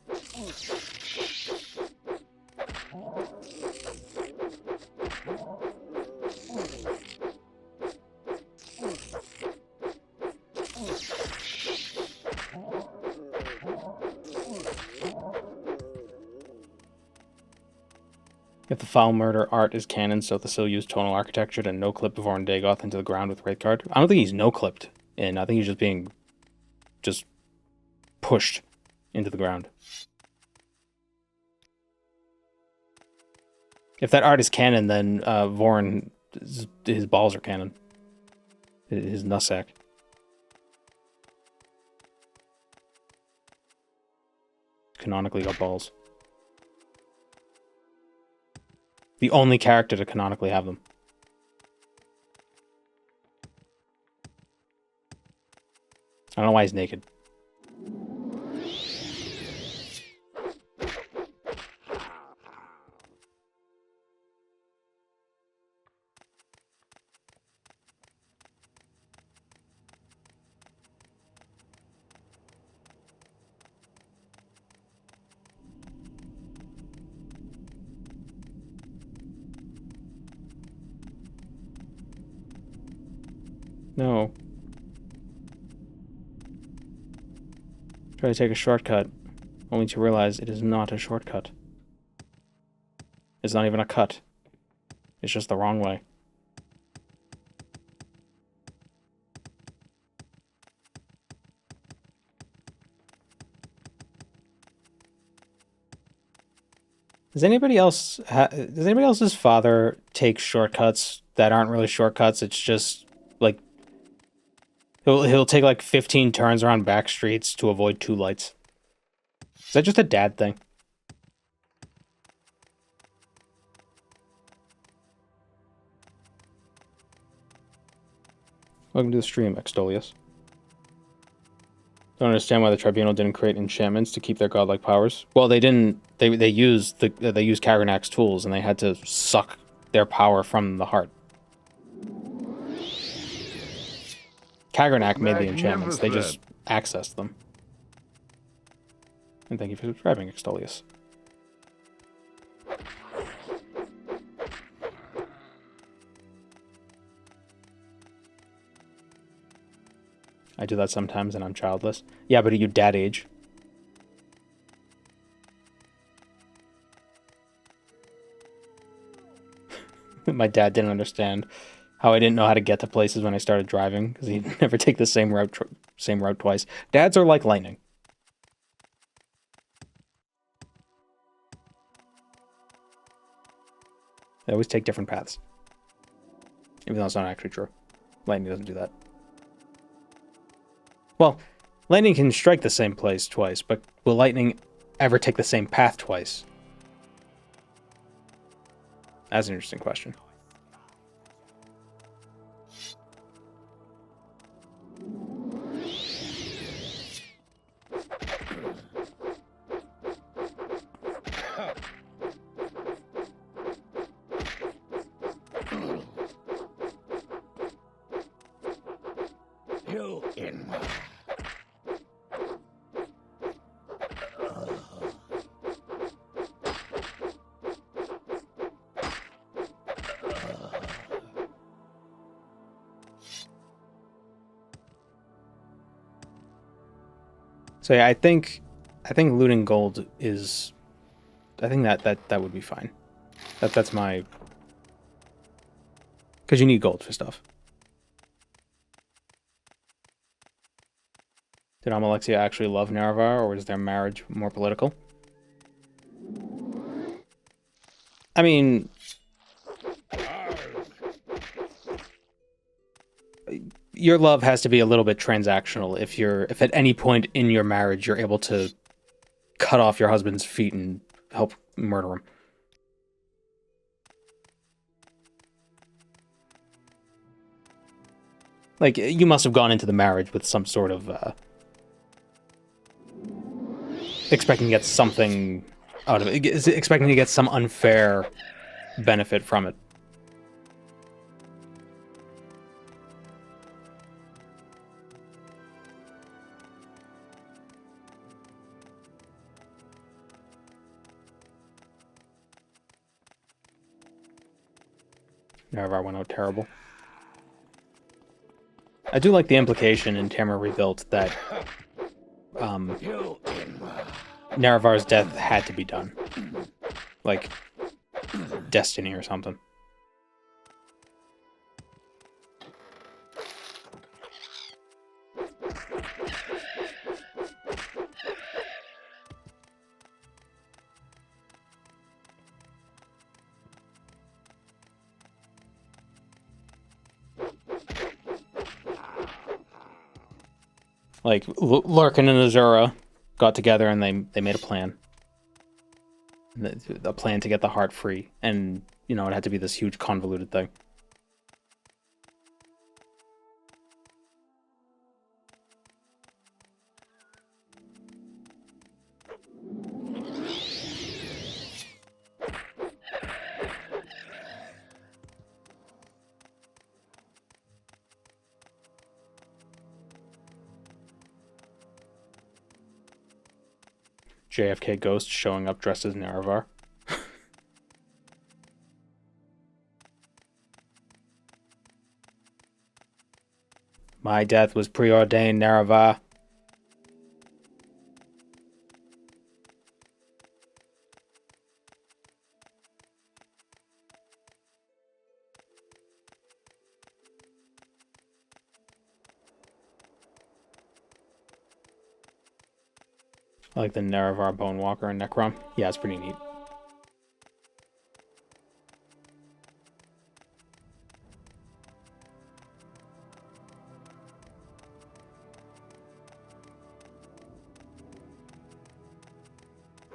If the foul murder art is canon, so Thassil used tonal architecture to no-clip Vorn Dagoth into the ground with Wraithguard. I don't think he's no-clipped in. I think he's just being pushed into the ground. If that art is canon, then Vorn, his balls are canon. His nutsack. Canonically got balls. The only character to canonically have them. I don't know why he's naked. No. Try to take a shortcut, only to realize it is not a shortcut. It's not even a cut. It's just the wrong way. Does anybody else's father take shortcuts that aren't really shortcuts? It's just like he'll take like 15 turns around back streets to avoid 2 lights. Is that just a dad thing? Welcome to the stream, Extolius. Don't understand why the Tribunal didn't create enchantments to keep their godlike powers. Well, they didn't. They used Kagranak's tools, and they had to suck their power from the heart. Kagranak made the enchantments. They just accessed them. And thank you for subscribing, Extolius. I do that sometimes, and I'm childless. Yeah, but are you dad age? My dad didn't understand how I didn't know how to get to places when I started driving, because he'd never take the same route twice. Dads are like lightning. They always take different paths. Even though it's not actually true. Lightning doesn't do that. Well, lightning can strike the same place twice, but will lightning ever take the same path twice? That's an interesting question. You in. So yeah, I think looting gold is, I think that would be fine. That's my, because you need gold for stuff. Did Amalexia actually love Nerevar, or was their marriage more political? I mean, your love has to be a little bit transactional if at any point in your marriage you're able to cut off your husband's feet and help murder him. Like, you must have gone into the marriage with some sort of expecting to get something out of it, expecting to get some unfair benefit from it. Nerevar went out terrible. I do like the implication in Tamara Rebuilt that Nerevar's death had to be done. Like, destiny or something. Like, Larkin and Azura got together and they made a plan. A plan to get the heart free. And, you know, it had to be this huge convoluted thing. JFK Ghost showing up dressed as Nerevar. My death was preordained, Nerevar. I like the Nerevar Bonewalker and Necrom. Yeah, it's pretty neat.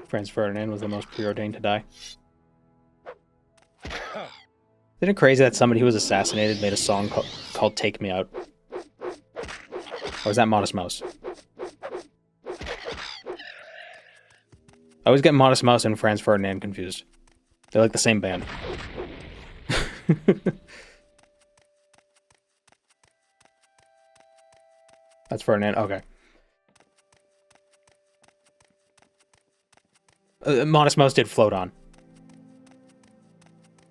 Franz Ferdinand was the most preordained to die. Isn't it crazy that somebody who was assassinated made a song called Take Me Out? Or is that Modest Mouse? I always get Modest Mouse and Franz Ferdinand confused. They're like the same band. That's Ferdinand? Okay. Modest Mouse did Float On.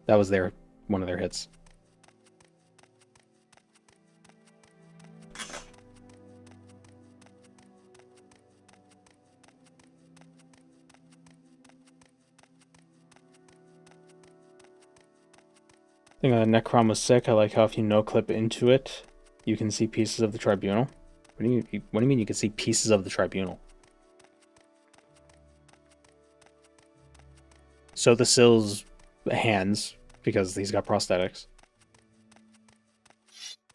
That was one of their hits. I think Necrom was sick. I like how if you no-clip into it, you can see pieces of the Tribunal. What do you mean you can see pieces of the Tribunal? So the Sill's hands, because he's got prosthetics.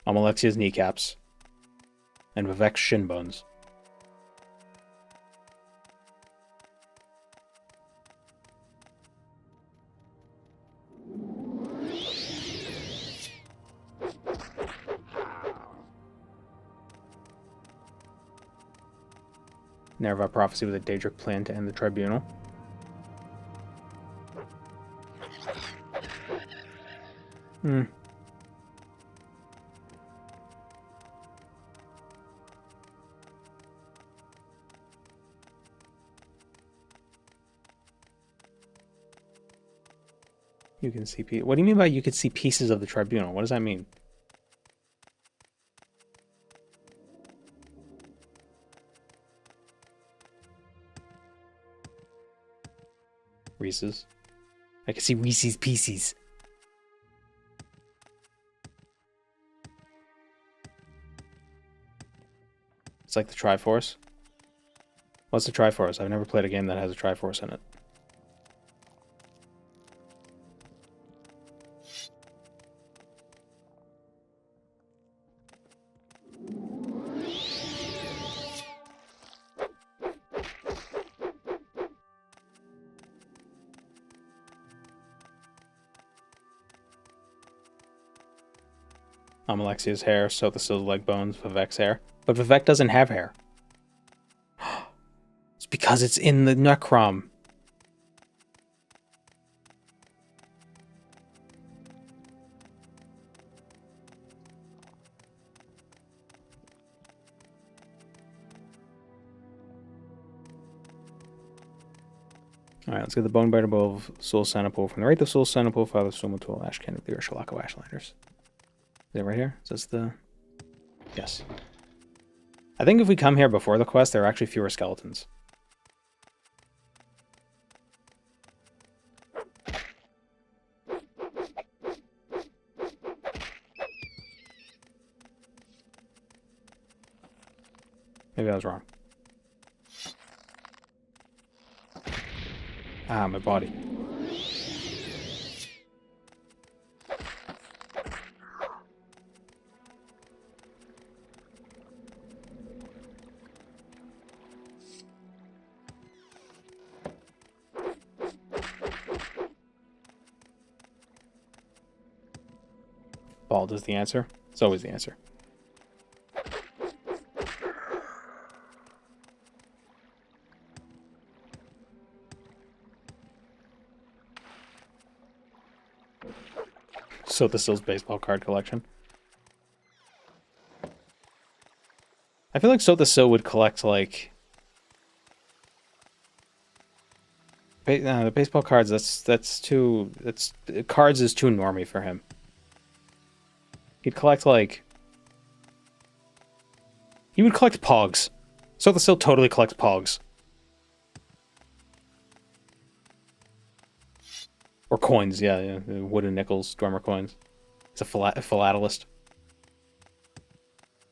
Alexia's kneecaps. And Vivek's shin bones. Nerevar prophecy with a Daedric plan to end the Tribunal. You can see what do you mean by you could see pieces of the Tribunal? What does that mean? Reese's. I can see Reese's Pieces. It's like the Triforce. What's the Triforce? I've never played a game that has a Triforce in it. Alexia's hair, so the Sill's leg bones, Vivek's hair. But Vivek doesn't have hair. It's because it's in the Necrom. Alright, let's get the Bonebiter Bowl of Soul Centipool. From the right, the Soul Centipool, Father Sumatul, Ashcan of the Urshalaka Ashlanders. Is it right here? Is this the... Yes. I think if we come here before the quest, there are actually fewer skeletons. Maybe I was wrong. Ah, my body. Bald is the answer. It's always the answer. So the Sills baseball card collection. I feel like So the Sill would collect like the baseball cards. Cards is too normy for him. He'd collect like he would collect Pogs. So the Sill totally collects Pogs. Or coins, yeah, wooden nickels, Dwemer coins. It's a philatelist.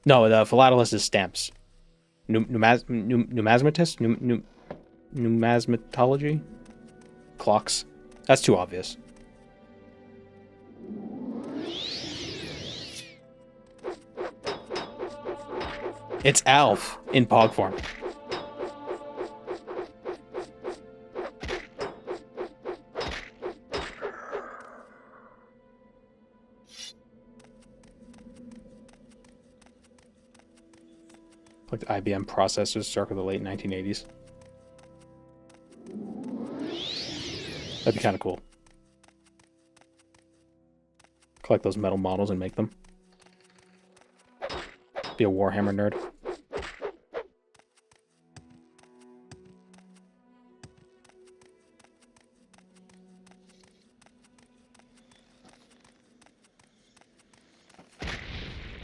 No, the philatelist is stamps. Numismatist? Numismatology? Clocks? That's too obvious. It's Alf in Pog form. Like the IBM processors circa the late 1980s. That'd be kind of cool. Collect those metal models and make them. Be a Warhammer nerd.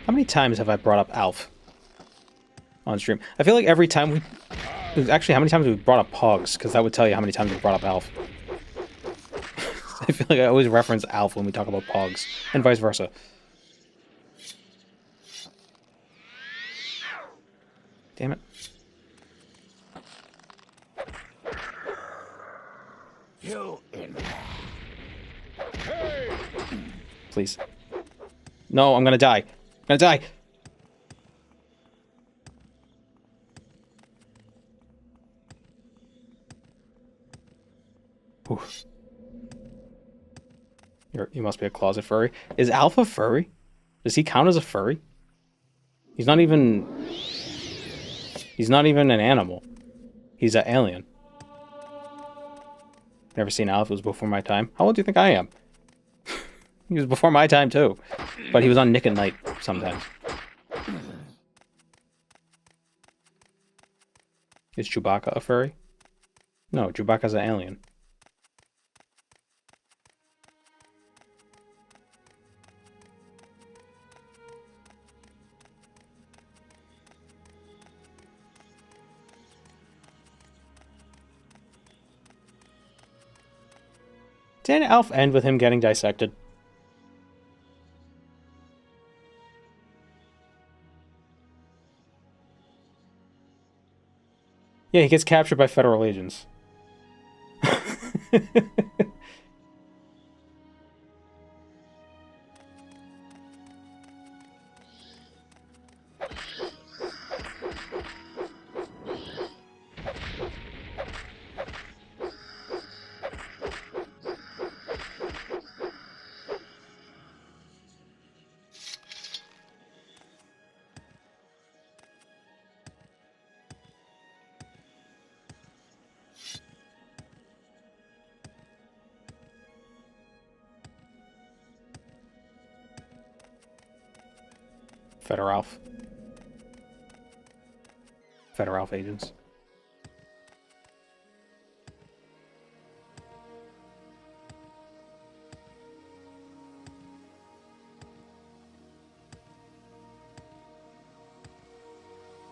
How many times have I brought up Alf on stream? I feel like every time we... Actually, how many times have we brought up Pogs? Because that would tell you how many times we brought up Alf. I feel like I always reference Alf when we talk about Pogs. And vice versa. Damn it. You in. Hey! Please. No, I'm gonna die. I'm gonna die! Oof. You must be a closet furry. Is Alpha furry? Does he count as a furry? He's not even an animal. He's an alien. Never seen Alpha. It was before my time. How old do you think I am? He was before my time too. But he was on Nick at Night sometimes. Is Chewbacca a furry? No, Chewbacca's an alien. Didn't Alf end with him getting dissected? Yeah, he gets captured by federal agents. Federal agents.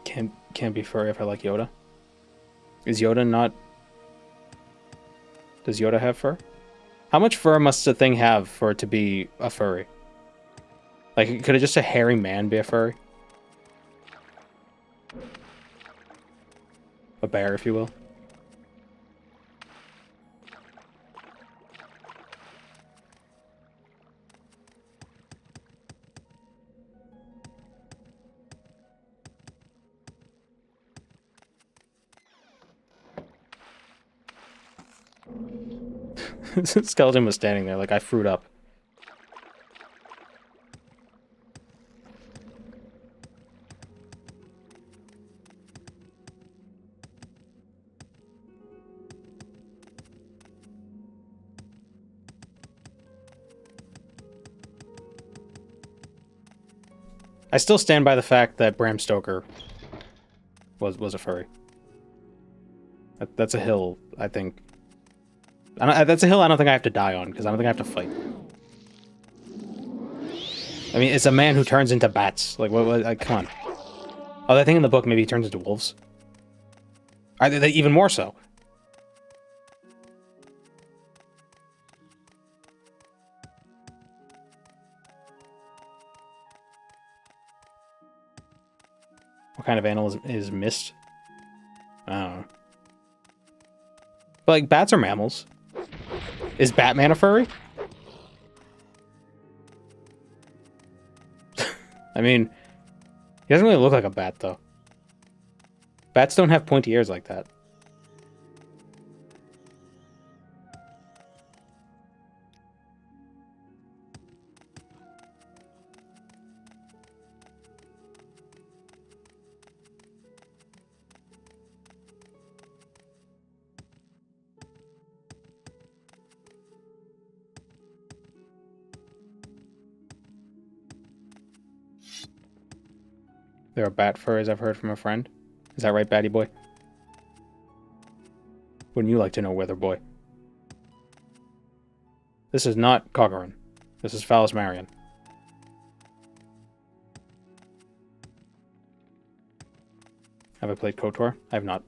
Can't be furry if I like Yoda. Is Yoda not... Does Yoda have fur? How much fur must a thing have for it to be a furry? Like, could it just a hairy man be a furry? A bear, if you will. Skeleton was standing there like I fruit up. I still stand by the fact that Bram Stoker was a furry. That's a hill, I think. That's a hill I don't think I have to die on, because I don't think I have to fight. I mean, it's a man who turns into bats. Like, what come on. Oh, that thing in the book, maybe he turns into wolves? They even more so. What kind of animal is mist? I don't know. But, like, bats are mammals. Is Batman a furry? I mean, he doesn't really look like a bat, though. Bats don't have pointy ears like that. There are bat furries I've heard from a friend. Is that right, Batty Boy? Wouldn't you like to know, Weather Boy? This is not Coggerin. This is Phallus Marion. Have I played KOTOR? I have not.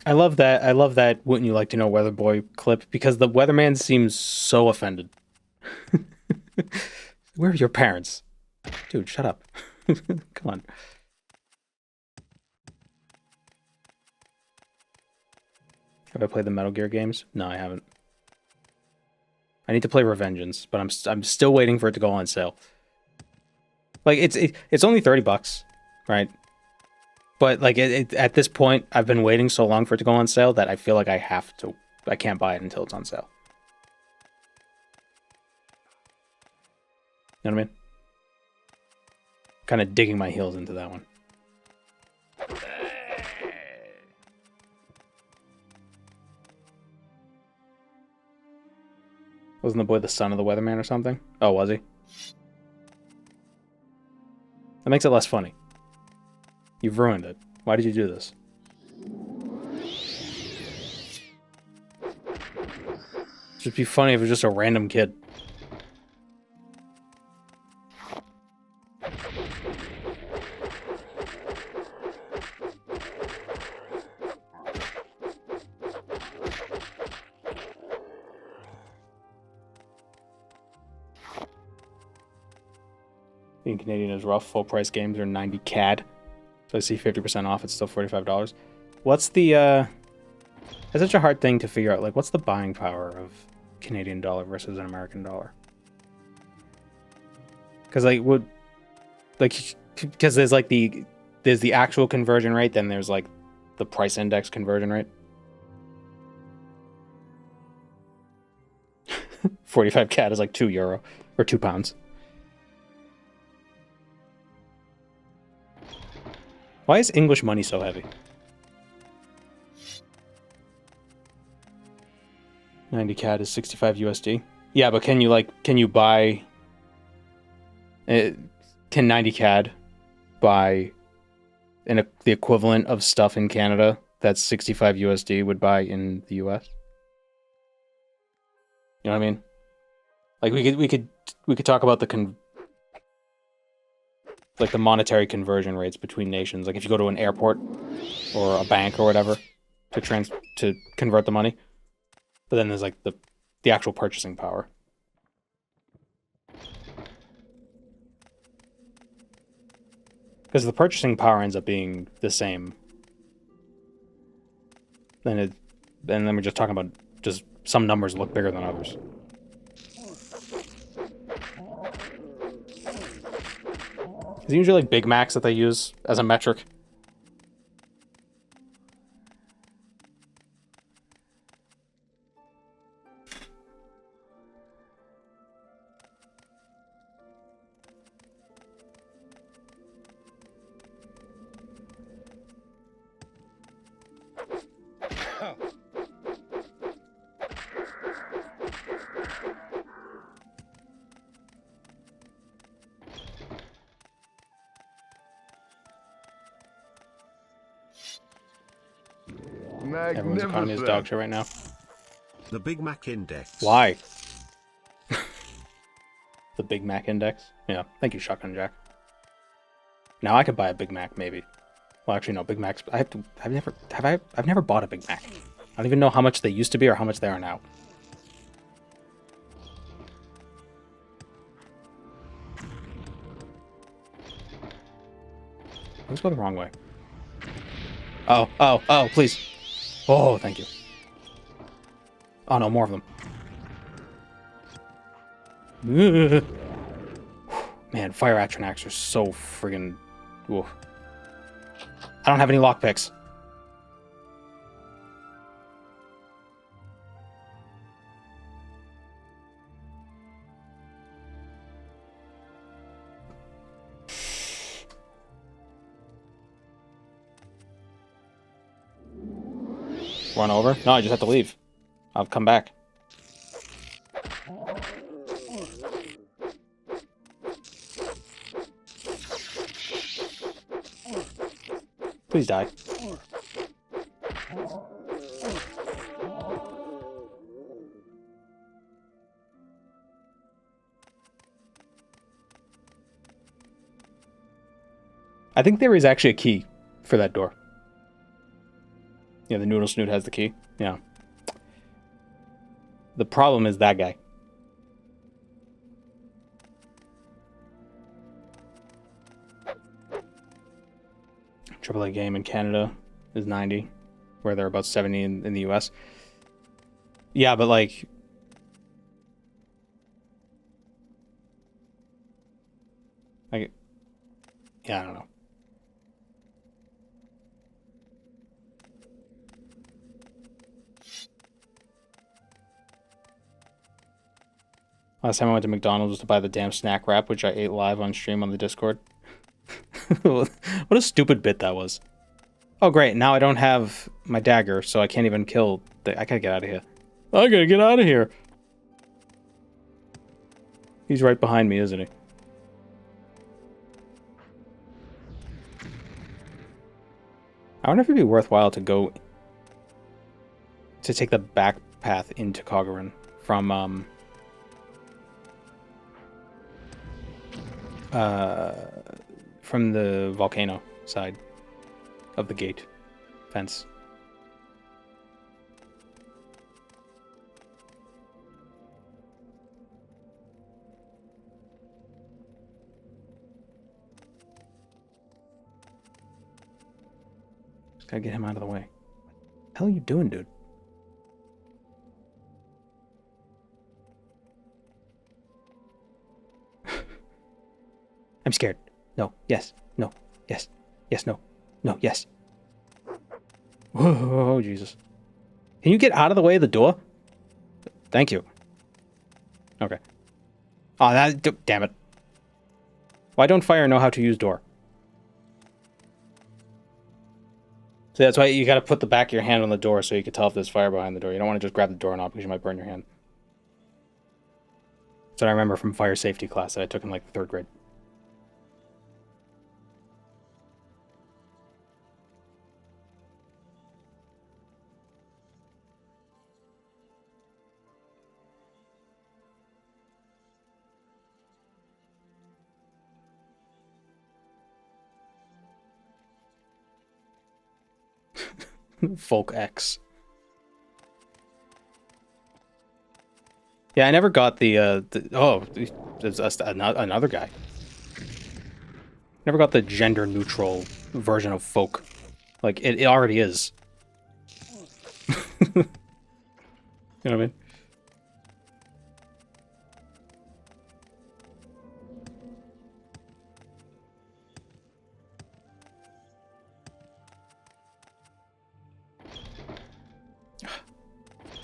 I love that. I love that Wouldn't You Like to Know Weather Boy clip, because the weatherman seems so offended. Where are your parents? Dude, shut up. Come on. Have I played the Metal Gear games? No, I haven't. I need to play Revengeance, but I'm still waiting for it to go on sale. Like, it's only $30, right? But, like, at this point, I've been waiting so long for it to go on sale that I feel like I can't buy it until it's on sale. You know what I mean? Kind of digging my heels into that one. Wasn't the boy the son of the weatherman or something? Oh, was he? That makes it less funny. You've ruined it. Why did you do this? It'd just be funny if it was just a random kid. Being Canadian is rough. Full price games are 90 CAD. So I see 50% off, it's still $45. What's the, it's such a hard thing to figure out, like, what's the buying power of Canadian dollar versus an American dollar? Because, like, because there's, like, there's the actual conversion rate, then there's, like, the price index conversion rate. 45 CAD is, like, €2, or £2. Why is English money so heavy? 90 CAD is 65 USD. Yeah, but can you buy... can 90 CAD buy the equivalent of stuff in Canada that 65 USD would buy in the US? You know what I mean? Like, we could talk about like the monetary conversion rates between nations. Like if you go to an airport or a bank or whatever to convert the money. But then there's like the actual purchasing power. Because the purchasing power ends up being the same. And then we're just talking about just some numbers look bigger than others. Is it usually like Big Macs that they use as a metric? Everyone's economy is dog shit right now. The Big Mac Index. Why? The Big Mac Index? Yeah, thank you, Shotgun Jack. Now I could buy a Big Mac, maybe. Well, actually, no, Big Macs. I've never bought a Big Mac. I don't even know how much they used to be or how much they are now. Let's go the wrong way. Oh, please. Oh, thank you. Oh no, more of them. Man, fire atronachs are so friggin'... Whoa. I don't have any lockpicks. Run over? No, I just have to leave. I'll come back. Please die. I think there is actually a key for that door. Yeah, the Noodle Snoot has the key. Yeah. The problem is that guy. AAA game in Canada is 90, where they're about 70 in the US. Yeah, but like... yeah, I don't know. Last time I went to McDonald's was to buy the damn snack wrap, which I ate live on stream on the Discord. What a stupid bit that was. Oh, great. Now I don't have my dagger, so I can't even kill... I gotta get out of here. I gotta get out of here. He's right behind me, isn't he? I wonder if it'd be worthwhile to go... to take the back path into Coggeran from, from the volcano side of the gate fence. Just gotta get him out of the way. What the hell are you doing, dude? I'm scared. No. Yes. No. Yes. Yes. No. No. Yes. Whoa, Jesus. Can you get out of the way of the door? Thank you. Okay. Oh, that... damn it. Why don't fire know how to use door? So that's why you gotta put the back of your hand on the door so you can tell if there's fire behind the door. You don't want to just grab the doorknob because you might burn your hand. That's what I remember from fire safety class that I took in like 3rd grade. Folk X. Yeah, I never got there's another guy. Never got the gender neutral version of folk. Like, it already is. You know what I mean?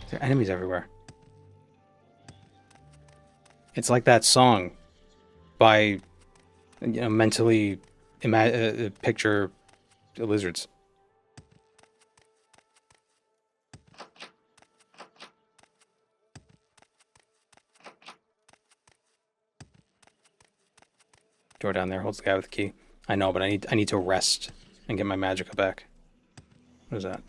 There are enemies everywhere. It's like that song by, mentally picture lizards. Door down there holds the guy with the key. I know, but I need to rest and get my magicka back. What is that?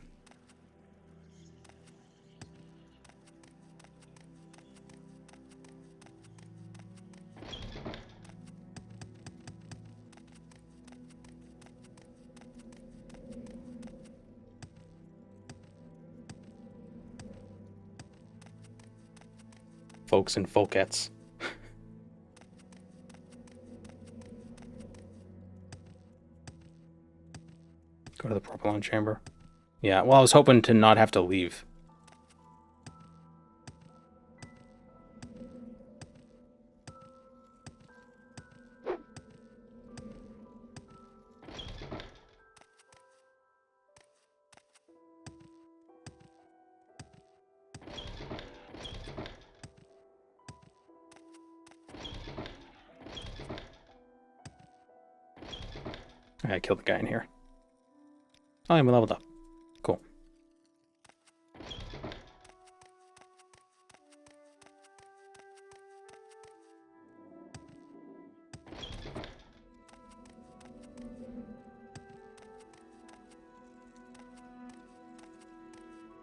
Folks and folkettes. Go to the propylone chamber. Yeah, well, I was hoping to not have to leave. I killed the guy in here. Oh, I'm leveled up. Cool.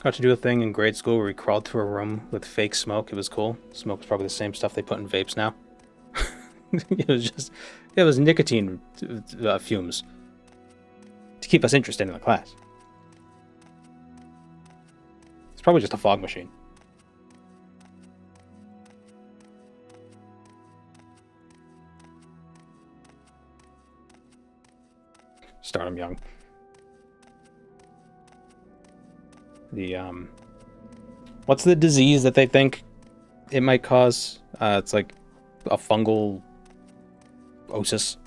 Got to do a thing in grade school where we crawled through a room with fake smoke. It was cool. Smoke was probably the same stuff they put in vapes now. It was nicotine fumes to keep us interested in the class. It's probably just a fog machine. Start them young. What's the disease that they think it might cause? It's like a fungal osis.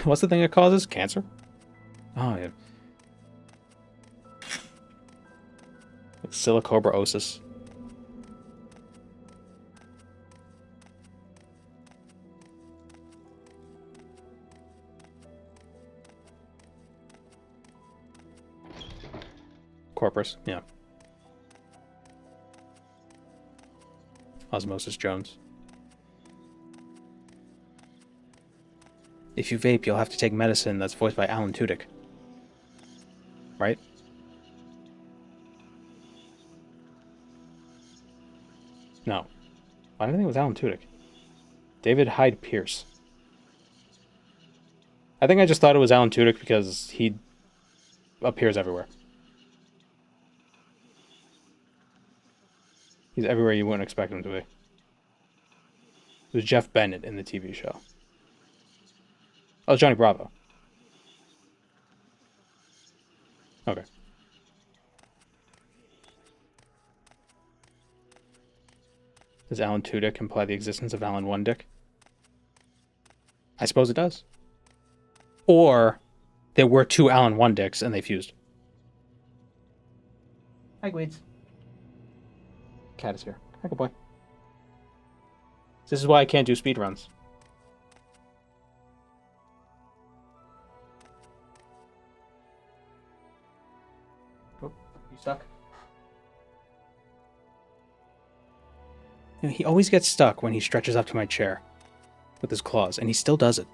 What's the thing it causes? Cancer? Oh, yeah. Silicobra osis. Corpus, yeah. Osmosis Jones. If you vape, you'll have to take medicine that's voiced by Alan Tudyk. Right? No. Why did I think it was Alan Tudyk? David Hyde Pierce. I think I just thought it was Alan Tudyk because he appears everywhere. He's everywhere you wouldn't expect him to be. It was Jeff Bennett in the TV show. Oh, Johnny Bravo. Okay. Does Alan Tudyk imply the existence of Alan One Dick? I suppose it does. Or there were two Alan One Dicks and they fused. Hi, Gweeds. Cat is here. Hi, good boy. This is why I can't do speedruns. Oh, you stuck? You know, he always gets stuck when he stretches up to my chair with his claws, and he still does it.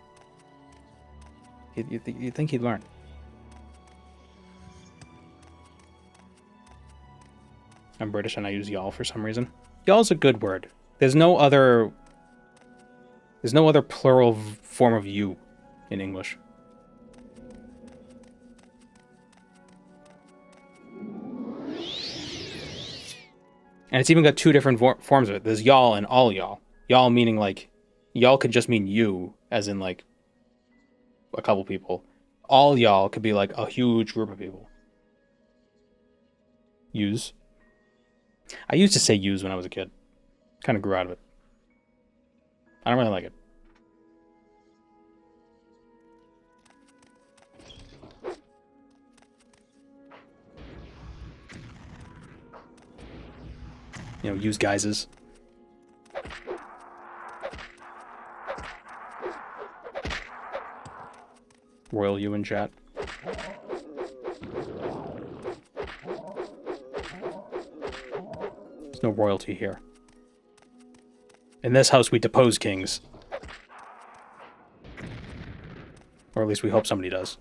You'd think he'd learn. I'm British and I use y'all for some reason. Y'all's a good word. There's no other There's no other plural form of you in English. And it's even got two different forms of it. There's y'all and all y'all. Y'all meaning like, y'all could just mean you, as in like a couple people. All y'all could be like a huge group of people. Use. I used to say use when I was a kid. Kind of grew out of it. I don't really like it. You know, use guises. Royal you in chat. There's no royalty here. In this house, we depose kings. Or at least we hope somebody does.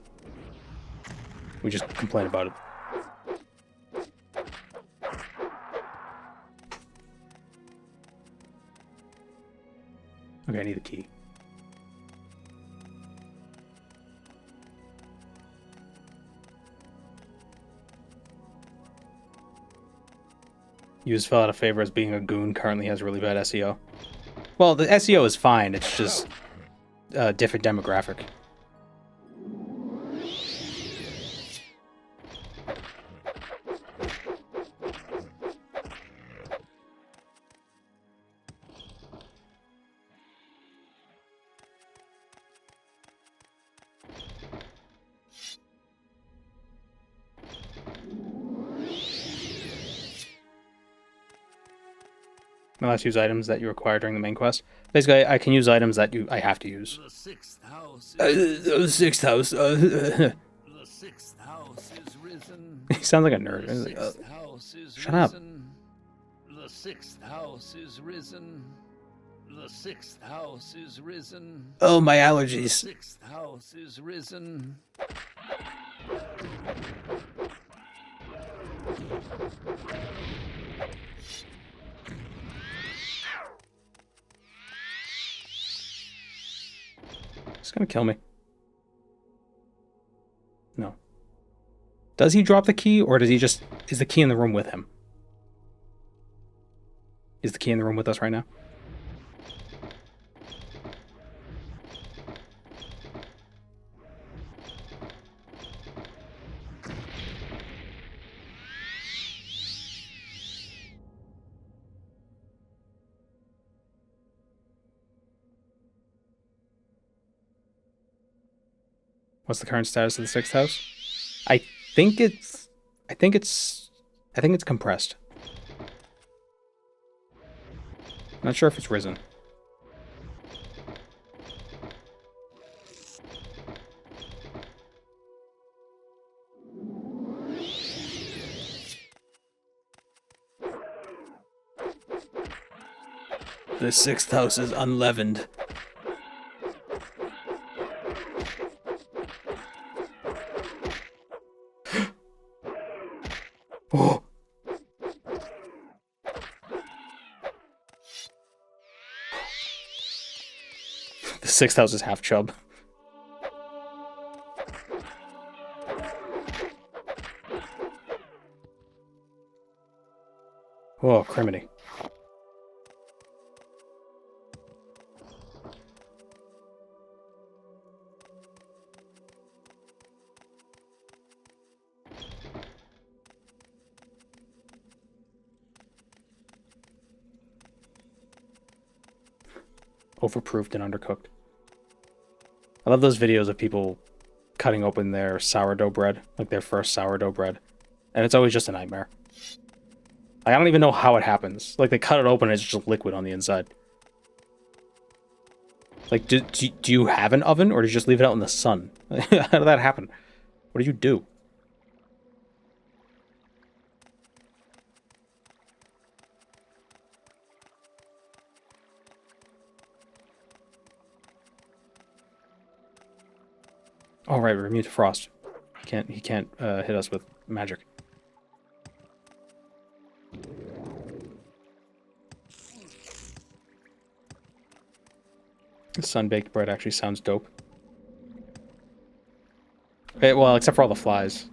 We just complain about it. Okay, I need the key. Use fell out of favor as being a goon currently has really bad SEO. Well, the SEO is fine, it's just a different demographic. Unless use items that you require during the main quest. Basically, I can use items that I have to use. The sixth house. The sixth house. The sixth house is risen. He sounds like a nerd. The sixth house is shut up. risen. The sixth house is risen. The sixth house is risen. Oh, my The allergies. sixth house is risen. It's gonna kill me. No. Does he drop the key, or does he just... Is the key in the room with him? Is the key in the room with us right now? What's the current status of the sixth house? I think it's compressed. Not sure if it's risen. The sixth house is unleavened. Oh. The sixth house is half chub. Oh, criminy. Overproofed and undercooked. I love those videos of people cutting open their sourdough bread, like their first sourdough bread, and it's always just a nightmare. I don't even know how it happens. Like, they cut it open and it's just liquid on the inside. Like, do you have an oven, or do you just leave it out in the sun? How did that happen? What do you do? Oh, right, we're immune to frost. He can't hit us with magic. Sun-baked bread actually sounds dope. Well, except for all the flies.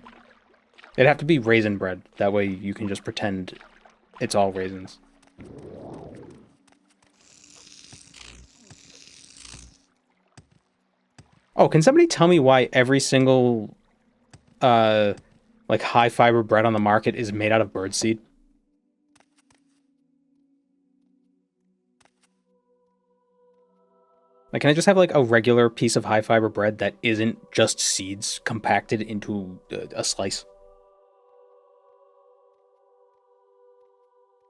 It'd have to be raisin bread. That way you can just pretend it's all raisins. Oh, can somebody tell me why every single like high fiber bread on the market is made out of birdseed? Like, can I just have like a regular piece of high fiber bread that isn't just seeds compacted into a slice?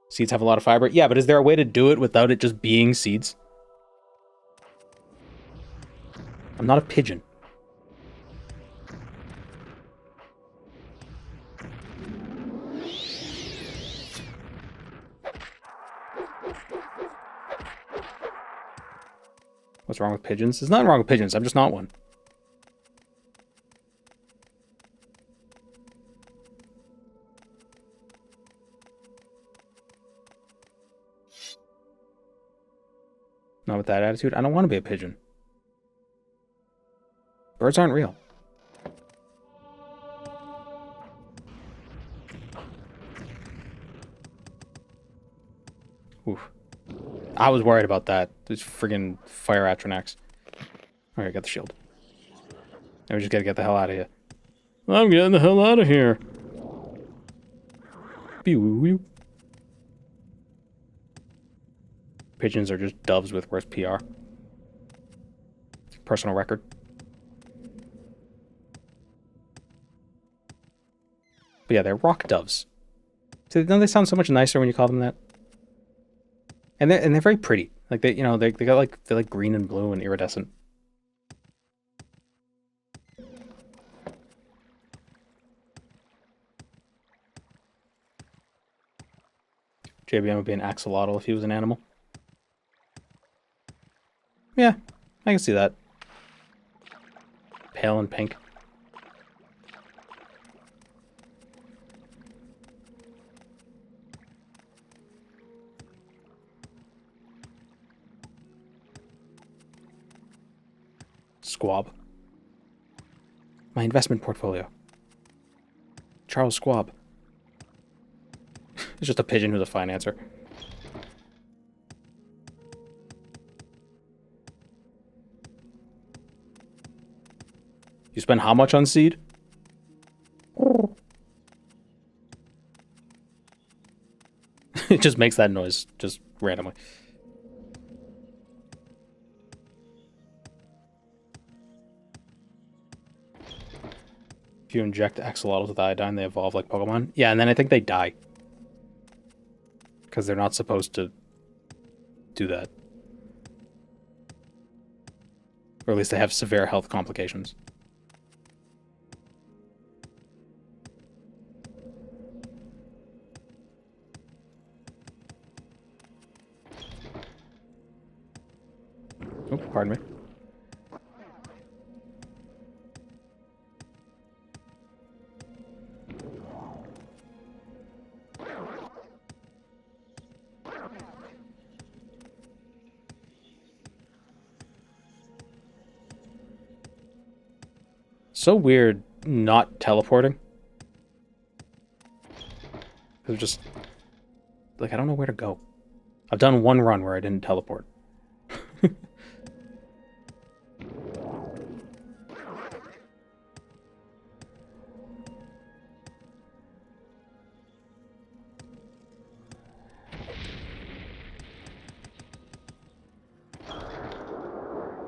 Seeds have a lot of fiber. Yeah, but is there a way to do it without it just being seeds? I'm not a pigeon. What's wrong with pigeons? There's nothing wrong with pigeons. I'm just not one. Not with that attitude. I don't want to be a pigeon. Birds aren't real. Oof. I was worried about that. These friggin' fire Atronax. Alright, got the shield. Now we just gotta get the hell out of here. I'm getting the hell out of here. Pew. Pigeons are just doves with worse PR. Personal record. But yeah, they're rock doves. So don't they sound so much nicer when you call them that? And they're very pretty. Like they got like they're like green and blue and iridescent. JBM would be an axolotl if he was an animal. Yeah, I can see that. Pale and pink. Squab. My investment portfolio. Charles Squab. It's just a pigeon who's a financer. You spend how much on seed? It just makes that noise, just randomly. If you inject axolotls with iodine, they evolve like Pokemon. Yeah, and then I think they die. Because they're not supposed to do that. Or at least they have severe health complications. Oh, pardon me. So weird not teleporting. It's just like I don't know where to go. I've done one run where I didn't teleport.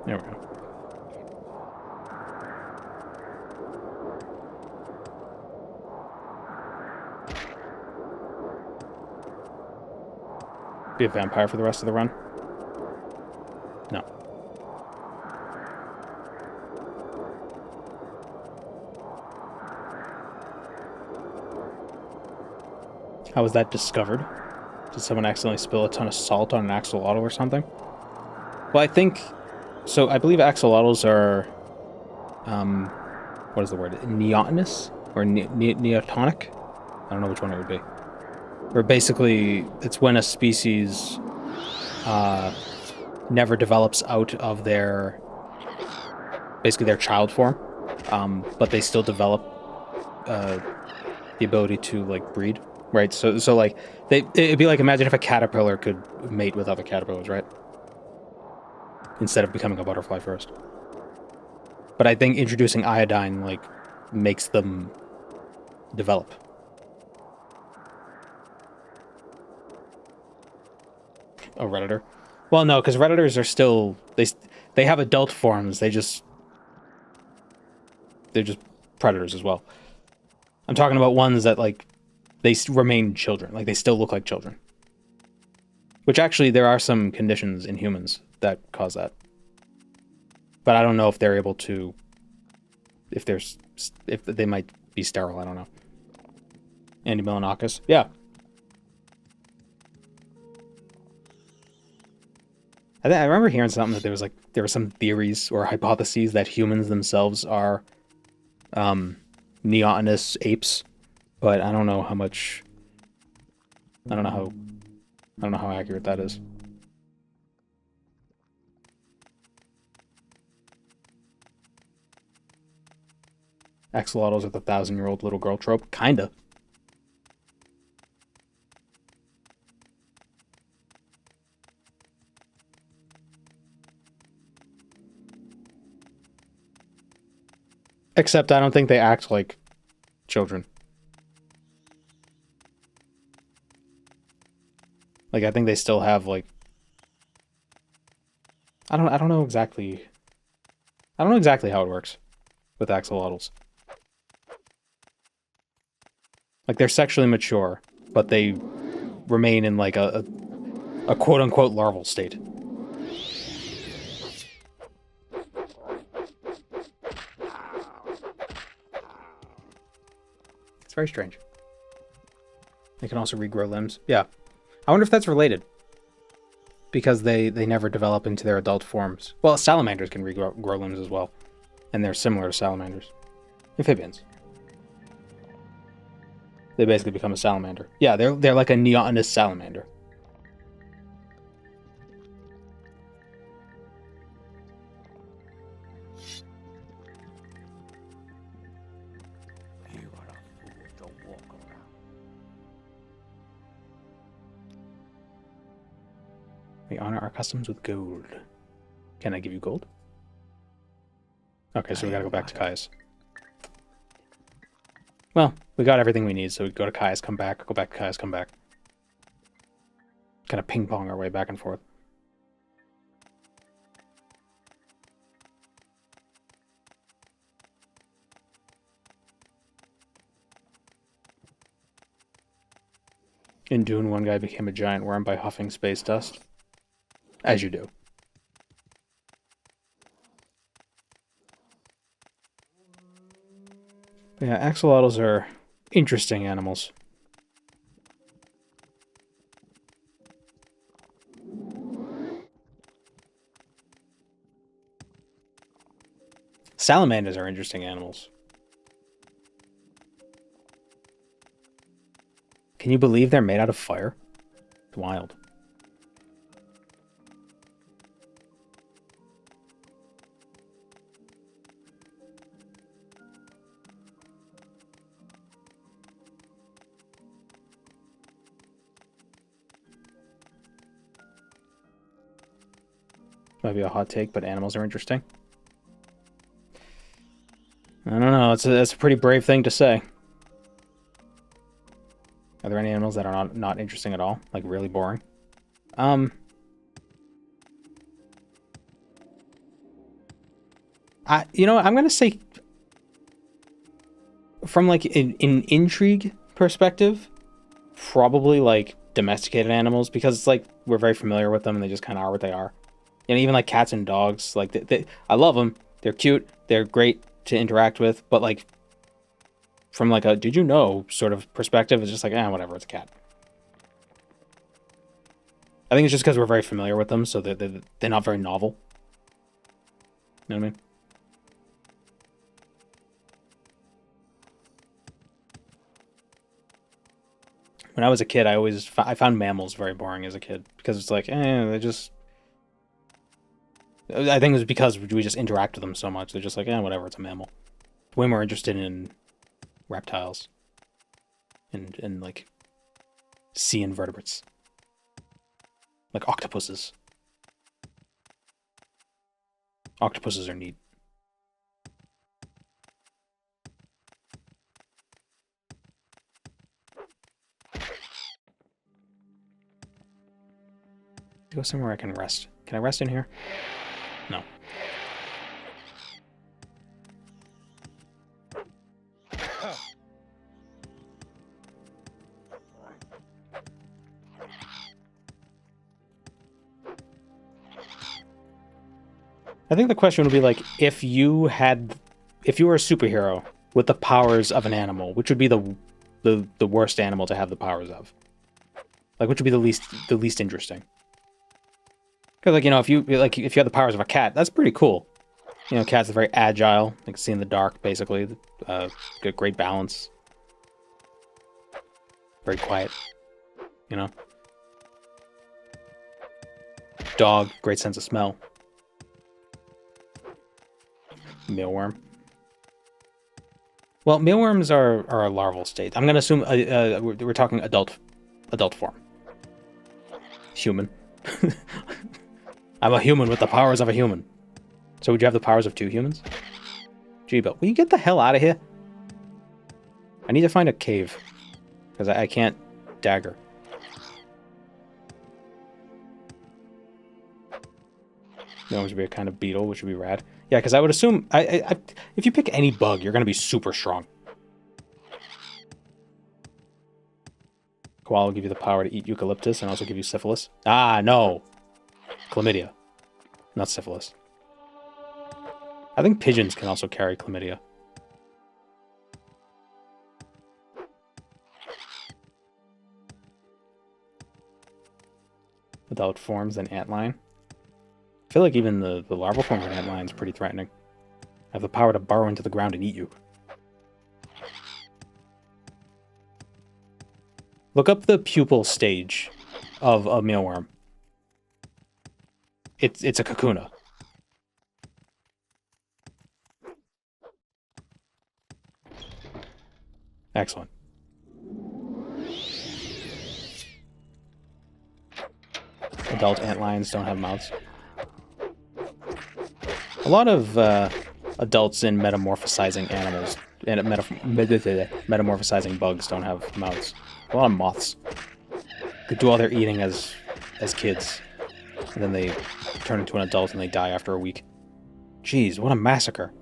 There we go. Be a vampire for the rest of the run? No. How was that discovered? Did someone accidentally spill a ton of salt on an axolotl or something? Well, I think... So, I believe axolotls are... what is the word? Neotenous? Or neotonic? I don't know which one it would be. Or basically, it's when a species never develops out of their basically their child form, but they still develop the ability to like breed, right? So like it'd be like, imagine if a caterpillar could mate with other caterpillars, right? Instead of becoming a butterfly first. But I think introducing iodine like makes them develop. Oh, Redditor. Well, no, because Redditors are still they have adult forms. They're just predators as well. I'm talking about ones that like they remain children, like they still look like children. Which actually there are some conditions in humans that cause that. But I don't know if they're able to, if they might be sterile. I don't know. Andy Milanakis, yeah. I remember hearing something that there were some theories or hypotheses that humans themselves are neotenous apes, but I don't know how much. I don't know how accurate that is. Axolotls are the 1,000-year-old little girl trope, kinda. Except I don't think they act like children. Like I think they still have like I don't know exactly. I don't know exactly how it works with axolotls. Like they're sexually mature, but they remain in like a quote unquote larval state. It's very strange. They can also regrow limbs. Yeah. I wonder if that's related. Because they never develop into their adult forms. Well, salamanders can regrow limbs as well. And they're similar to salamanders. Amphibians. They basically become a salamander. Yeah, they're like a neotenous salamander. You are a fool to walk around. We honor our customs with gold. Can I give you gold? Okay, so we gotta go back to Kai's. Well, we got everything we need, so we go to Kai's, come back, go back to Kai's, come back. Kind of ping-pong our way back and forth. In Dune, one guy became a giant worm by huffing space dust. As you do. But yeah, axolotls are interesting animals. Salamanders are interesting animals. Can you believe they're made out of fire? It's wild. Might be a hot take, but animals are interesting. I don't know. It's a pretty brave thing to say. Are there any animals that are not interesting at all? Like really boring? You know what? I'm gonna say, from like an intrigue perspective, probably like domesticated animals, because it's like we're very familiar with them and they just kind of are what they are. And even like cats and dogs, like I love them. They're cute. They're great to interact with. But like, from like a did you know sort of perspective, it's just like, whatever, it's a cat. I think it's just because we're very familiar with them, so they're not very novel. You know what I mean? When I was a kid, I found mammals very boring as a kid, because it's like, they're just I think it was because we just interact with them so much. They're just like, whatever, it's a mammal. Way more interested in reptiles and like sea invertebrates, like octopuses. Octopuses are neat. Go somewhere I can rest. Can I rest in here? No. I think the question would be like, if you were a superhero with the powers of an animal, which would be the worst animal to have the powers of? Like, which would be the least interesting? Because, like, if you have the powers of a cat, that's pretty cool. Cats are very agile. They can see in the dark, basically. Got great balance. Very quiet. Dog, great sense of smell. Mealworm. Well, mealworms are a larval state. I'm going to assume we're talking adult form. Human. I'm a human with the powers of a human. So would you have the powers of 2 humans? Gee, but will you get the hell out of here? I need to find a cave. Because I can't dagger. There should be a kind of beetle, which would be rad. Yeah, because I would assume... if you pick any bug, you're going to be super strong. Koala will give you the power to eat eucalyptus and also give you syphilis. Ah, no! Chlamydia. Not syphilis. I think pigeons can also carry chlamydia. Adult forms and antlion. I feel like even the larval form of an antlion is pretty threatening. I have the power to burrow into the ground and eat you. Look up the pupal stage of a mealworm. It's a kakuna. Excellent. Adult antlions don't have mouths. A lot of adults in metamorphosizing animals and metamorphosizing bugs don't have mouths. A lot of moths. They do all their eating as kids. And then they turn into an adult and they die after a week. Jeez, what a massacre.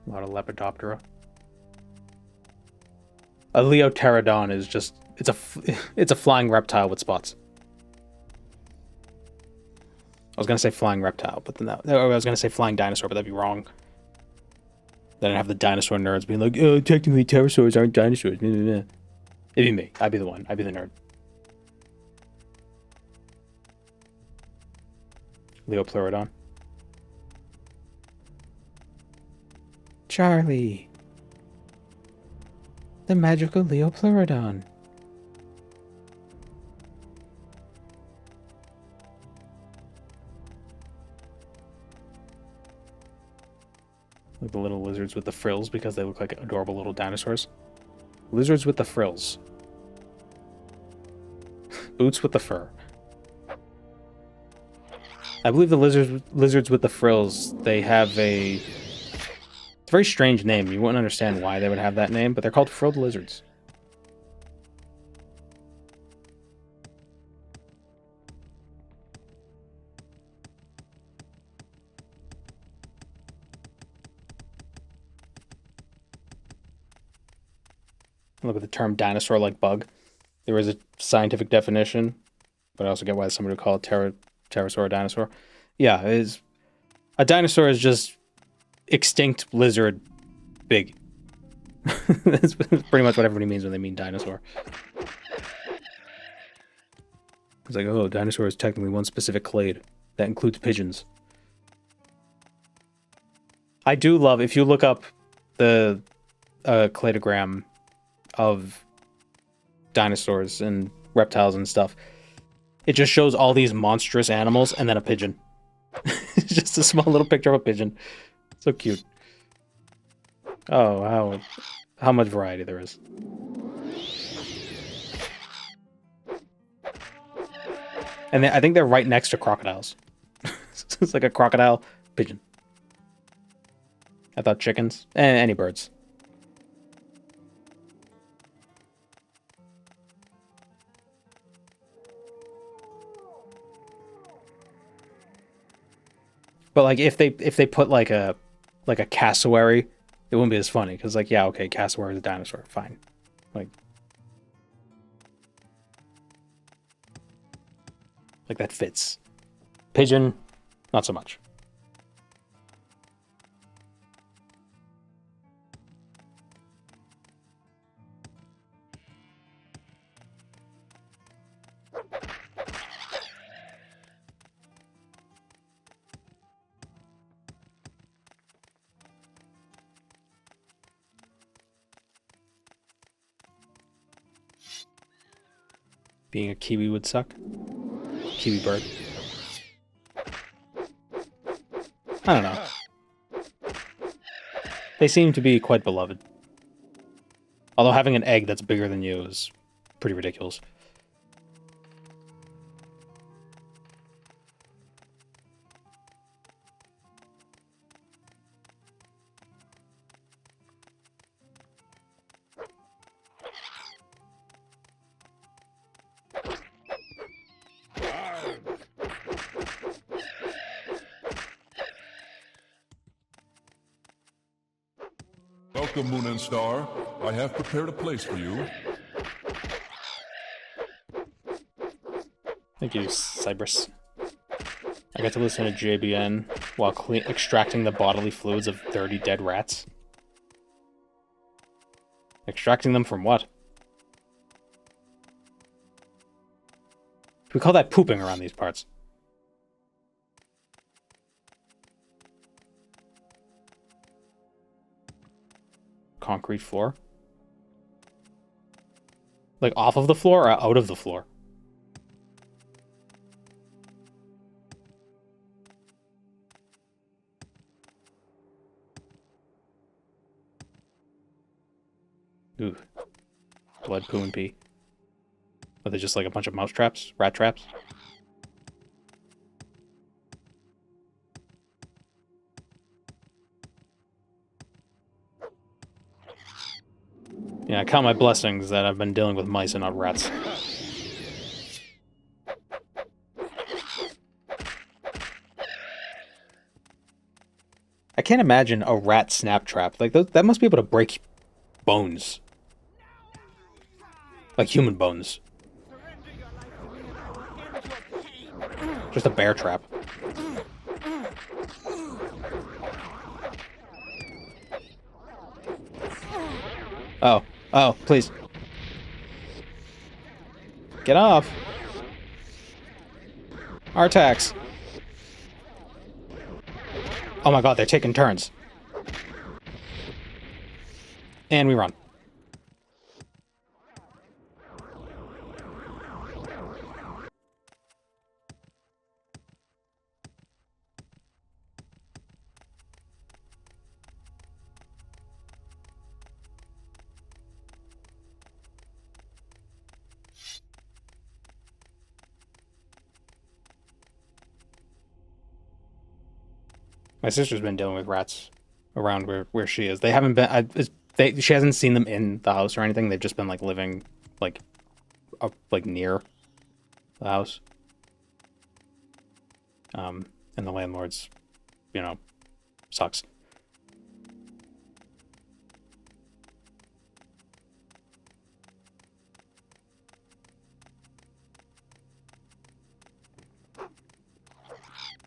A lot of Lepidoptera. A Leopterodon is just... It's a flying reptile with spots. I was going to say flying reptile, but then I was going to say flying dinosaur, but that'd be wrong. Then I'd have the dinosaur nerds being like, oh, technically pterosaurs aren't dinosaurs. It'd be me. I'd be the one. I'd be the nerd. Leopterodon. Charlie. The magical Leopterodon. Like the little lizards with the frills because they look like adorable little dinosaurs. Lizards with the frills. Boots with the fur. I believe the lizards with the frills, they have a... It's a very strange name. You wouldn't understand why they would have that name, but they're called frilled lizards. Look at the term dinosaur-like bug. There is a scientific definition, but I also get why somebody would call it pterosaur dinosaur. Yeah, a dinosaur is just extinct lizard big. That's pretty much what everybody means when they mean dinosaur. It's like, oh, dinosaur is technically one specific clade. That includes pigeons. I do love, if you look up the cladogram of dinosaurs and reptiles and stuff, it just shows all these monstrous animals and then a pigeon. It's just a small little picture of a pigeon. So cute. Oh, how much variety there is. And I think they're right next to crocodiles. It's like a crocodile pigeon. I thought chickens. Any birds. But like if they put like a cassowary, it wouldn't be as funny because like, yeah, okay, cassowary is a dinosaur, fine. Like that fits. Pigeon, not so much. Being a kiwi would suck. Kiwi bird. I don't know. They seem to be quite beloved. Although having an egg that's bigger than you is pretty ridiculous. Welcome, Moon and Star. I have prepared a place for you. Thank you, Cypress. I got to listen to JBN while extracting the bodily fluids of 30 dead rats. Extracting them from what? We call that pooping around these parts. Concrete floor? Like off of the floor or out of the floor? Ooh. Blood, poo, and pee. Are they just like a bunch of mouse traps? Rat traps? Yeah, I count my blessings that I've been dealing with mice and not rats. I can't imagine a rat snap trap. Like, that must be able to break bones. Like human bones. Just a bear trap. Oh. Oh, please. Get off. Artax. Oh my god, they're taking turns. And we run. My sister's been dealing with rats around where she is. They haven't been. She hasn't seen them in the house or anything. They've just been like living like up like near the house. And the landlord's, you know, sucks.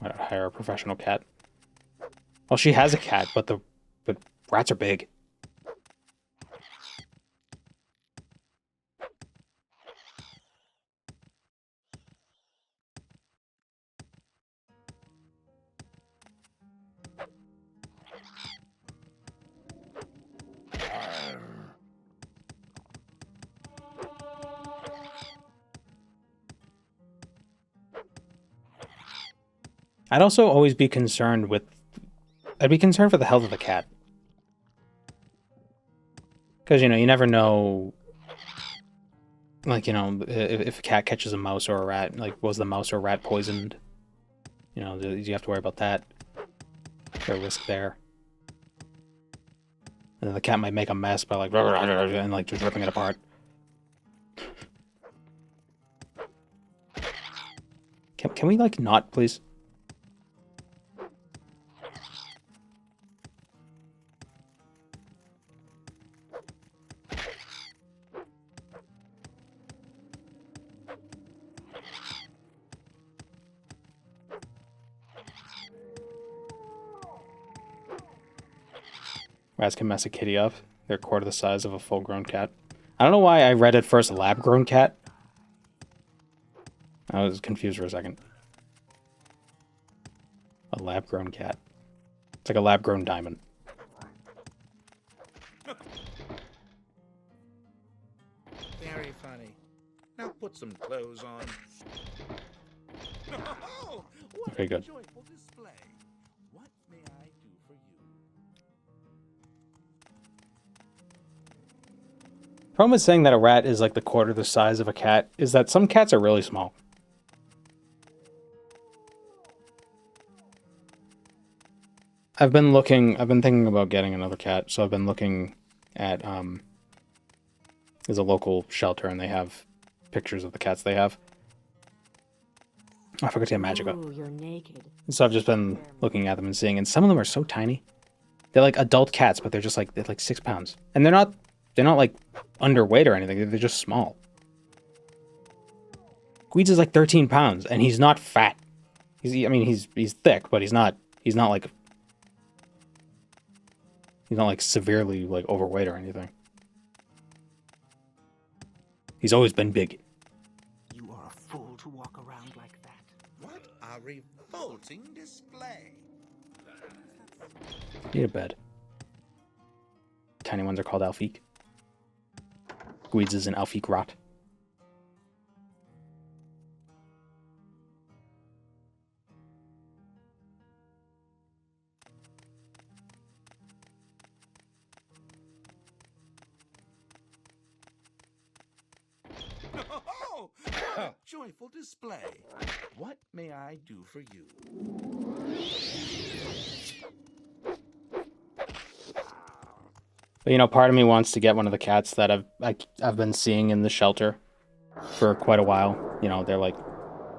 I'd hire a professional cat. Well, she has a cat, but rats are big. I'd also always be concerned with... I'd be concerned for the health of the cat. Because, you know, you never know... Like, you know, if a cat catches a mouse or a rat, like, was the mouse or rat poisoned? You know, you have to worry about that. There's a risk there. And then the cat might make a mess by, like, and, like, just ripping it apart. Can we, like, not, please? Rats can mess a kitty up. They're a quarter the size of a full-grown cat. I don't know why I read it first lab-grown cat. I was confused for a second. A lab-grown cat. It's like a lab-grown diamond. Very funny. Now put some clothes on. Oh, what Okay, good. a joyful display. What may I do for you? Problem with saying that a rat is like the quarter the size of a cat is that some cats are really small. I've been thinking about getting another cat, so I've been looking at, there's a local shelter and they have pictures of the cats they have. I forgot to get Magica. Ooh, you're naked. So I've just been looking at them and seeing, and some of them are so tiny. They're like adult cats, but they're just like, they're like 6 pounds. And they're not like underweight or anything, they're just small. Guides is like 13 pounds, and he's not fat. He's thick, but he's not like severely like overweight or anything. He's always been big. You are a fool to walk around like that. What a revolting display. Need a bed. Tiny ones are called Alfique. Guides is an Alfique rot. Oh, what a joyful display. What may I do for you? But you know, part of me wants to get one of the cats that I've been seeing in the shelter for quite a while. You know, they're like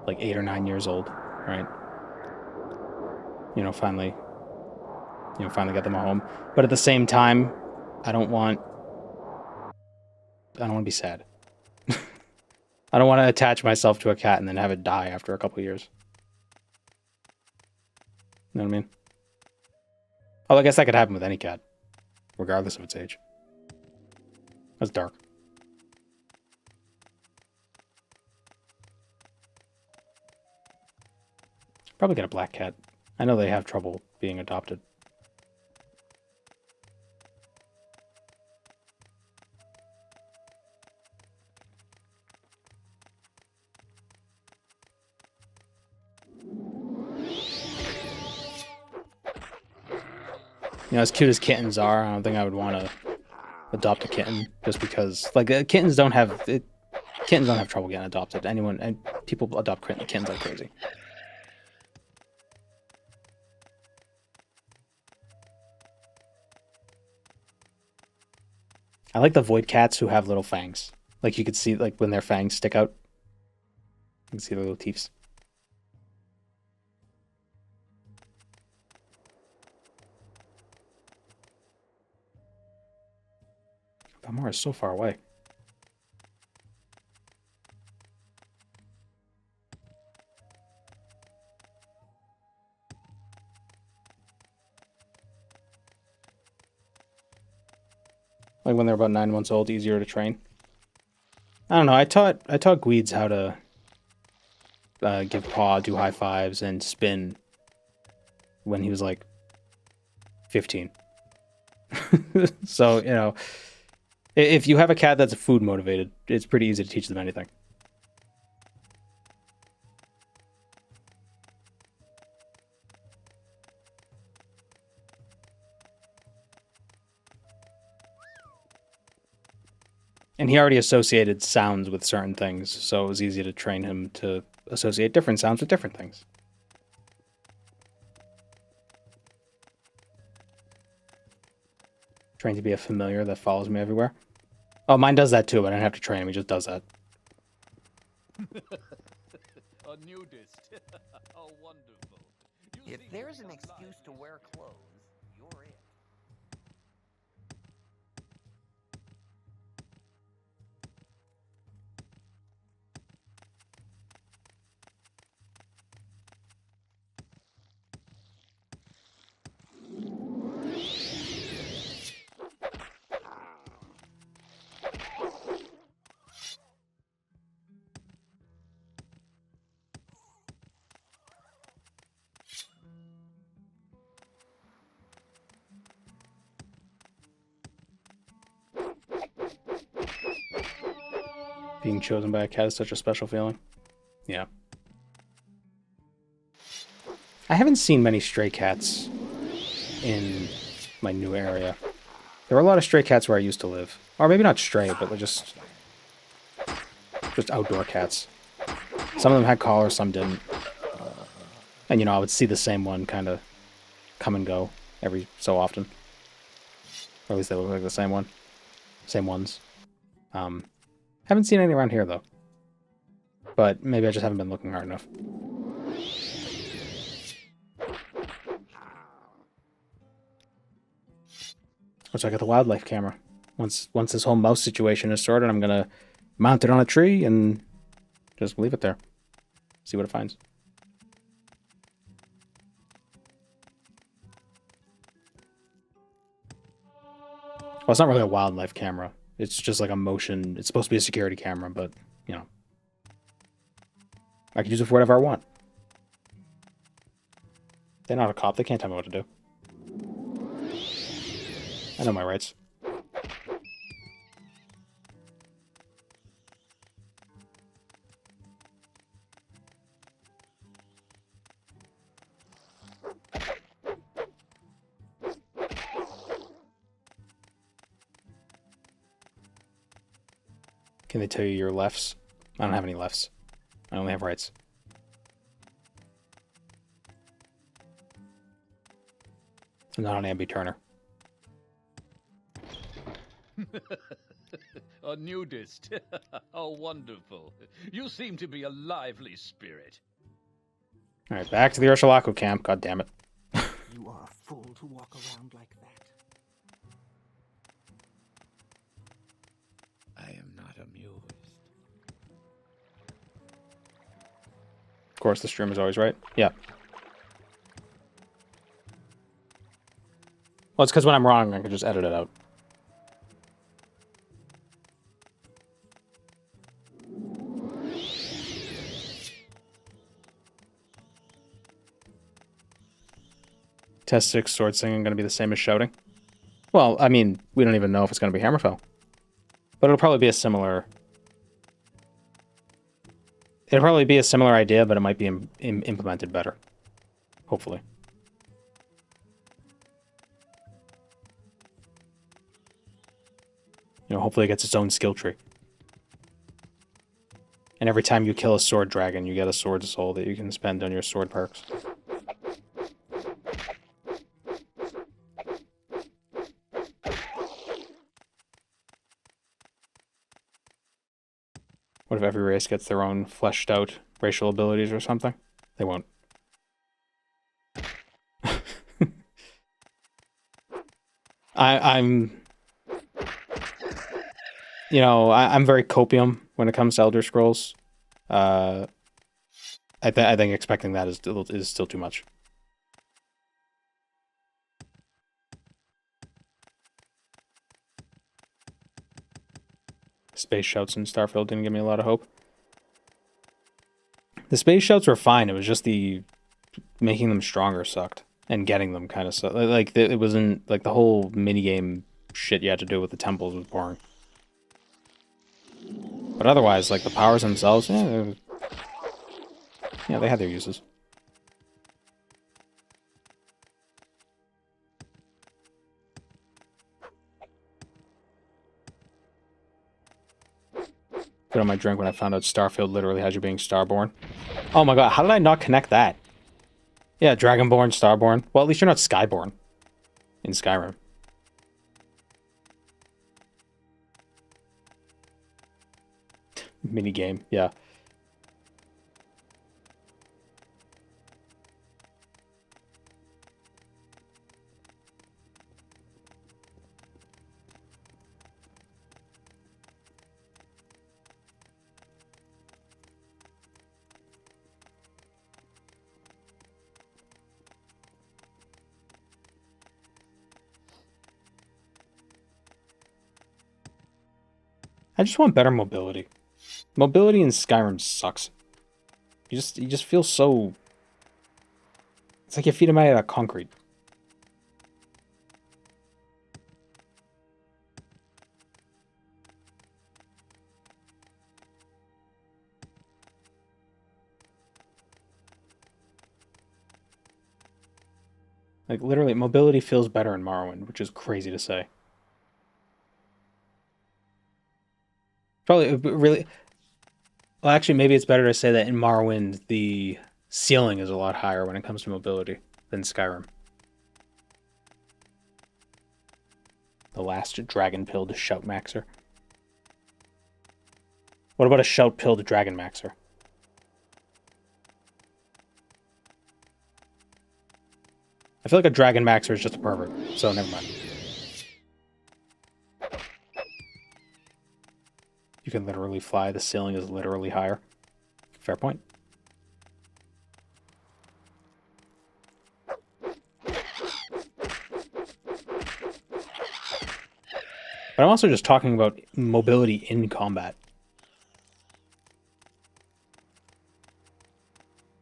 8 or 9 years old, right? You know, finally get them a home. But at the same time, I don't want to be sad. I don't want to attach myself to a cat and then have it die after a couple years. You know what I mean? Oh, I guess that could happen with any cat, regardless of its age. That's dark. Probably get a black cat. I know they have trouble being adopted. You know, as cute as kittens are, I don't think I would want to adopt a kitten just because, like, kittens don't have trouble getting adopted. People adopt kittens like crazy. I like the void cats who have little fangs. Like, you could see, like, when their fangs stick out. You can see the little teeth. Balmora is so far away. Like when they're about 9 months old, easier to train. I don't know. I taught Guides how to give paw, do high fives, and spin when he was like 15. So, you know, if you have a cat that's food motivated, it's pretty easy to teach them anything. And he already associated sounds with certain things, so it was easy to train him to associate different sounds with different things. Trained to be a familiar that follows me everywhere. Oh, mine does that too, but I don't have to train him, he just does that. A nudist. How wonderful. If there's an excuse to wear clothes, you're it. Being chosen by a cat is such a special feeling. Yeah. I haven't seen many stray cats in my new area. There were a lot of stray cats where I used to live. Or maybe not stray, but just outdoor cats. Some of them had collars, some didn't. And, you know, I would see the same one kind of come and go every so often. Or at least they look like the same one. Same ones. Haven't seen any around here, though. But maybe I just haven't been looking hard enough. So I got the wildlife camera. Once this whole mouse situation is sorted, I'm gonna mount it on a tree and just leave it there. See what it finds. Well, it's not really a wildlife camera. It's just like a motion. It's supposed to be a security camera, but, you know. I can use it for whatever I want. They're not a cop. They can't tell me what to do. I know my rights. Can they tell you your lefts? I don't have any lefts. I only have rights. I'm not on Ambi Turner. A nudist. How wonderful. You seem to be a lively spirit. Alright, back to the Ursulaco camp. God damn it. You are a fool to walk around like that. I am not amused. Of course, the stream is always right. Yeah. Well, it's because when I'm wrong, I can just edit it out. Test 6 sword singing going to be the same as shouting? Well, I mean, we don't even know if it's going to be Hammerfell. But it'll probably be a similar... It'll probably be a similar idea, but it might be implemented better. Hopefully. You know, hopefully it gets its own skill tree. And every time you kill a sword dragon, you get a sword soul that you can spend on your sword perks. What if every race gets their own fleshed out racial abilities or something? They won't. I'm you know, I'm very copium when it comes to Elder Scrolls. I think expecting that is still too much. Space shouts in Starfield didn't give me a lot of hope. The space shouts were fine. It was just the making them stronger sucked, and getting them kind of sucked. Like it wasn't like the whole minigame shit you had to do with the temples was boring. But otherwise, like the powers themselves, yeah, they had their uses. Put on my drink when I found out Starfield literally has you being starborn. Oh my god, how did I not connect that? Yeah, Dragonborn, Starborn. Well, at least you're not Skyborn in Skyrim. Minigame, yeah. I just want better mobility. Mobility in Skyrim sucks. You just feel so... It's like your feet are made out of concrete. Like, literally, mobility feels better in Morrowind, which is crazy to say. Probably, really... Well, actually, maybe it's better to say that in Morrowind, the ceiling is a lot higher when it comes to mobility than Skyrim. The last dragon-pilled shout maxer. What about a shout-pilled dragon maxer? I feel like a dragon maxer is just a pervert, so never mind. You can literally fly. The ceiling is literally higher. Fair point. But I'm also just talking about mobility in combat.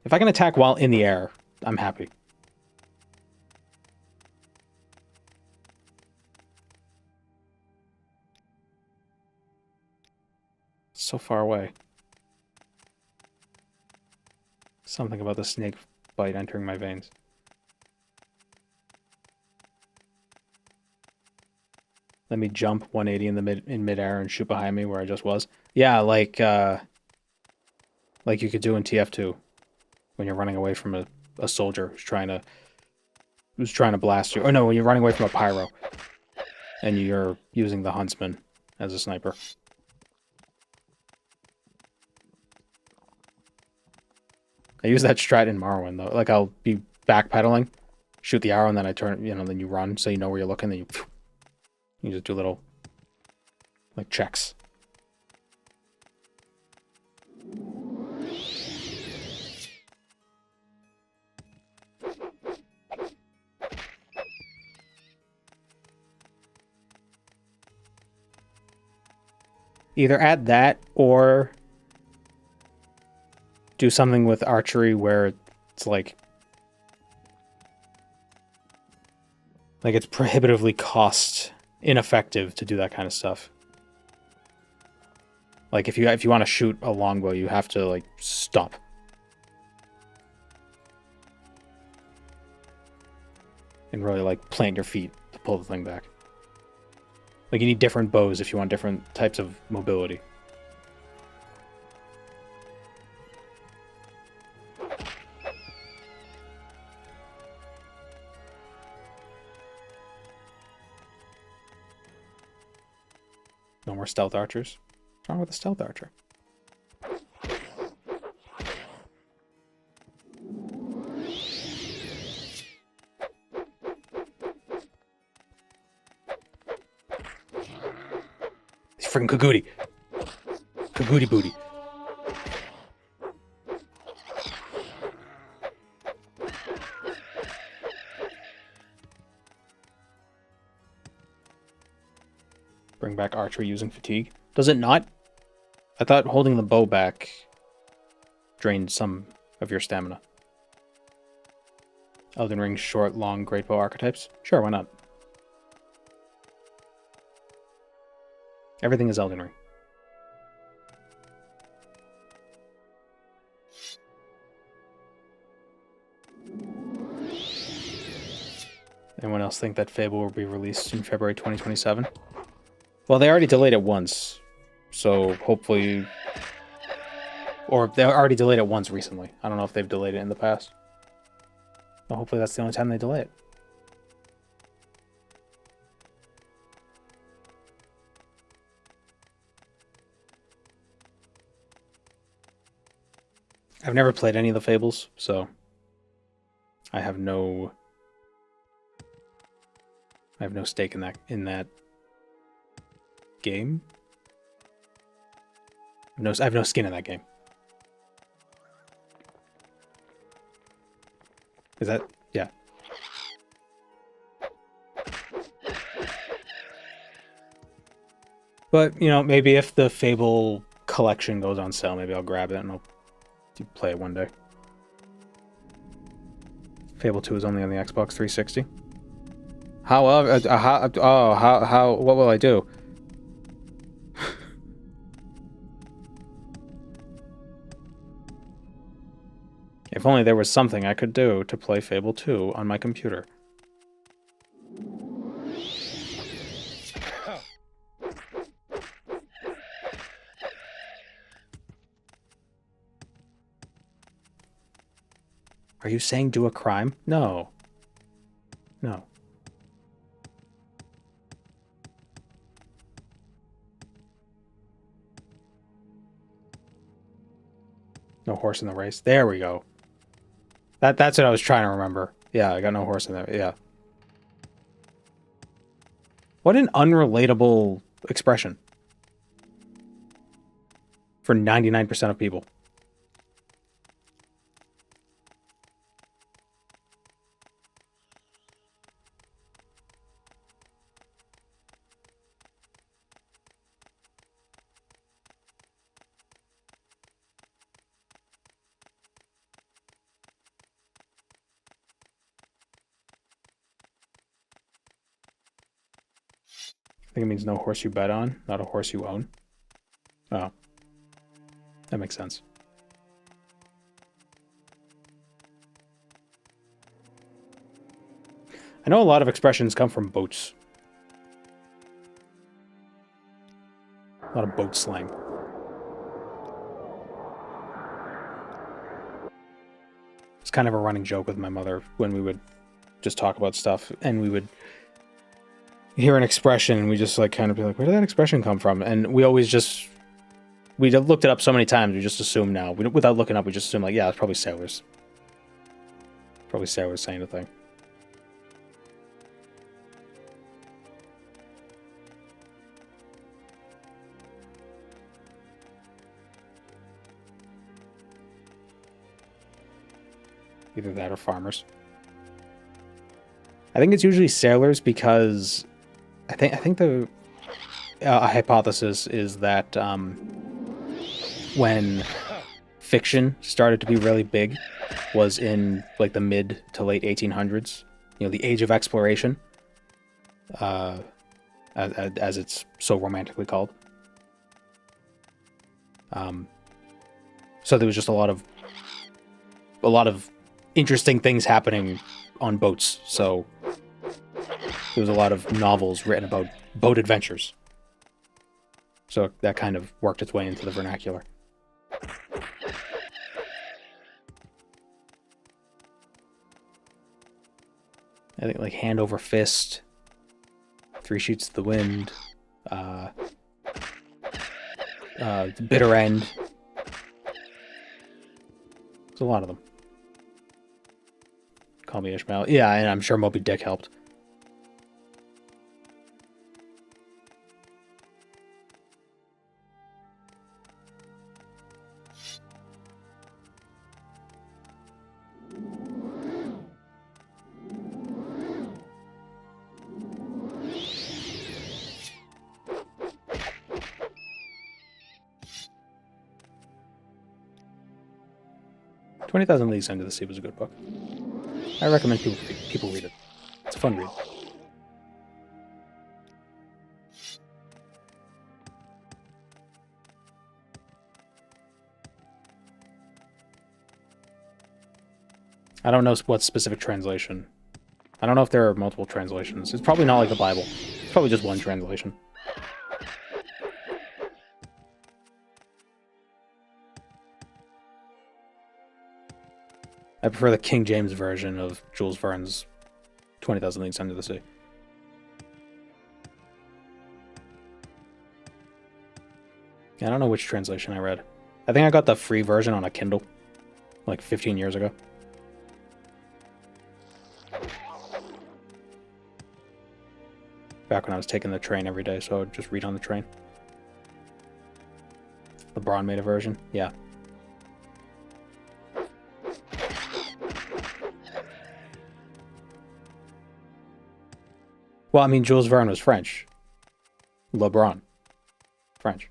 If I can attack while in the air, I'm happy. So far away. Something about the snake bite entering my veins. Let me jump 180 in midair and shoot behind me where I just was. Yeah, like you could do in TF2 when you're running away from a soldier who's trying to blast you. Or no, when you're running away from a pyro and you're using the huntsman as a sniper. I use that strat in Morrowind though. Like I'll be backpedaling, shoot the arrow, and then I turn, then you run so you know where you're looking. Then you just do little like checks. Either add that or do something with archery where it's like it's prohibitively cost ineffective to do that kind of stuff. Like if you want to shoot a longbow, you have to like stop. And really like plant your feet to pull the thing back. Like you need different bows if you want different types of mobility. No more stealth archers. What's wrong with the stealth archer? He's freaking Kagooti. Kagooti booty. Bring back archery using fatigue. Does it not? I thought holding the bow back drained some of your stamina. Elden Ring short, long, great bow archetypes? Sure, why not? Everything is Elden Ring. Anyone else think that Fable will be released in February 2027? Well, they already delayed it once so hopefully... Or they already delayed it once recently. I don't know if they've delayed it in the past. Well, hopefully that's the only time they delay it. I've never played any of the Fables, so I have no stake in that game. I have no skin in that game. Is that... yeah. But, you know, maybe if the Fable collection goes on sale, maybe I'll grab it and I'll play it one day. Fable 2 is only on the Xbox 360. However, what will I do? If only there was something I could do to play Fable 2 on my computer. Are you saying do a crime? No. No. No horse in the race. There we go. That's what I was trying to remember. Yeah, I got no horse in there. Yeah. What an unrelatable expression. For 99% of people. I think it means no horse you bet on, not a horse you own. Oh. That makes sense. I know a lot of expressions come from boats. A lot of boat slang. It's kind of a running joke with my mother when we would just talk about stuff and we would hear an expression and we just like kind of be like, where did that expression come from? And we always just, we looked it up so many times, we just assume now. Without looking up, we just assume like, yeah, it's probably sailors. Probably sailors saying the thing. Either that or farmers. I think it's usually sailors because I think the hypothesis is that when fiction started to be really big was in like the mid to late 1800s, you know, the age of exploration, as it's so romantically called. So there was just a lot of interesting things happening on boats. So there was a lot of novels written about boat adventures. So that kind of worked its way into the vernacular. I think like Hand Over Fist, Three Sheets to the Wind, The Bitter End. There's a lot of them. Call Me Ishmael. Yeah, and I'm sure Moby Dick helped. "20,000 Leagues Under the Sea" was a good book. I recommend people read it. It's a fun read. I don't know what specific translation. I don't know if there are multiple translations. It's probably not like the Bible. It's probably just one translation. I prefer the King James version of Jules Verne's 20,000 Leagues Under the Sea. I don't know which translation I read. I think I got the free version on a Kindle, like 15 years ago. Back when I was taking the train every day, so I would just read on the train. LeBron made a version, yeah. Well, I mean, Jules Verne was French. LeBron, French.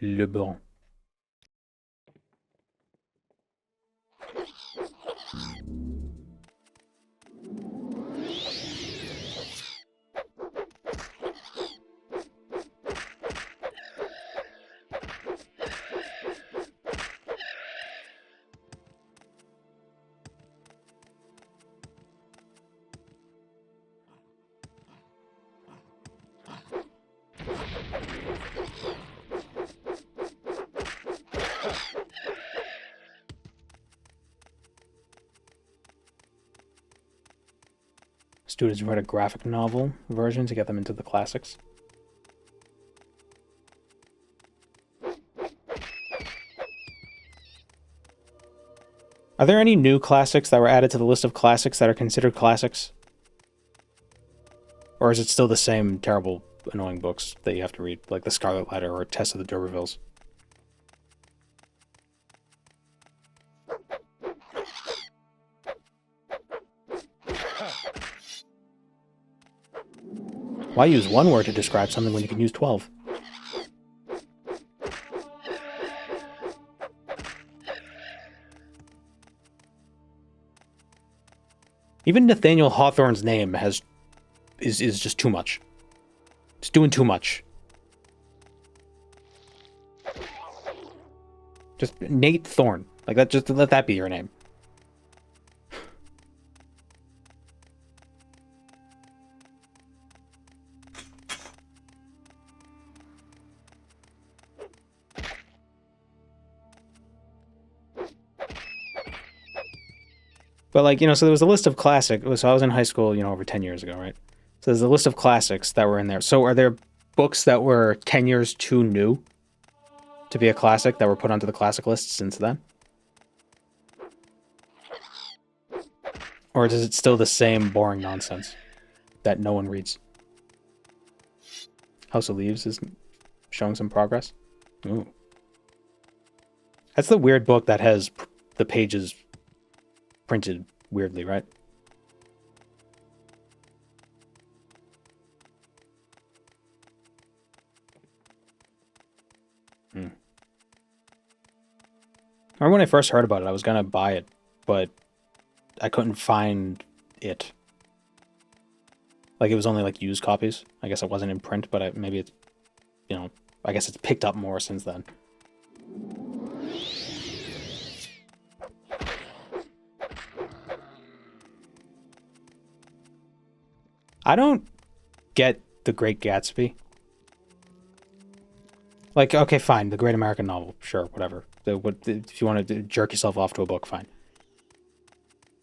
LeBron. Students write a graphic novel version to get them into the classics. Are there any new classics that were added to the list of classics that are considered classics? Or is it still the same terrible, annoying books that you have to read, like The Scarlet Letter or Test of the D'Urbervilles? Why use one word to describe something when you can use 12? Even Nathaniel Hawthorne's name is just too much. It's doing too much. Just Nate Thorne. Like that, just let that be your name. But, like, you know, so there was a list of classics. So I was in high school, you know, over 10 years ago, right? So there's a list of classics that were in there. So are there books that were 10 years too new to be a classic that were put onto the classic list since then? Or is it still the same boring nonsense that no one reads? House of Leaves is showing some progress. Ooh. That's the weird book that has the pages printed weirdly, right? I remember when I first heard about it, I was gonna buy it, but I couldn't find it. Like, it was only, like, used copies. I guess it wasn't in print, but maybe it's, you know, I guess it's picked up more since then. I don't get The Great Gatsby. Like, okay, fine, The Great American Novel, sure, whatever. If you want to jerk yourself off to a book, fine.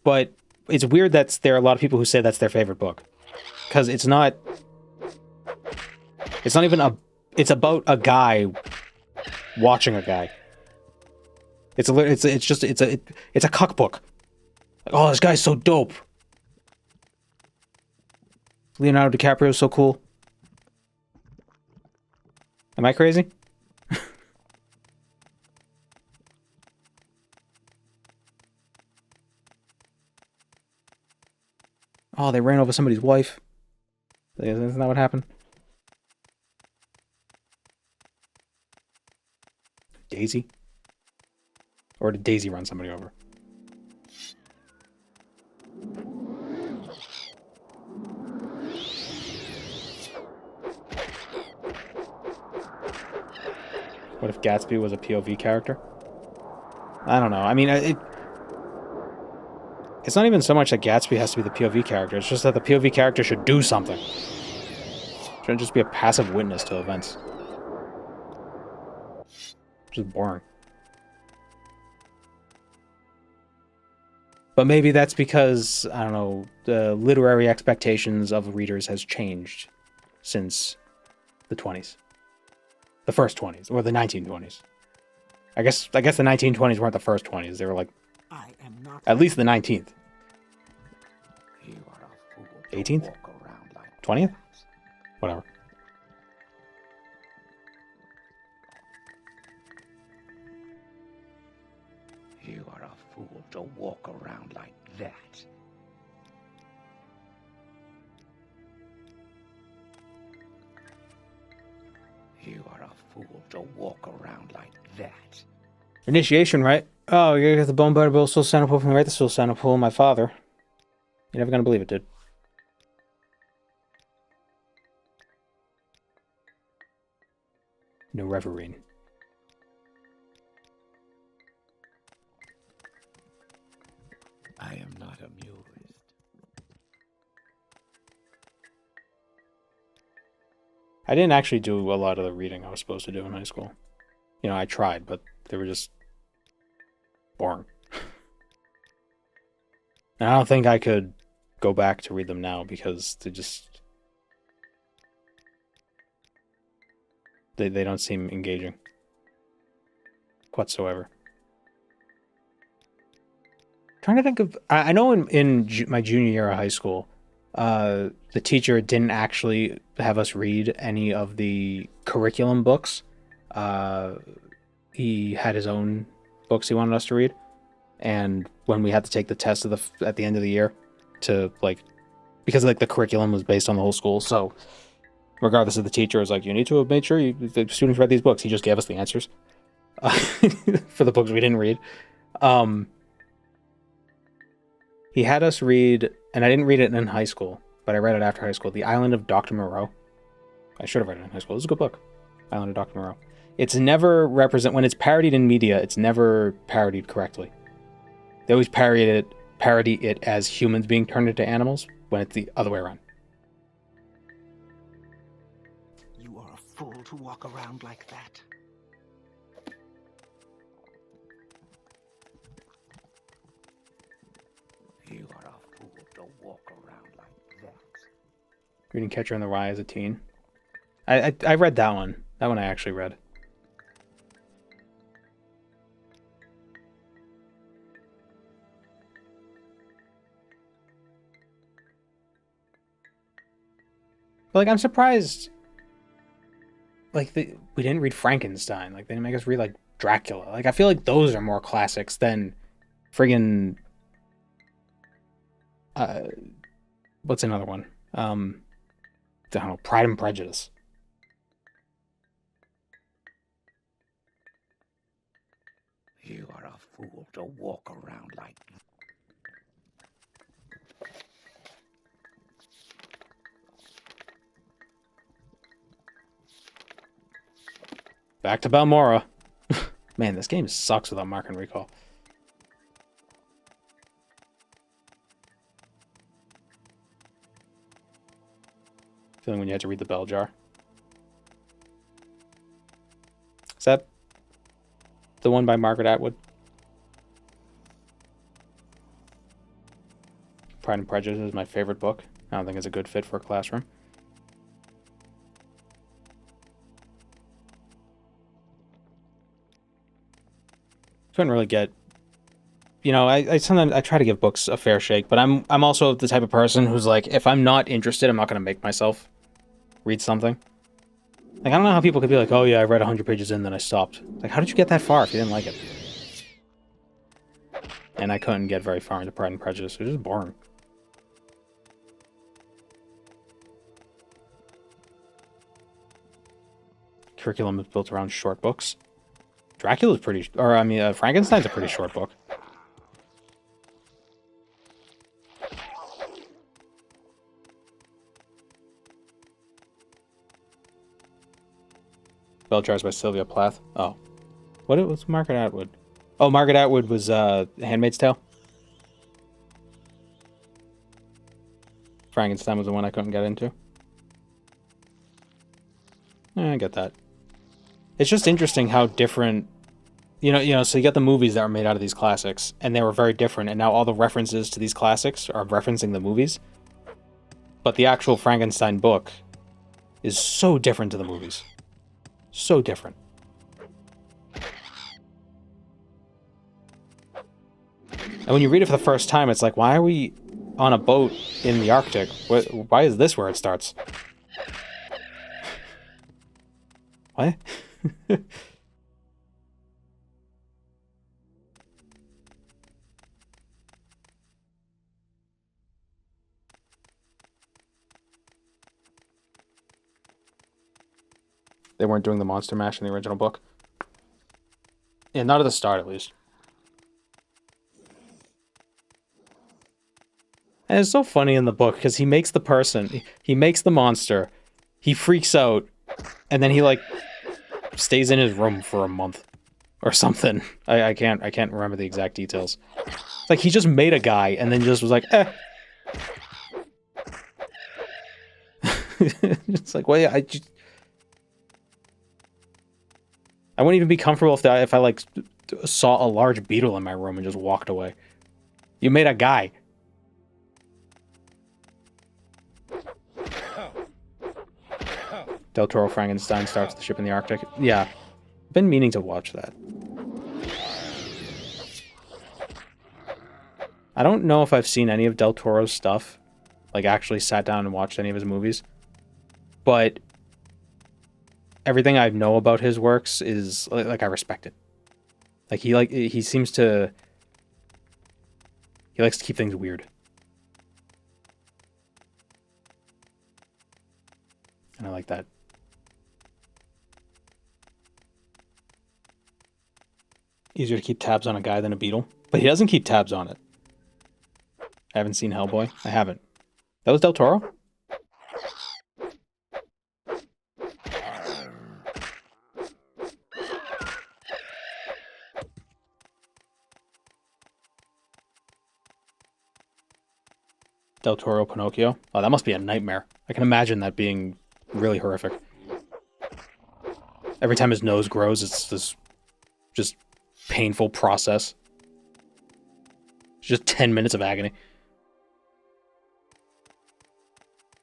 But it's weird that there are a lot of people who say that's their favorite book. Because it's not even it's about a guy watching a guy. It's a cuck book. Like, oh, this guy's so dope. Leonardo DiCaprio is so cool. Am I crazy? Oh, they ran over somebody's wife. Isn't that what happened? Daisy? Or did Daisy run somebody over? What if Gatsby was a POV character? I don't know. I mean, it's not even so much that Gatsby has to be the POV character. It's just that the POV character should do something. Shouldn't just be a passive witness to events. Just boring. But maybe that's because, I don't know, the literary expectations of readers has changed since the 20s. The first 20s, or the 1920s. I guess the 1920s weren't the first 20s. They were like, at least the 19th. 18th? 20th? Whatever. You are a fool to walk around like that. You are a fool to walk around like that. Initiation, right? Oh, you're gonna get the bone butter bill, soul centerpool from right the soul centerpool, my father. You're never gonna believe it, dude. No reverine. I am not amused. I didn't actually do a lot of the reading I was supposed to do in high school. You know, I tried, but they were just boring. And I don't think I could go back to read them now because they don't seem engaging whatsoever. Trying to think of, I know in my junior year of high school, the teacher didn't actually have us read any of the curriculum books. He had his own books he wanted us to read, and when we had to take the test at the end of the year, because the curriculum was based on the whole school, so regardless of the teacher, it was like, you need to have made sure the students read these books. He just gave us the answers for the books we didn't read. He had us read, and I didn't read it in high school, but I read it after high school, The Island of Dr. Moreau. I should have read it in high school. It was a good book. Island of Dr. Moreau. It's never when it's parodied in media, it's never parodied correctly. They always parody it as humans being turned into animals, when it's the other way around. You are a fool to walk around like that. You are a fool to walk around like that. Reading Catcher in the Rye as a teen. I read that one. That one I actually read. But I'm surprised. We didn't read Frankenstein. They didn't make us read Dracula. I feel like those are more classics than friggin' what's another one? I don't know, Pride and Prejudice. You are a fool to walk around like that. Back to Balmora. Man, this game sucks without mark and recall. Feeling when you had to read the bell jar. Is that the one by Margaret Atwood? Pride and Prejudice is my favorite book. I don't think it's a good fit for a classroom. Couldn't really get, I sometimes I try to give books a fair shake, but I'm also the type of person who's if I'm not interested, I'm not gonna make myself read something. I don't know how people could be like, oh yeah, I read 100 pages in, then I stopped. How did you get that far if you didn't like it? And I couldn't get very far into Pride and Prejudice. It was just boring. Curriculum is built around short books. Dracula's Frankenstein's a pretty short book. Bell Jars by Sylvia Plath. Oh. What was Margaret Atwood? Oh, Margaret Atwood was Handmaid's Tale. Frankenstein was the one I couldn't get into. get that. It's just interesting how different, so you get the movies that were made out of these classics, and they were very different, and now all the references to these classics are referencing the movies. But the actual Frankenstein book is so different to the movies. So different. And when you read it for the first time, it's like, why are we on a boat in the Arctic? Why is this where it starts? What? They weren't doing the monster mash in the original book. Yeah, not at the start, at least. And it's so funny in the book, because he makes the monster, he freaks out, and then he, like, stays in his room for a month. Or something. I can't remember the exact details. It's like, he just made a guy, and then just was like, eh. It's like, well, yeah, I wouldn't even be comfortable if I like saw a large beetle in my room and just walked away. You made a guy. Del Toro Frankenstein starts the ship in the Arctic. Yeah, been meaning to watch that. I don't know if I've seen any of Del Toro's stuff, like actually sat down and watched any of his movies, but everything I know about his works is like I respect it. Like he likes to keep things weird. And I like that. Easier to keep tabs on a guy than a beetle, but he doesn't keep tabs on it. I haven't seen Hellboy. I haven't. That was Del Toro? Del Toro Pinocchio. Oh, that must be a nightmare. I can imagine that being really horrific. Every time his nose grows, it's this just painful process. Just 10 minutes of agony.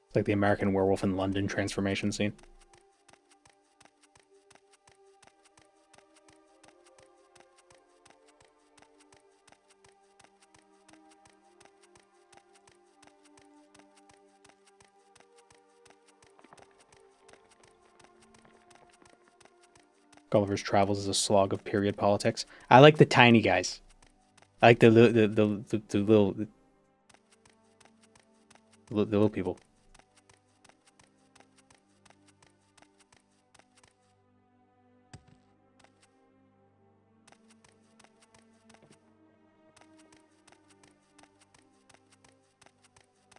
It's like the American Werewolf in London transformation scene. Gulliver's Travels is a slog of period politics. I like the tiny guys. I like the little people.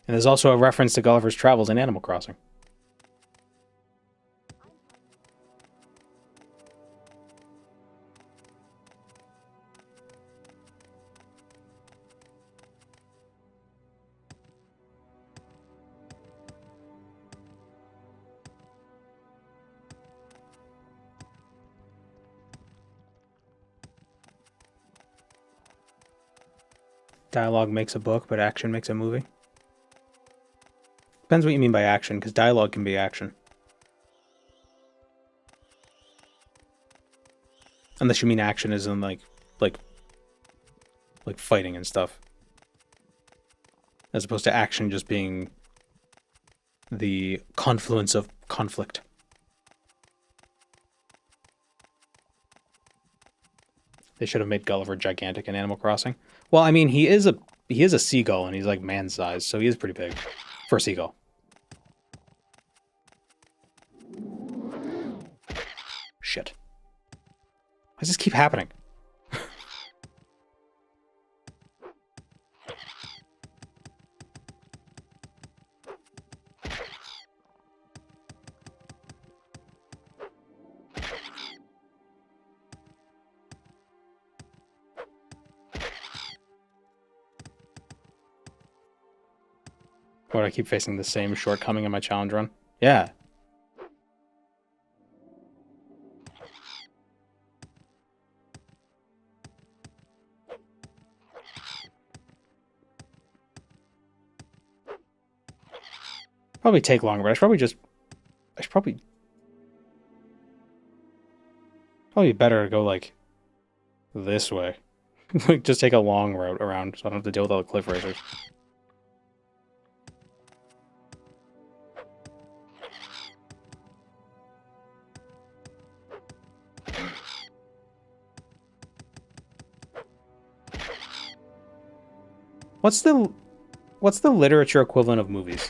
And there's also a reference to Gulliver's Travels in Animal Crossing. Dialogue makes a book, but action makes a movie. Depends what you mean by action, because dialogue can be action. Unless you mean action as in like fighting and stuff. As opposed to action just being the confluence of conflict. They should have made Gulliver gigantic in Animal Crossing. Well, I mean, he is a seagull, and he's like man-sized, so he is pretty big for a seagull. Shit. Why does this keep happening? What, I keep facing the same shortcoming in my challenge run? Yeah. Probably take longer, but I should probably better to go like this way. Like just take a long route around so I don't have to deal with all the cliff racers. What's the literature equivalent of movies?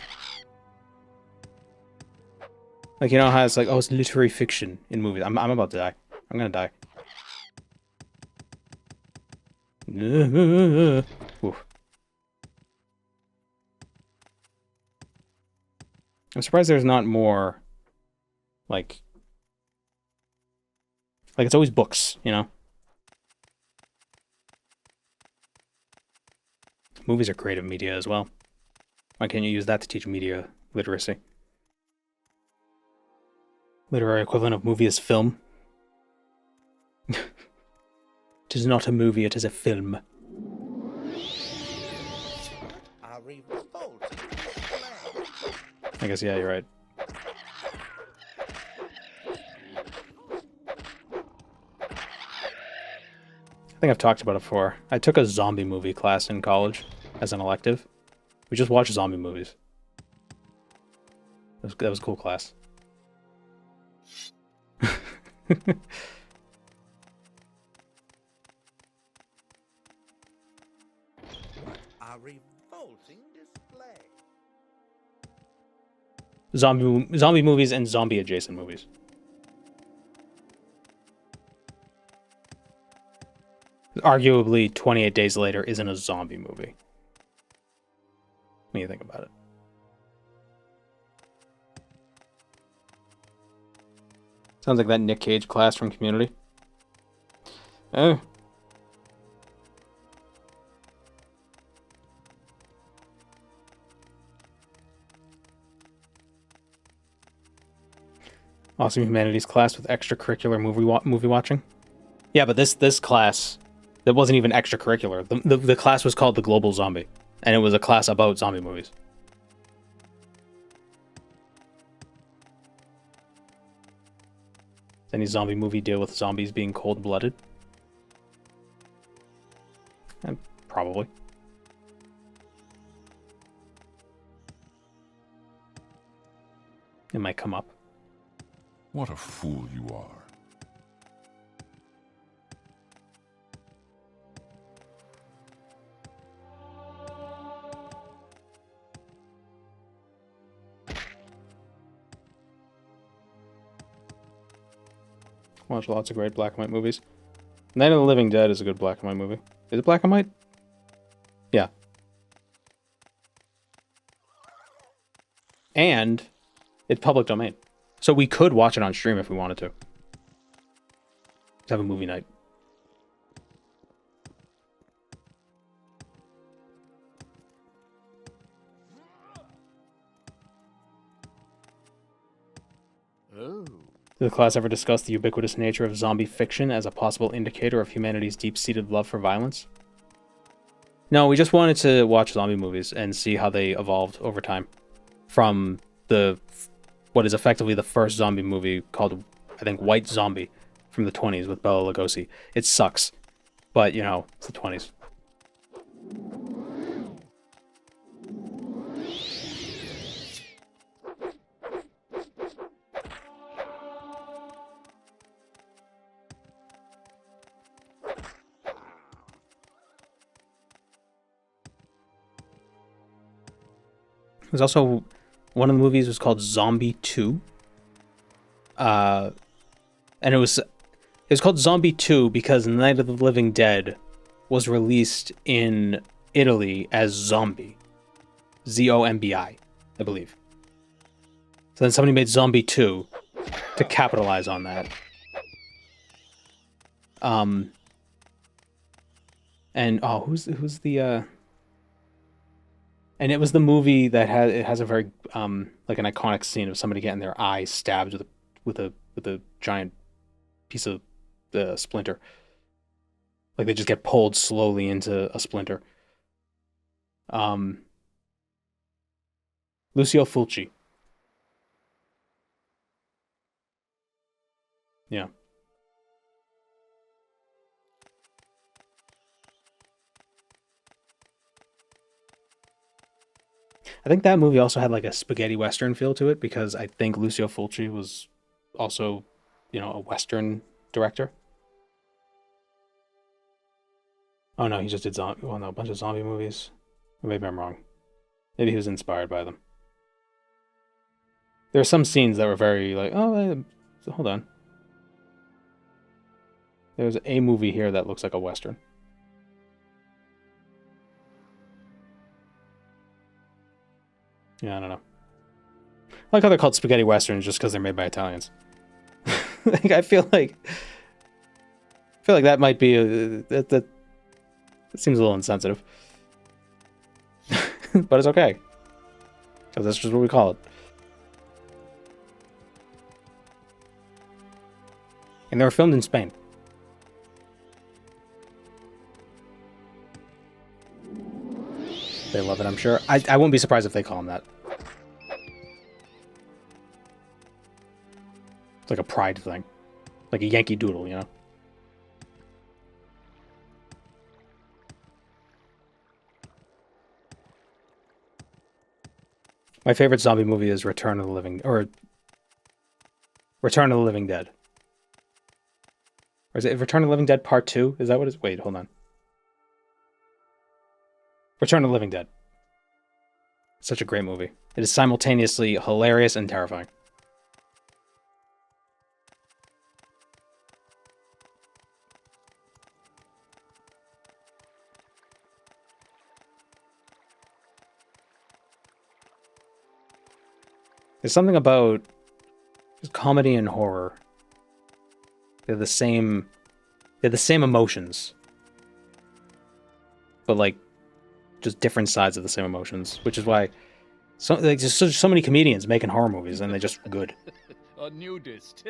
Like, you know how it's like, oh, it's literary fiction in movies. I'm about to die. I'm gonna die. Oof. I'm surprised there's not more, like it's always books, you know? Movies are creative media as well. Why can't you use that to teach media literacy? Literary equivalent of movie is film. It is not a movie, it is a film. I guess, yeah, you're right. I think I've talked about it before. I took a zombie movie class in college as an elective. We just watched zombie movies. That was a cool class. A revolting display. Zombie movies and zombie adjacent movies. Arguably, 28 Days Later isn't a zombie movie. When you think about it. Sounds like that Nick Cage class from Community. Oh. Awesome Humanities class with extracurricular movie watching. Yeah, but this class, that wasn't even extracurricular. The class was called the Global Zombie, and it was a class about zombie movies. Does any zombie movie deal with zombies being cold-blooded? Probably. It might come up. What a fool you are. Watch lots of great black and white movies. Night of the Living Dead is a good black and white movie. Is it black and white? Yeah. And it's public domain. So we could watch it on stream if we wanted to. Let's have a movie night. Oh. Did the class ever discuss the ubiquitous nature of zombie fiction as a possible indicator of humanity's deep-seated love for violence? No, we just wanted to watch zombie movies and see how they evolved over time. From what is effectively the first zombie movie called, I think, White Zombie from the 20s with Bela Lugosi. It sucks, but, you know, it's the 20s. There's also one of the movies was called Zombie 2. And it was called Zombie 2 because Night of the Living Dead was released in Italy as Zombie. Z-O-M-B-I, I believe. So then somebody made Zombie 2 to capitalize on that. And who's the and it was the movie that has a very like an iconic scene of somebody getting their eye stabbed with a giant piece of splinter. Like they just get pulled slowly into a splinter. Lucio Fulci Yeah. I think that movie also had like a spaghetti western feel to it because I think Lucio Fulci was also, you know, a western director. Oh no, he just did zombie. Well, no, a bunch of zombie movies. Or maybe I'm wrong. Maybe he was inspired by them. There are some scenes that were very like, oh, hold on. There's a movie here that looks like a western. Yeah, I don't know. I like how they're called spaghetti westerns just because they're made by Italians. Like, I feel like that might be that seems a little insensitive, but it's okay because that's just what we call it. And they were filmed in Spain. They love it, I'm sure. I wouldn't be surprised if they call them that. It's like a pride thing. Like a Yankee Doodle, you know? My favorite zombie movie is Return of the Living... Or... Return of the Living Dead. Or is it Return of the Living Dead Part 2? Is that what it is? Wait, hold on. Return of the Living Dead. Such a great movie. It is simultaneously hilarious and terrifying. There's something about comedy and horror. They're the same emotions. But like just different sides of the same emotions, which is why there's so many comedians making horror movies and they're just good. A nudist.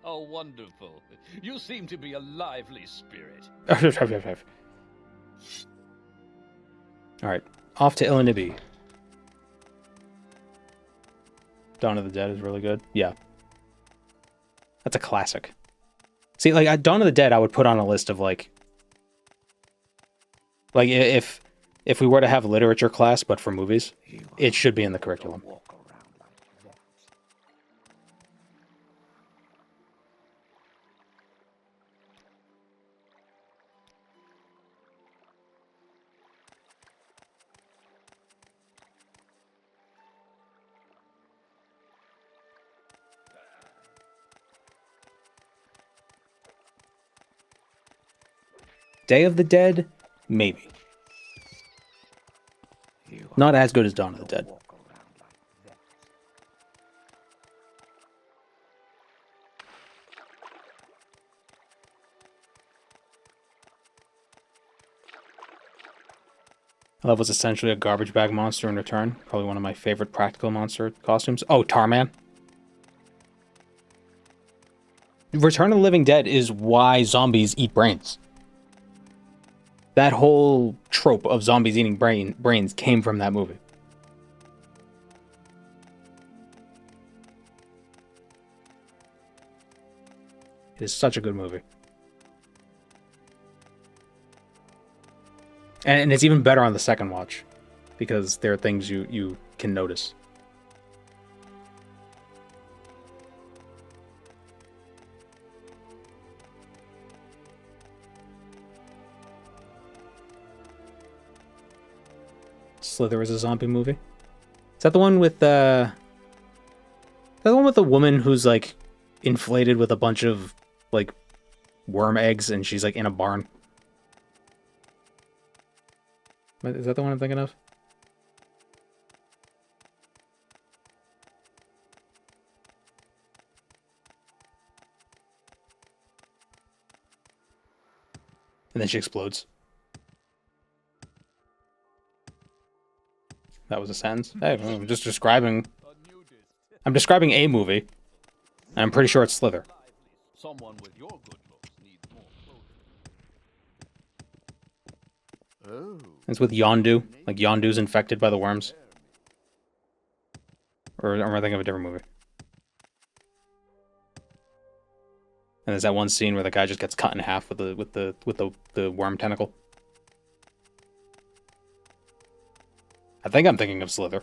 How wonderful. You seem to be a lively spirit. Alright, off to Illinibi. Dawn of the Dead is really good. Yeah. That's a classic. See, like, Dawn of the Dead I would put on a list of, like if we were to have literature class, but for movies, it should be in the curriculum. Day of the Dead? Maybe. Not as good as Dawn of the Dead. I love was essentially a garbage bag monster in Return. Probably one of my favorite practical monster costumes. Oh, Tarman. Return of the Living Dead is why zombies eat brains. That whole trope of zombies eating brains came from that movie. It is such a good movie. And it's even better on the second watch, because there are things you can notice. Slither is a zombie movie. Is that the one with the woman who's like inflated with a bunch of like worm eggs and she's like in a barn? Is that the one I'm thinking of? And then she explodes. That was a sentence? Hey, I'm just describing... I'm describing a movie. And I'm pretty sure it's Slither. Someone with your good looks needs more clothing. Oh. It's with Yondu. Like, Yondu's infected by the worms. Or am I thinking of a different movie? And there's that one scene where the guy just gets cut in half with the worm tentacle. I think I'm thinking of Slither.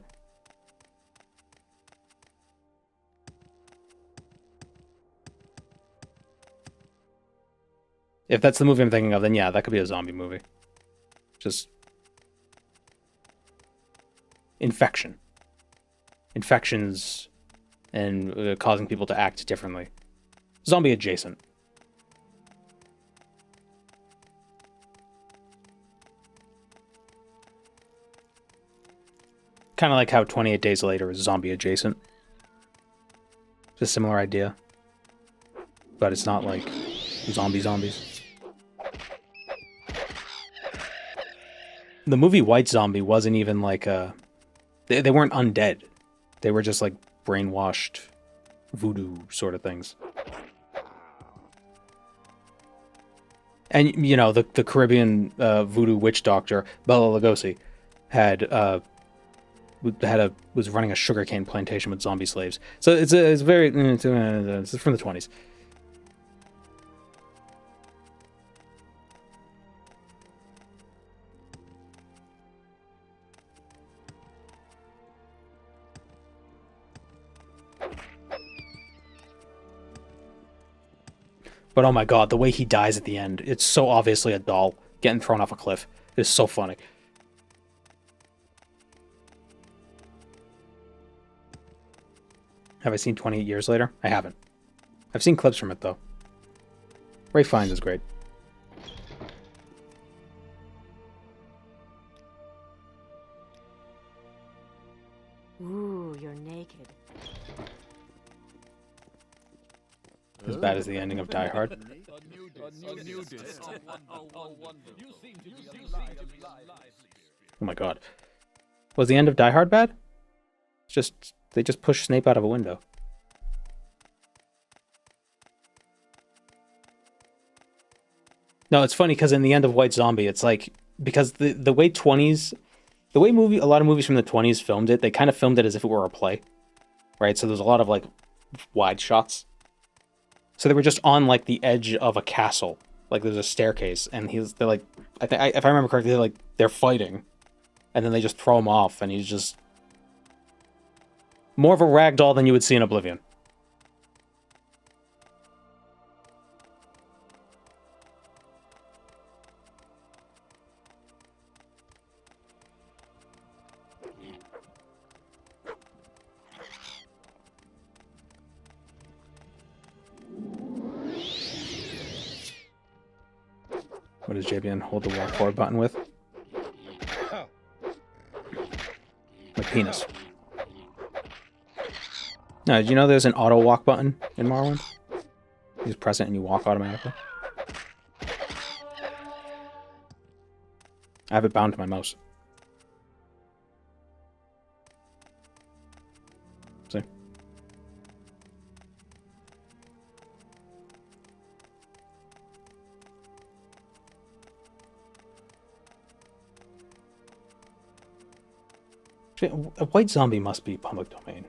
If that's the movie I'm thinking of, then yeah, that could be a zombie movie. Just infection. Infections and causing people to act differently. Zombie adjacent. Kind of like how 28 Days Later is zombie adjacent. It's a similar idea. But it's not like zombies. The movie White Zombie wasn't even like a... They weren't undead. They were just like brainwashed voodoo sort of things. And, you know, the Caribbean voodoo witch doctor, Bela Lugosi, was running a sugarcane plantation with zombie slaves. So it's very... It's from the 20s. But oh my god, the way he dies at the end, it's so obviously a doll getting thrown off a cliff. It's so funny. Have I seen 28 Years Later? I haven't. I've seen clips from it, though. Ray Fiennes is great. Ooh, you're naked. As bad as the ending of Die Hard. Oh my god. Was the end of Die Hard bad? They just pushed Snape out of a window. No, it's funny because in the end of White Zombie, it's like, because the way a lot of movies from the 20s filmed it, they kind of filmed it as if it were a play, right? So there's a lot of like wide shots. So they were just on like the edge of a castle, like there's a staircase, and they're like, if I remember correctly, they're fighting, and then they just throw him off, and he's just more of a ragdoll than you would see in Oblivion. What does JBN hold the walk forward button with? My penis. Now, did you know there's an auto walk button in Morrowind? You just press it and you walk automatically. I have it bound to my mouse. See? A White Zombie must be public domain.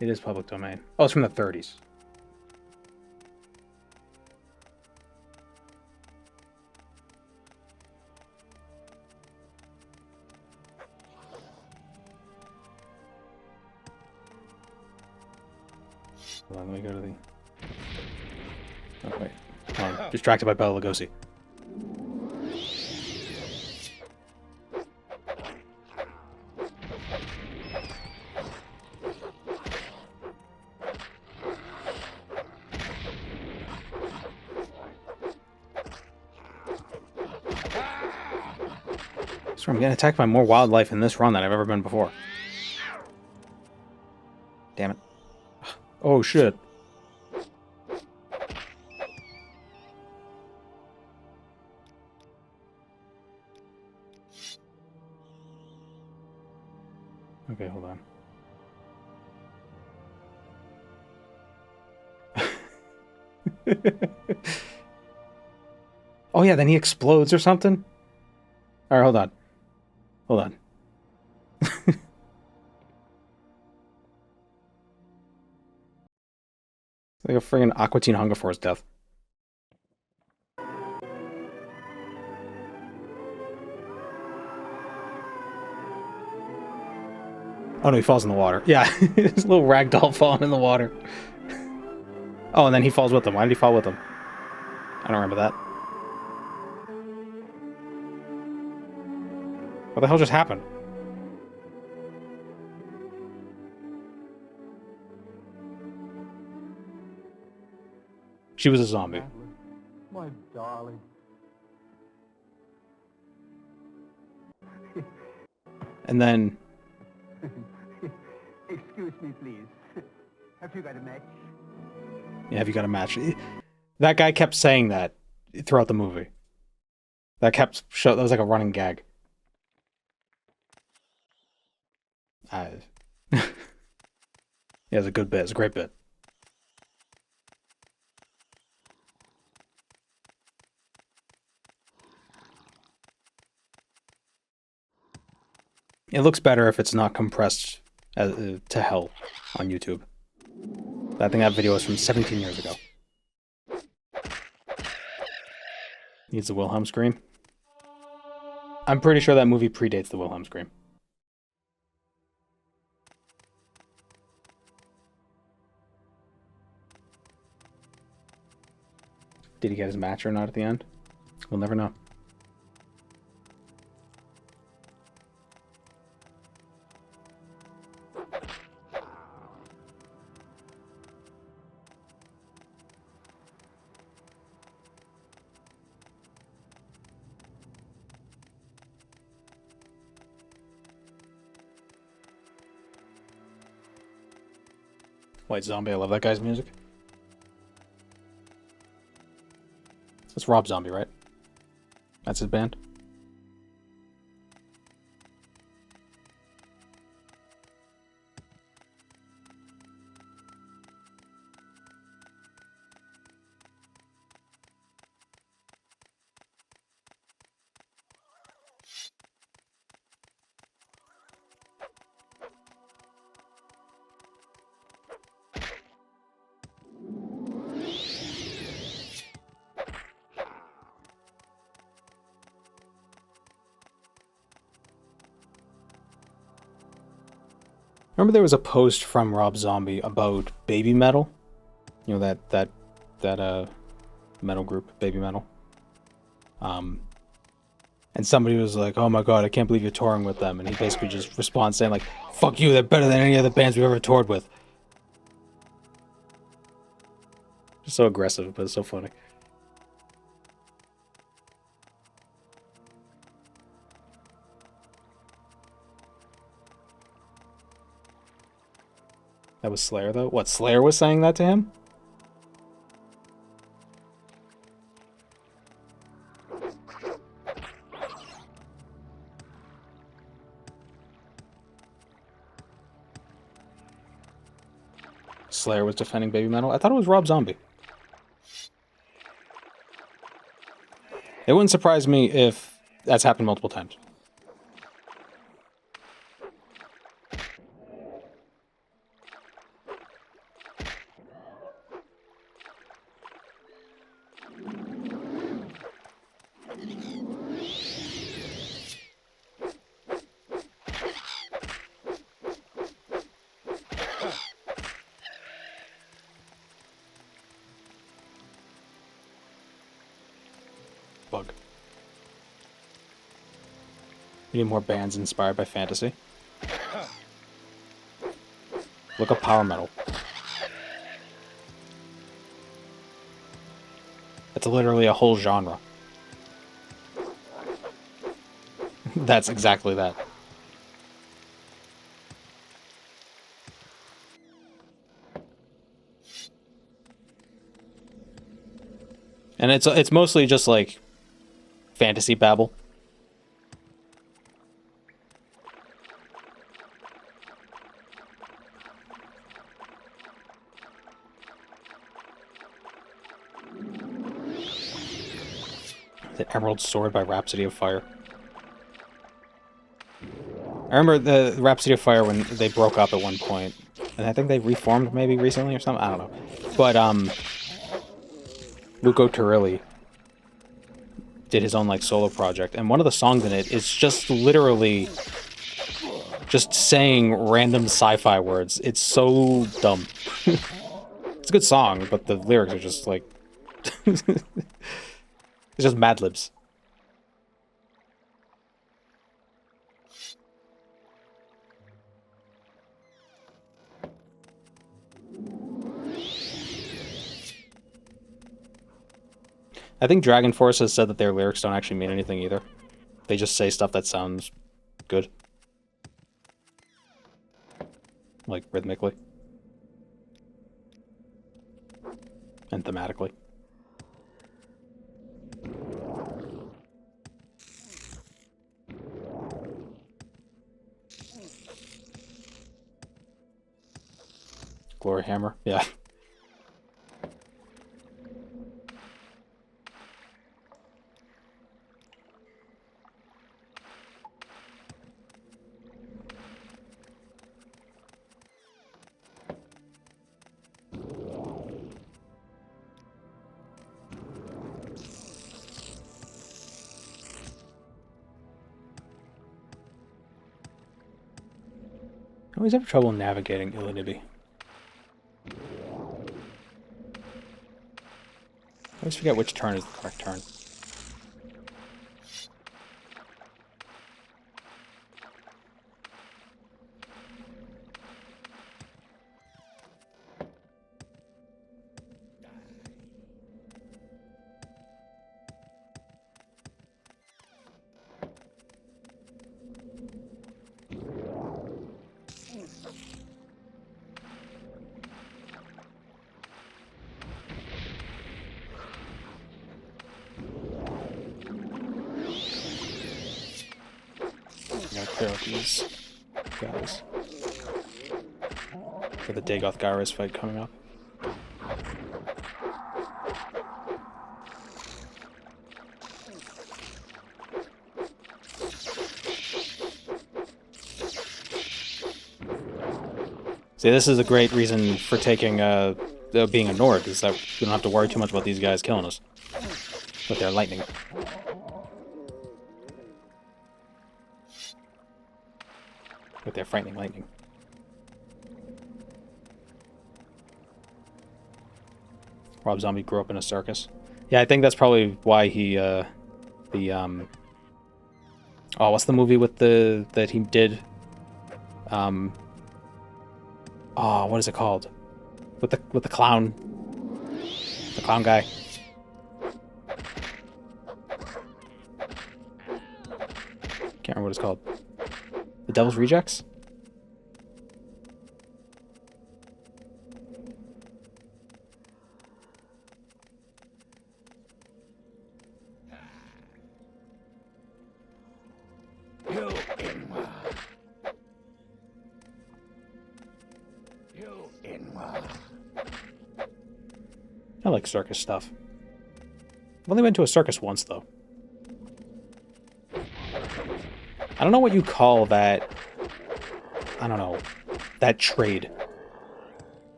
It is public domain. Oh, it's from the 30s. Hold on, let me go to the... Oh, wait. I'm distracted by Bela Lugosi. So I'm getting attacked by more wildlife in this run than I've ever been before. Damn it. Oh, shit. Okay, hold on. Oh yeah, then he explodes or something? Alright, hold on. Hold on. Like a friggin' Aqua Teen Hunger Force death. Oh no, he falls in the water. Yeah, his little ragdoll falling in the water. Oh, and then he falls with them. Why did he fall with them? I don't remember that. What the hell just happened? She was a zombie. My darling. And then... Excuse me, please. Have you got a match? Yeah, have you got a match? That guy kept saying that throughout the movie. That was like a running gag. Yeah, it's a good bit. It's a great bit. It looks better if it's not compressed to hell on YouTube. I think that video was from 17 years ago. Needs the Wilhelm scream. I'm pretty sure that movie predates the Wilhelm scream. Did he get his match or not at the end? We'll never know. White Zombie, I love that guy's music. That's Rob Zombie, right? That's his band? Remember there was a post from Rob Zombie about Baby Metal? You know, that metal group, Baby Metal. And somebody was like, oh my god, I can't believe you're touring with them. And he basically just responds saying like, fuck you, they're better than any other bands we've ever toured with. Just so aggressive, but it's so funny. That was Slayer, though? What, Slayer was saying that to him? Slayer was defending Baby Metal? I thought it was Rob Zombie. It wouldn't surprise me if that's happened multiple times. Bug. We need more bands inspired by fantasy. Look up power metal. It's literally a whole genre. That's exactly that. And it's mostly just like fantasy babble. The Emerald Sword by Rhapsody of Fire. I remember the Rhapsody of Fire when they broke up at one point. and I think they reformed maybe recently or something. I don't know. But Luco Turilli did his own like solo project, and one of the songs in it is just literally just saying random sci-fi words. It's so dumb. It's a good song, but the lyrics are just like it's just Mad Libs. I think Dragon Force has said that their lyrics don't actually mean anything either. They just say stuff that sounds good. Like, rhythmically. And thematically. Glory Hammer, yeah. I always have trouble navigating Illinibi. I always forget which turn is the correct turn. Clear out these guys for the Dagoth Gyros fight coming up. See, this is a great reason for taking being a Nord, is that we don't have to worry too much about these guys killing us with their lightning. With their frightening lightning. Rob Zombie grew up in a circus. Yeah, I think that's probably why he, oh, what's the movie with that he did? Oh, what is it called? With the clown. The clown guy. Can't remember what it's called. The Devil's Rejects? I like circus stuff. I've only been to a circus once, though. I don't know what you call that. I don't know. That trade.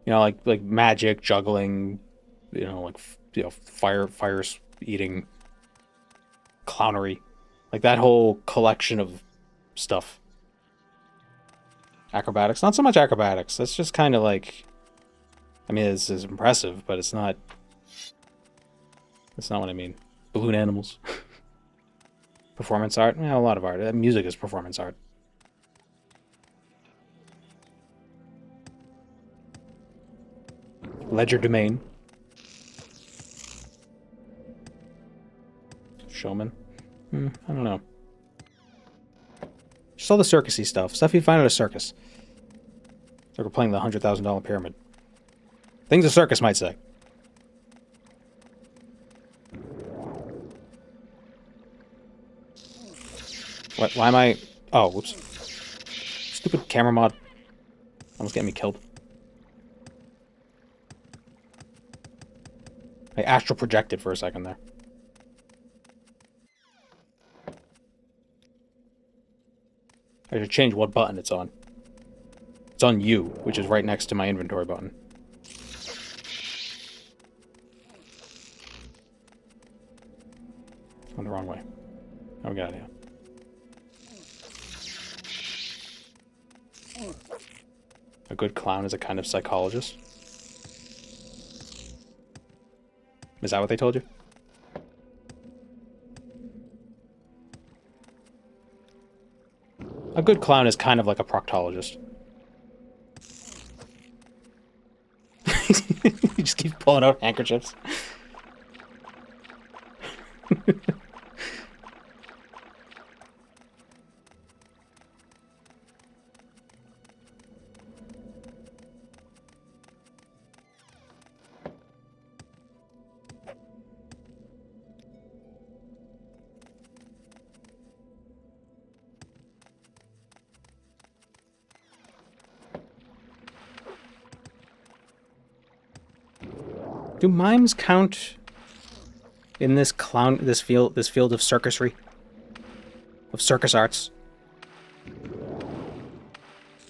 You know, like magic, juggling, you know, like fire eating, clownery. Like that whole collection of stuff. Acrobatics. Not so much acrobatics. That's just kind of like, I mean, it's impressive, but it's not. That's not what I mean. Balloon animals. Performance art? Yeah, a lot of art. Music is performance art. Ledger Domain. Showman. I don't know. Just all the circusy stuff. Stuff you find at a circus. It's like we're playing the $100,000 pyramid. Things a circus might say. What? Why am I... Oh, whoops. Stupid camera mod. Almost getting me killed. I astral projected for a second there. I should change what button it's on. It's on you, which is right next to my inventory button. Went the wrong way. Oh, get out of here. A good clown is a kind of psychologist. Is that what they told you? A good clown is kind of like a proctologist. He just keeps pulling out handkerchiefs. Do mimes count in this field of circusry? Of circus arts?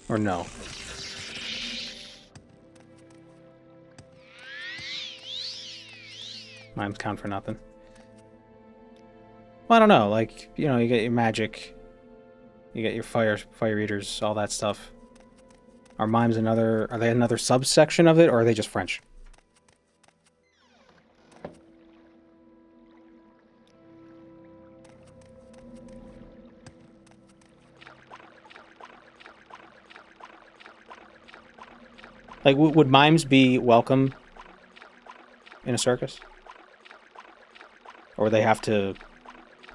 Or no? Mimes count for nothing. Well, I don't know, like, you know, you get your magic, you get your fire eaters, all that stuff. Are mimes are they another subsection of it, or are they just French? Like, would mimes be welcome in a circus? Or would they have to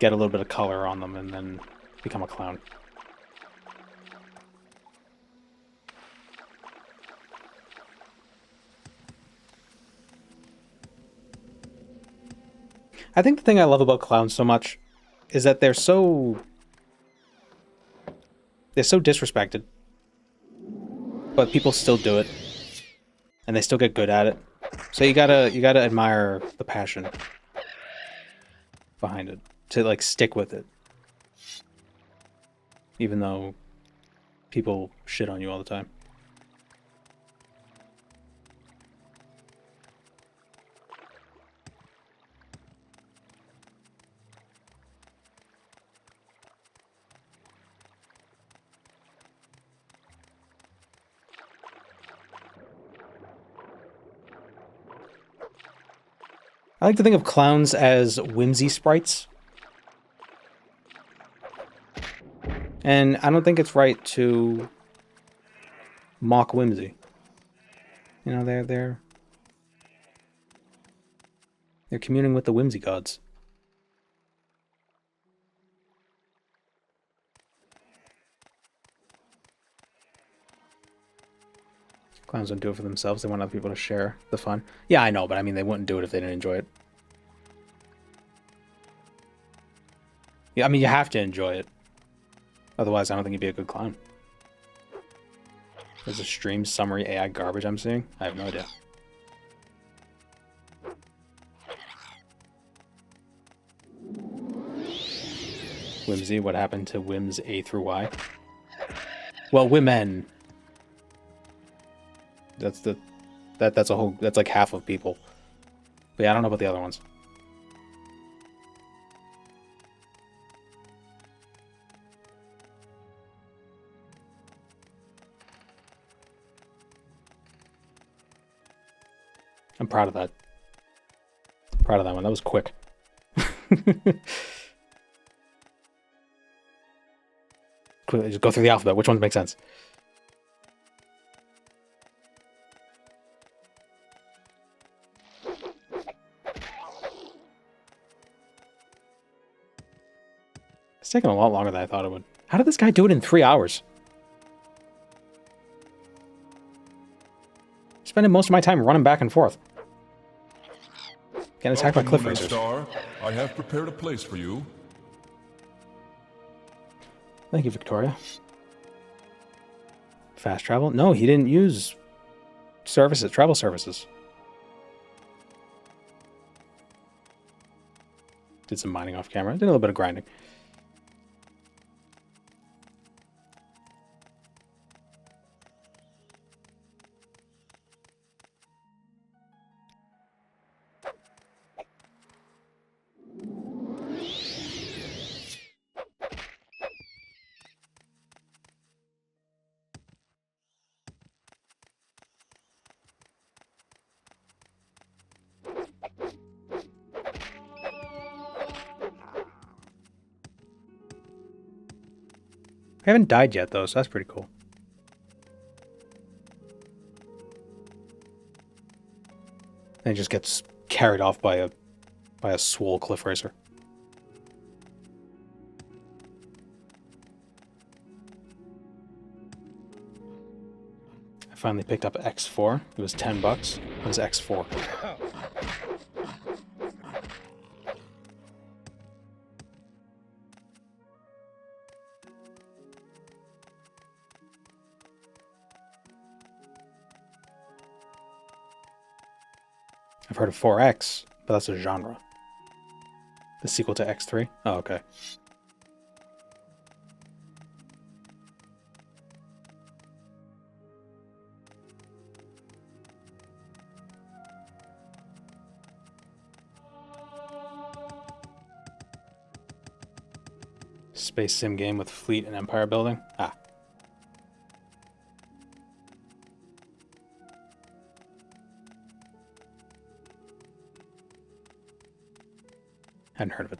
get a little bit of color on them and then become a clown? I think the thing I love about clowns so much is that they're so disrespected, but people still do it. And they still get good at it. So you gotta admire the passion behind it. To, like, stick with it. Even though people shit on you all the time. I like to think of clowns as whimsy sprites. And I don't think it's right to mock whimsy. You know, they're communing with the whimsy gods. Clowns don't do it for themselves. They want other people to share the fun. Yeah, I know, but I mean, they wouldn't do it if they didn't enjoy it. Yeah, I mean, you have to enjoy it. Otherwise, I don't think you'd be a good clown. There's a stream summary AI garbage I'm seeing. I have no idea. Whimsy, what happened to Whims A through Y? Well, women. That's like half of people. But yeah, I don't know about the other ones. I'm proud of that. Proud of that one. That was quick. Quickly, just go through the alphabet. Which ones make sense? It's taking a lot longer than I thought it would. How did this guy do it in 3 hours? Spending most of my time running back and forth. Getting attacked by cliff racers. Star, I have prepared a place for you. Thank you, Victoria. Fast travel? No, he didn't use travel services. Did some mining off camera. Did a little bit of grinding. I haven't died yet, though, so that's pretty cool. And he just gets carried off by a swole cliff racer. I finally picked up X4. It was $10. It was X4. I've heard of 4X, but that's a genre. The sequel to X3? Oh, okay. Space sim game with fleet and empire building? Ah. Hadn't heard of it.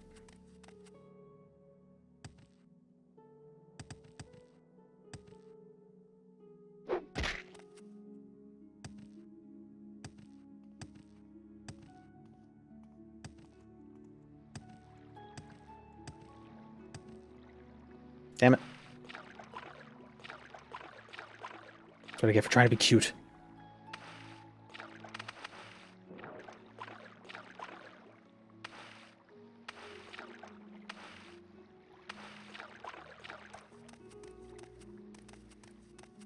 Damn it. That's what I get for trying to be cute.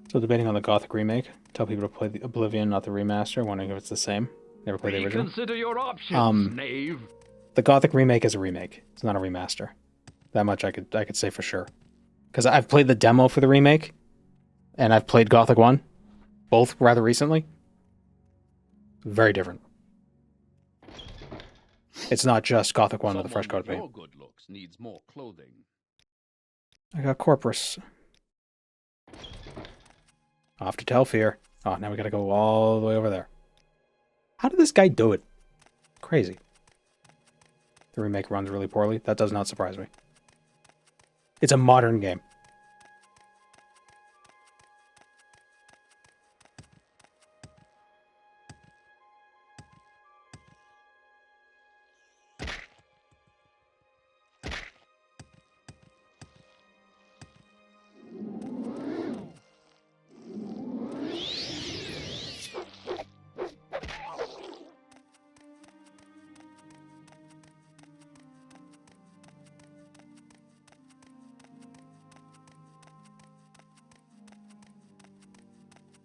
Still debating on the Gothic remake. Tell people to play the Oblivion, not the remaster. Wondering if it's the same. Never played the original. Consider your options, knave. The Gothic remake is a remake. It's not a remaster. That much I could say for sure. Because I've played the demo for the remake, and I've played Gothic 1, both rather recently. Very different. It's not just Gothic 1 with a fresh coat of paint. Your good looks needs more clothing. I got Corpus. Off to Telfir. Oh, now we gotta go all the way over there. How did this guy do it? Crazy. The remake runs really poorly. That does not surprise me. It's a modern game.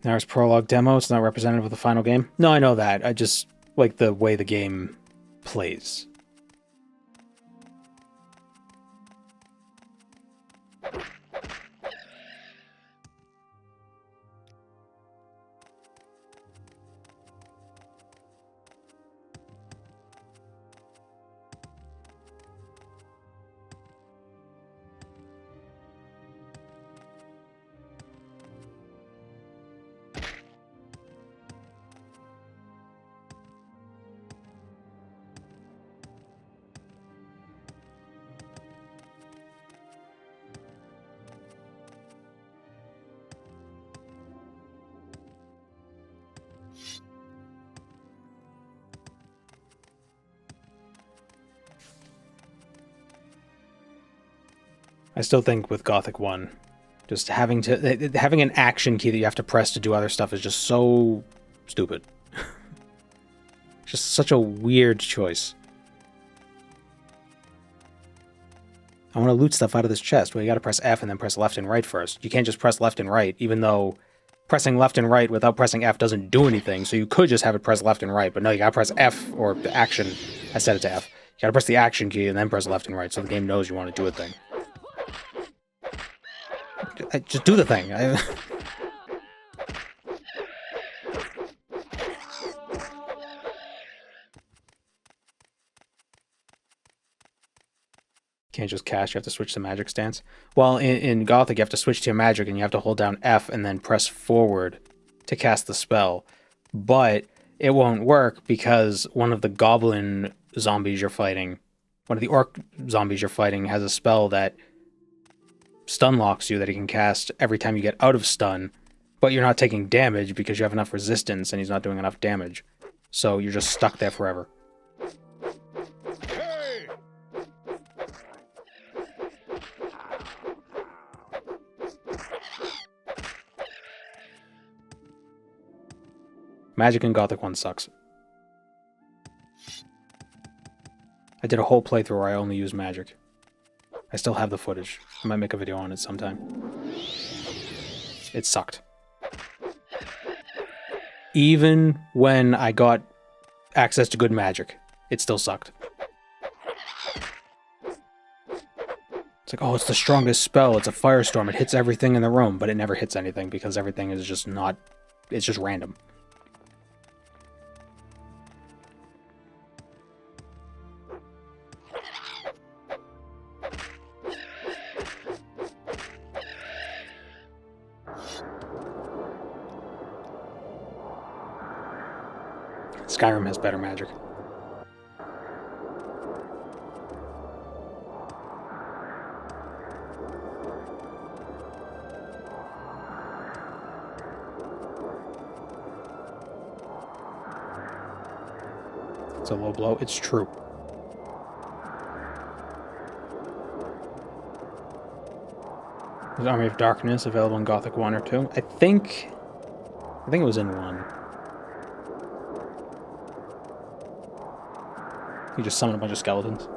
There's prologue demo. It's not representative of the final game. No, I know that. I just like the way the game plays. I still think with Gothic 1, just having an action key that you have to press to do other stuff is just so stupid. Just such a weird choice. I want to loot stuff out of this chest. Well, you gotta press F and then press left and right first. You can't just press left and right, even though pressing left and right without pressing F doesn't do anything, so you could just have it press left and right, but no, you gotta press F, or the action. I set it to F. You gotta press the action key and then press left and right, so the game knows you want to do a thing. Just do the thing. Can't just cast, you have to switch to magic stance. Well, in Gothic, you have to switch to magic and you have to hold down F and then press forward to cast the spell. But it won't work because one of the goblin zombies you're fighting, one of the orc zombies you're fighting has a spell that stun locks you that he can cast every time you get out of stun, but you're not taking damage because you have enough resistance and he's not doing enough damage. So you're just stuck there forever. Hey! Magic in Gothic 1 sucks. I did a whole playthrough where I only used magic. I still have the footage. I might make a video on it sometime. It sucked. Even when I got access to good magic, it still sucked. It's like, oh, it's the strongest spell. It's a firestorm. It hits everything in the room, but it never hits anything because everything is just not... It's just random. Skyrim has better magic. It's a low blow. It's true. There's Army of Darkness available in Gothic 1 or 2. I think it was in 1. You just summon a bunch of skeletons.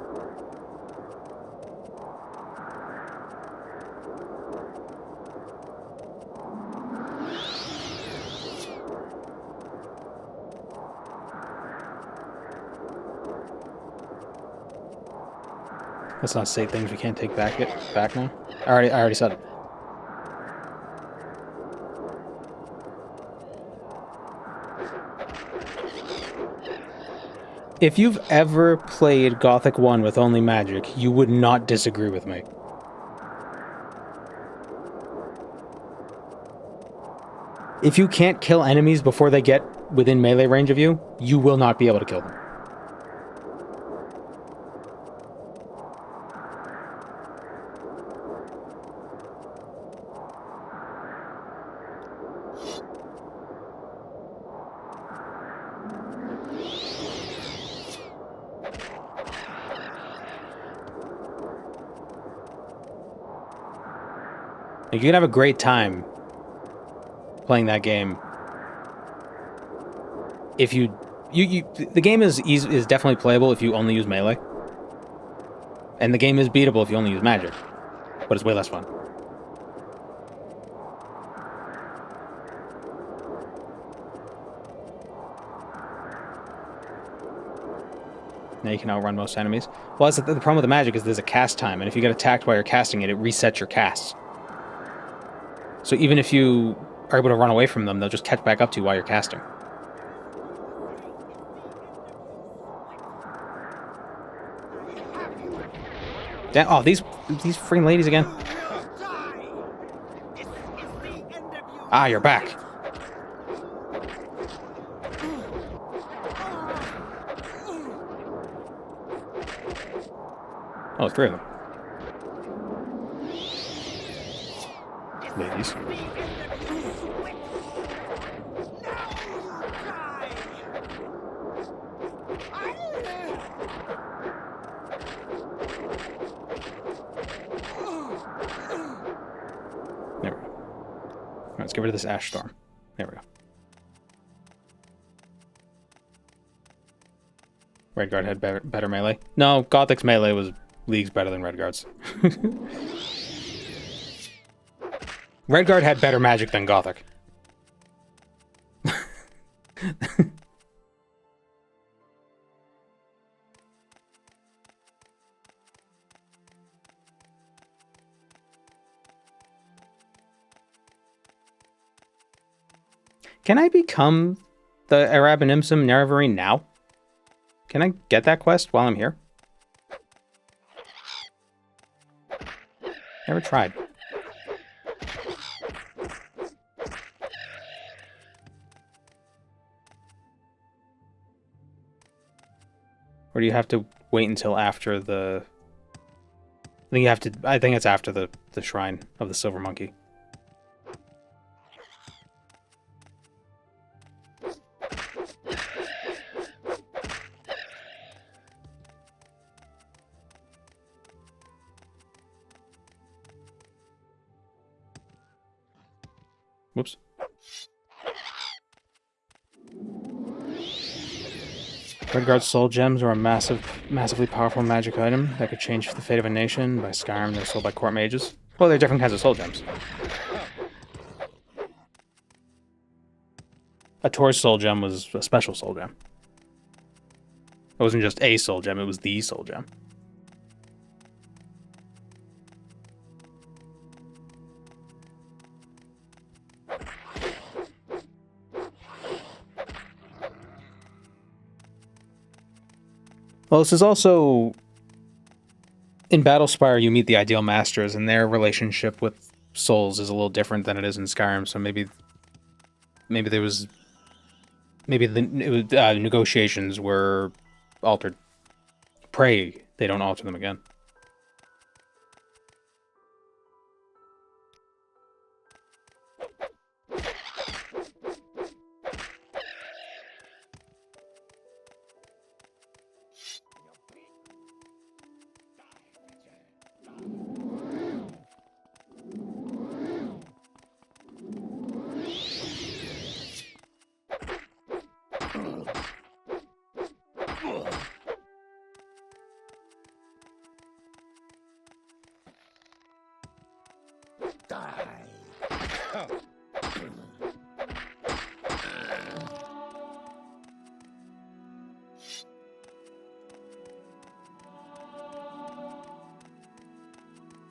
Let's not say things we can't take back now. I already said it. If you've ever played Gothic 1 with only magic, you would not disagree with me. If you can't kill enemies before they get within melee range of you, you will not be able to kill them. You can have a great time playing that game. If the game is definitely playable if you only use melee, and the game is beatable if you only use magic, but it's way less fun. Now you can outrun most enemies. Well, the problem with the magic is there's a cast time, and if you get attacked while you're casting it, it resets your casts. So even if you are able to run away from them, they'll just catch back up to you while you're casting. Oh, these freaking ladies again. Ah, you're back. Oh, it's 3 of them. Ladies. There we go. Let's get rid of this ash storm. There we go. Redguard had better melee. No, Gothic's melee was leagues better than Redguard's. Redguard had better magic than Gothic. Can I become the Arabanimsum Nerevarine now? Can I get that quest while I'm here? Never tried. Or do you have to wait until after the think you have to. I think it's after the shrine of the silver monkey. Whoops. Redguard's soul gems are a massively powerful magic item that could change the fate of a nation. By Skyrim, they're sold by court mages. Well, they're different kinds of soul gems. A Tor's soul gem was a special soul gem. It wasn't just a soul gem, it was the soul gem. Well, this is also... In Battlespire, you meet the Ideal Masters, and their relationship with souls is a little different than it is in Skyrim, so maybe there was... Maybe the negotiations were altered. Pray they don't alter them again.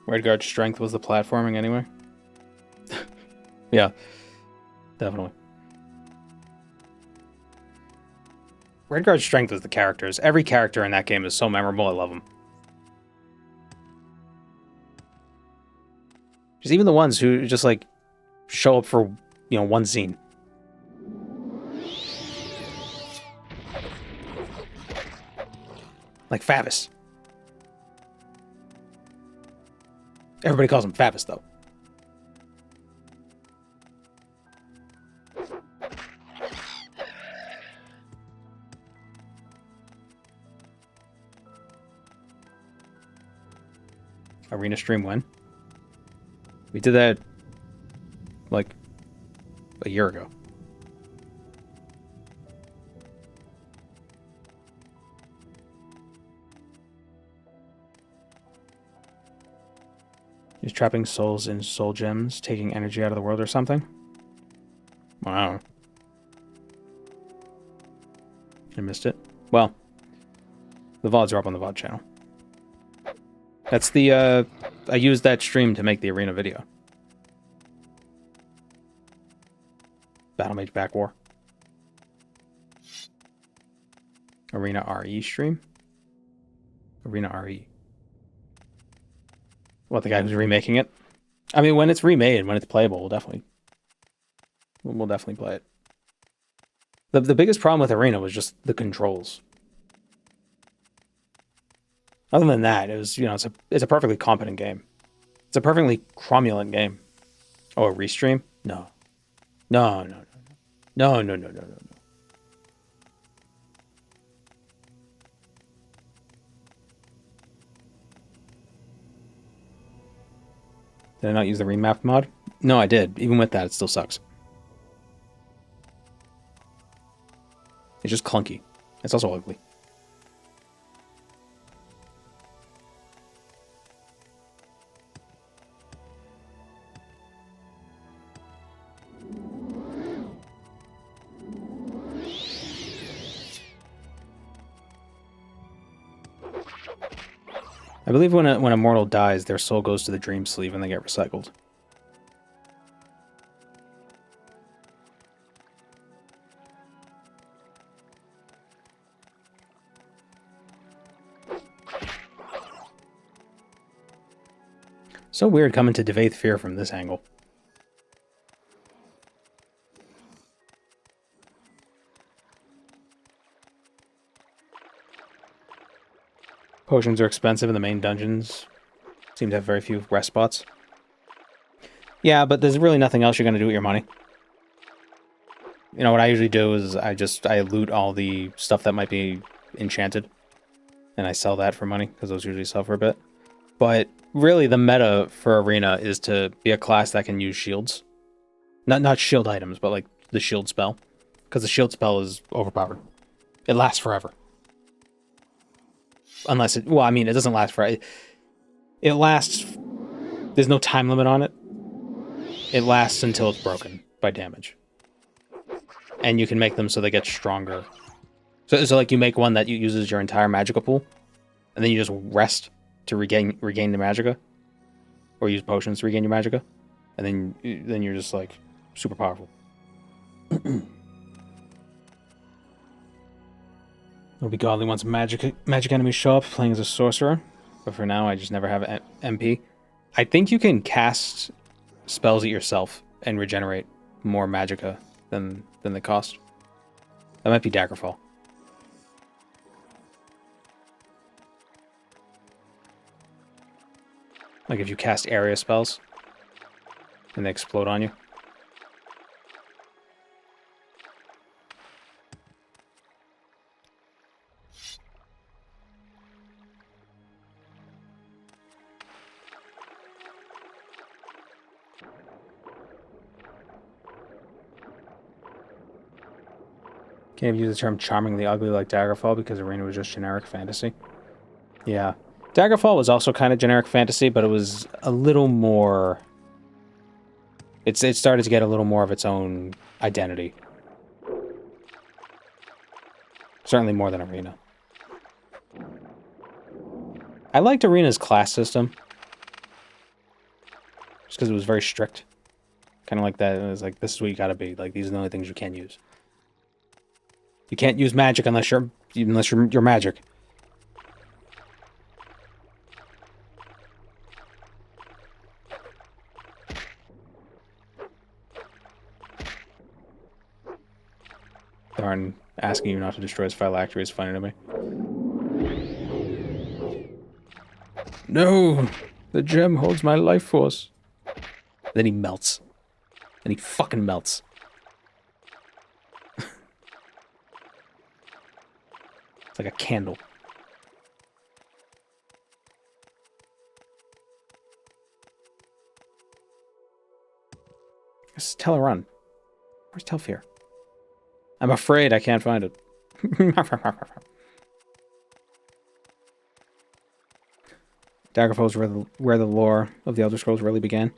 Redguard's strength was the platforming anyway. Yeah, definitely. Redguard's strength was the characters. Every character in that game is so memorable, I love them. Just even the ones who just, like, show up for, you know, one scene. Like Favis. Everybody calls him Favis, though. Arena stream when? We did that, like, a year ago. He's trapping souls in soul gems, taking energy out of the world or something? Wow. I missed it. Well, the VODs are up on the VOD channel. That's the, I used that stream to make the arena video. Battle Mage Back War. Arena RE stream? Arena RE. What, the guy who's remaking it? I mean, when it's remade, when it's playable, we'll definitely play it. The biggest problem with Arena was just the controls. Other than that, it was, you know, it's a perfectly competent game. It's a perfectly cromulent game. Oh, a restream? No. No. Did I not use the remap mod? No, I did. Even with that, it still sucks. It's just clunky. It's also ugly. I believe when a mortal dies, their soul goes to the dream sleeve and they get recycled. So weird coming to Devaith Fear from this angle. Potions are expensive in the main dungeons. seem to have very few rest spots. Yeah, but there's really nothing else you're going to do with your money. You know, what I usually do is I loot all the stuff that might be enchanted. And I sell that for money, because those usually sell for a bit. But really, the meta for Arena is to be a class that can use shields. Not shield items, but like the shield spell. Because the shield spell is overpowered. It lasts forever. Unless it... Well, I mean, it doesn't last forever. It lasts... There's no time limit on it. It lasts until it's broken by damage. And you can make them so they get stronger. So like, you make one that uses your entire magicka pool. And then you just rest to regain the magicka. Or use potions to regain your magicka. And then you're just, like, super powerful. It'll be godly once magic enemies show up playing as a sorcerer. But for now, I just never have MP. I think you can cast spells it yourself and regenerate more magicka than they cost. That might be Daggerfall. Like if you cast area spells and they explode on you. Can't use the term charmingly ugly like Daggerfall because Arena was just generic fantasy. Yeah. Daggerfall was also kind of generic fantasy, but it was a little more... It started to get a little more of its own identity. Certainly more than Arena. I liked Arena's class system. Just because it was very strict. Kind of like that. It was like, this is what you gotta be. Like, these are the only things you can use. You can't use magic unless you're magic. Darn, asking you not to destroy his phylactery is funny to me. No! The gem holds my life force. Then he melts. And he fucking melts. It's like a candle. Just tell her run. Where's Telfir? I'm afraid I can't find it. Daggerfall is where the lore of the Elder Scrolls really began.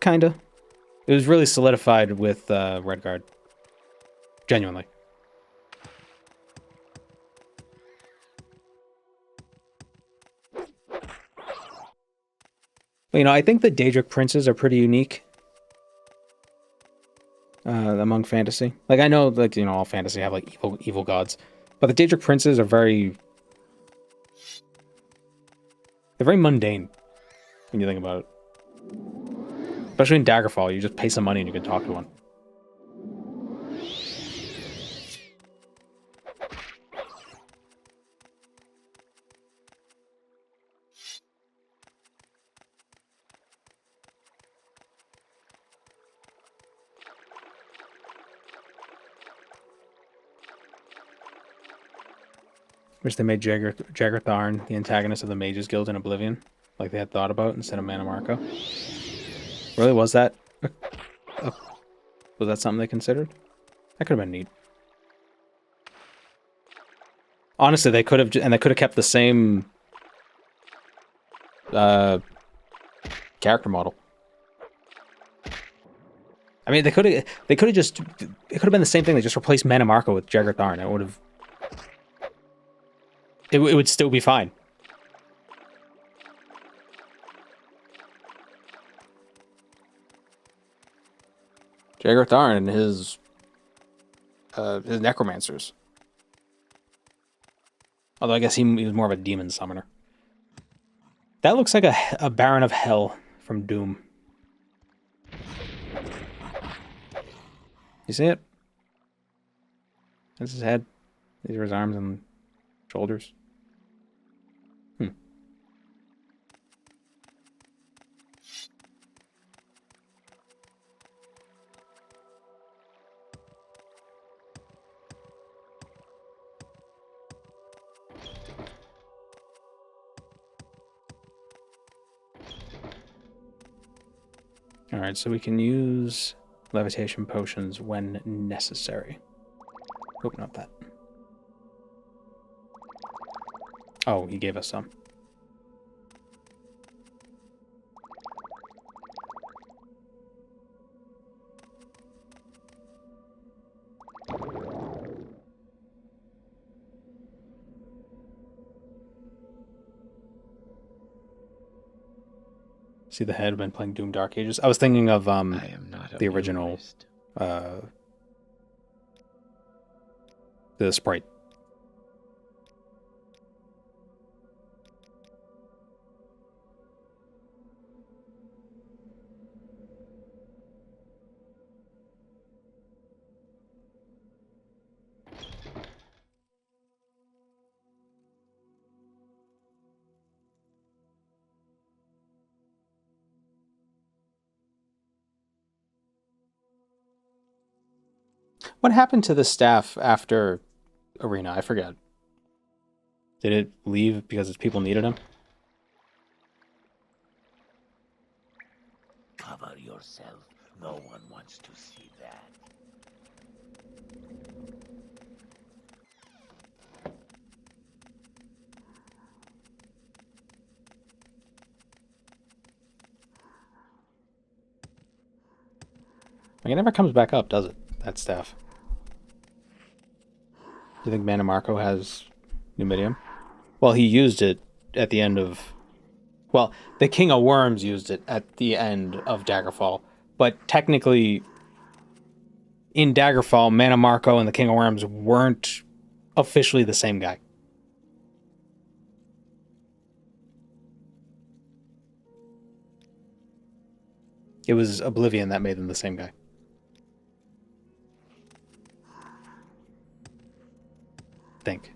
Kinda. It was really solidified with Redguard. Genuinely. But, you know, I think the Daedric princes are pretty unique. Among fantasy. Like, I know, like, you know, all fantasy have, like, evil gods. But the Daedric princes are very... They're very mundane. When you think about it. Especially in Daggerfall, you just pay some money and you can talk to one. Wish they made Jaggertharn the antagonist of the Mages Guild in Oblivion, like they had thought about, instead of Mannimarco. Really, was that something they considered? That could have been neat. Honestly, they could have kept the same character model. I mean, it could have been the same thing. They just replaced Mannimarco with Jaggertharn. It would have. It would still be fine. Jaggertharn and his necromancers. Although I guess he was more of a demon summoner. That looks like a Baron of Hell from Doom. You see it? That's his head. These are his arms and shoulders. Alright, so we can use levitation potions when necessary. Oh, not that. Oh, he gave us some. See the head when playing Doom Dark Ages. I was thinking of I am not the original the sprite. What happened to the staff after Arena? I forget. Did it leave because its people needed him? Cover yourself. No one wants to see that. Like, it never comes back up, does it? That staff. Do you think Mana Marco has Numidium? Well, he used it at the end of... Well, the King of Worms used it at the end of Daggerfall. But technically, in Daggerfall, Mana Marco and the King of Worms weren't officially the same guy. It was Oblivion that made them the same guy. Think.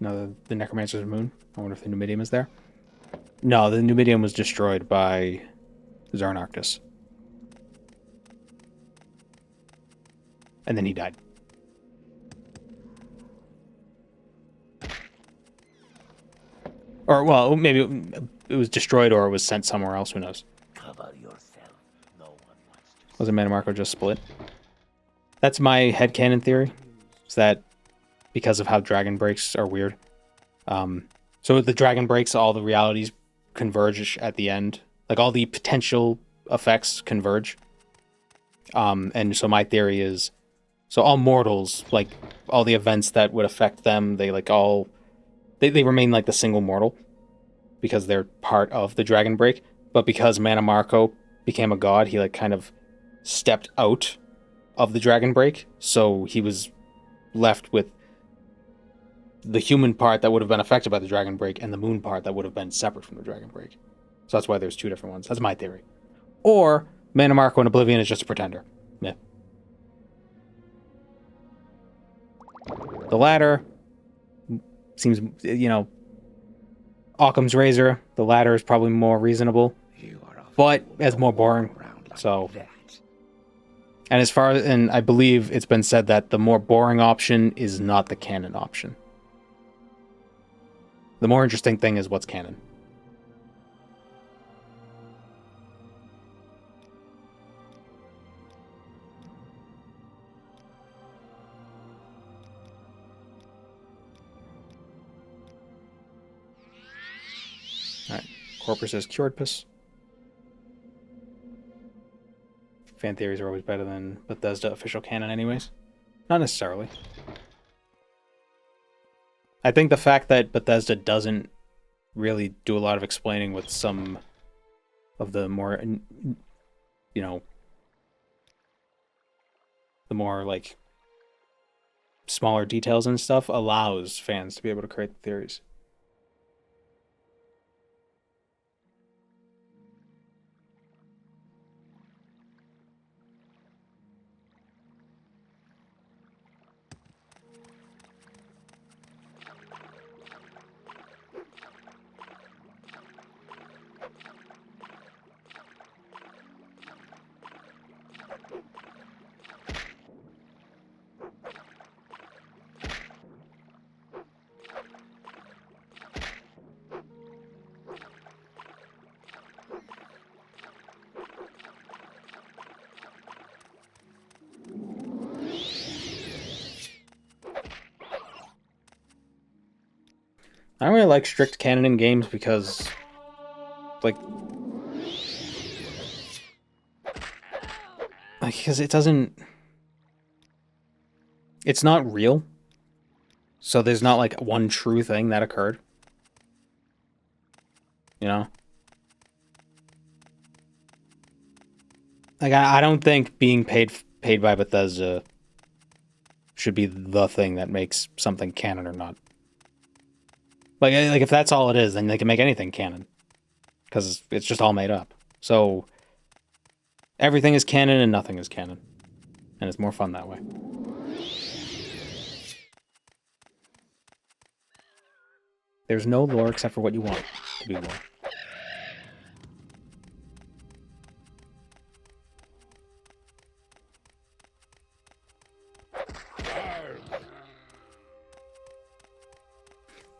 No, the Necromancer's Moon. I wonder if the Numidium is there. No, the Numidium was destroyed by Zarnarctus. And then he died. Or, well, maybe it was destroyed or it was sent somewhere else. Who knows? Cover yourself. No one wants to. Wasn't Mana Marco just split? That's my headcanon theory. Is that because of how dragon breaks are weird. So with the dragon breaks, all the realities converge at the end. Like, all the potential effects converge. And so my theory is, so all mortals, like, all the events that would affect them, they, like, all... They remain, like, the single mortal. Because they're part of the dragon break. But because Mana Marco became a god, he, like, kind of stepped out of the dragon break. So he was left with the human part that would have been affected by the dragon break and the moon part that would have been separate from the dragon break. So that's why there's two different ones. That's my theory. Or Mana Marco in Oblivion is just a pretender. Yeah. The latter seems, you know, Occam's razor. The latter is probably more reasonable, but it's more boring. So, and as far as, and I believe it's been said that the more boring option is not the canon option. The more interesting thing is what's canon. Alright, Corpus says cured piss. Fan theories are always better than Bethesda official canon anyways. Not necessarily. I think the fact that Bethesda doesn't really do a lot of explaining with some of the more, you know, the more, like, smaller details and stuff allows fans to be able to create the theories. I don't really like strict canon in games because, like, because it doesn't. It's not real. So there's not like one true thing that occurred. You know? Like I don't think being paid by Bethesda should be the thing that makes something canon or not. Like if that's all it is, then they can make anything canon. Because it's just all made up. So everything is canon and nothing is canon. And it's more fun that way. There's no lore except for what you want to be lore.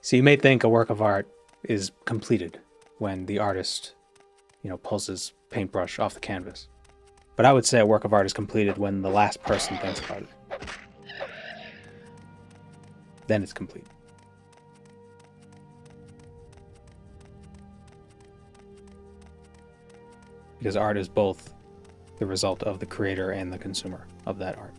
So you may think a work of art is completed when the artist, pulls his paintbrush off the canvas. But I would say a work of art is completed when the last person thinks about it. Then it's complete. Because art is both the result of the creator and the consumer of that art.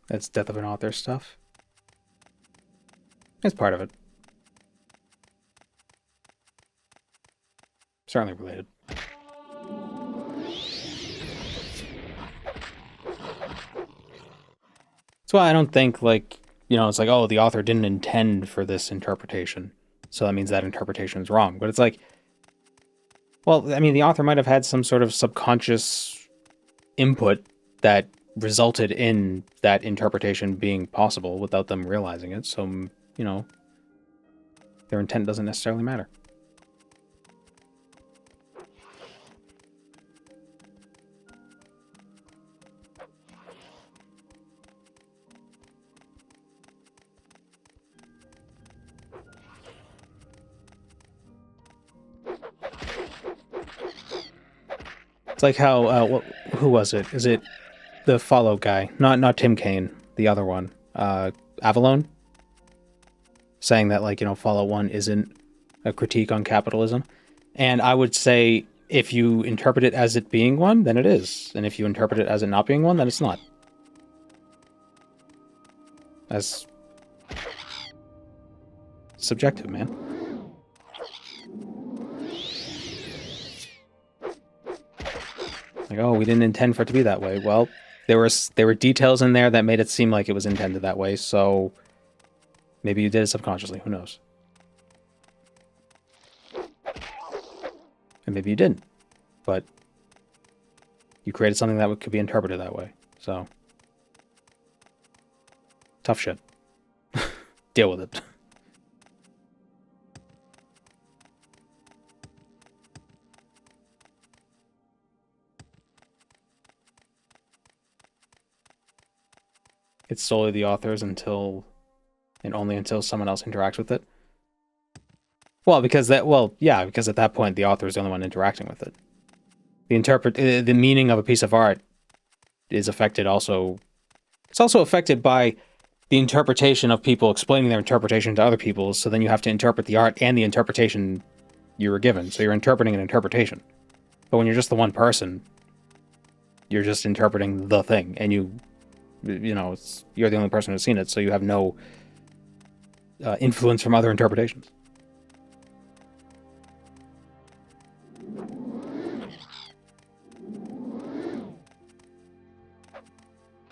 That's death of an author stuff. It's part of it. Certainly related. That's why I don't think, it's like, oh, the author didn't intend for this interpretation, so that means that interpretation is wrong. But it's like, well, I mean, the author might have had some sort of subconscious input that resulted in that interpretation being possible without them realizing it, so, their intent doesn't necessarily matter. It's like how, who was it? Is it the Follow guy? Not Tim Kaine, the other one. Avalon? Saying that, Fallout 1 isn't a critique on capitalism. And I would say, if you interpret it as it being one, then it is. And if you interpret it as it not being one, then it's not. That's subjective, man. Like, oh, we didn't intend for it to be that way. Well, there were details in there that made it seem like it was intended that way, so maybe you did it subconsciously. Who knows? And maybe you didn't. But you created something that could be interpreted that way. So, tough shit. Deal with it. It's solely the author's and only until someone else interacts with it. Well, because at that point the author is the only one interacting with it. The meaning of a piece of art is affected also. It's also affected by the interpretation of people explaining their interpretation to other people. So then you have to interpret the art and the interpretation you were given. So you're interpreting an interpretation. But when you're just the one person, you're just interpreting the thing, and you're the only person who's seen it, so you have no influence from other interpretations.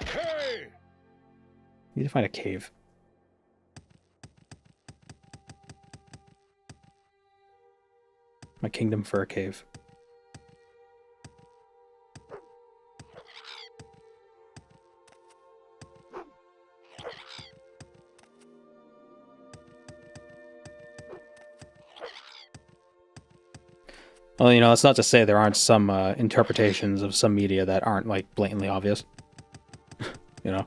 Hey! Need to find a cave. My kingdom for a cave. Well, you know, that's not to say there aren't some interpretations of some media that aren't, like, blatantly obvious. You know?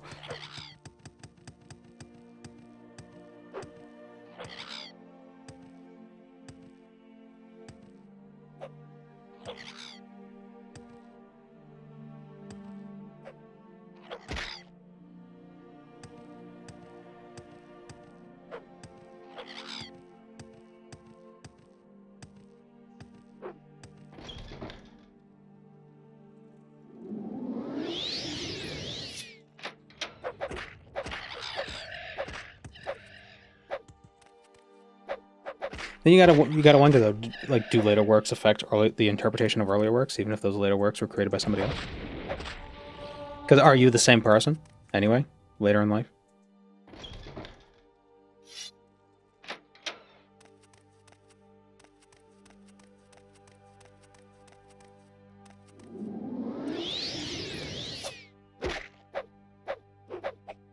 Then you gotta wonder though, like, do later works affect the interpretation of earlier works, even if those later works were created by somebody else? Because are you the same person anyway, later in life?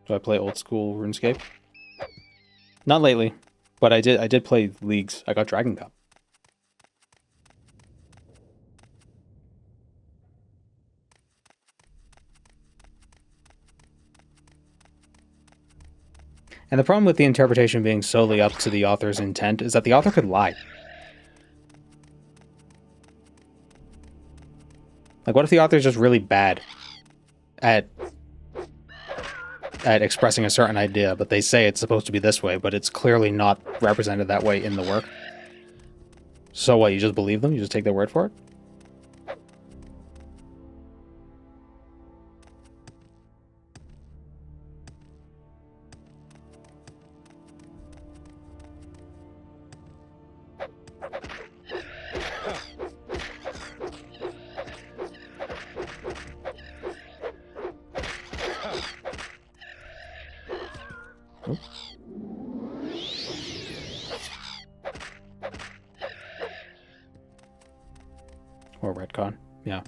Do I play old school RuneScape? Not lately, but I did play leagues. I got Dragon Cup. And the problem with the interpretation being solely up to the author's intent is that the author could lie. Like, what if the author is just really bad at expressing a certain idea, but they say it's supposed to be this way, but it's clearly not represented that way in the work? So what, you just believe them? You just take their word for it? Or retcon, yeah.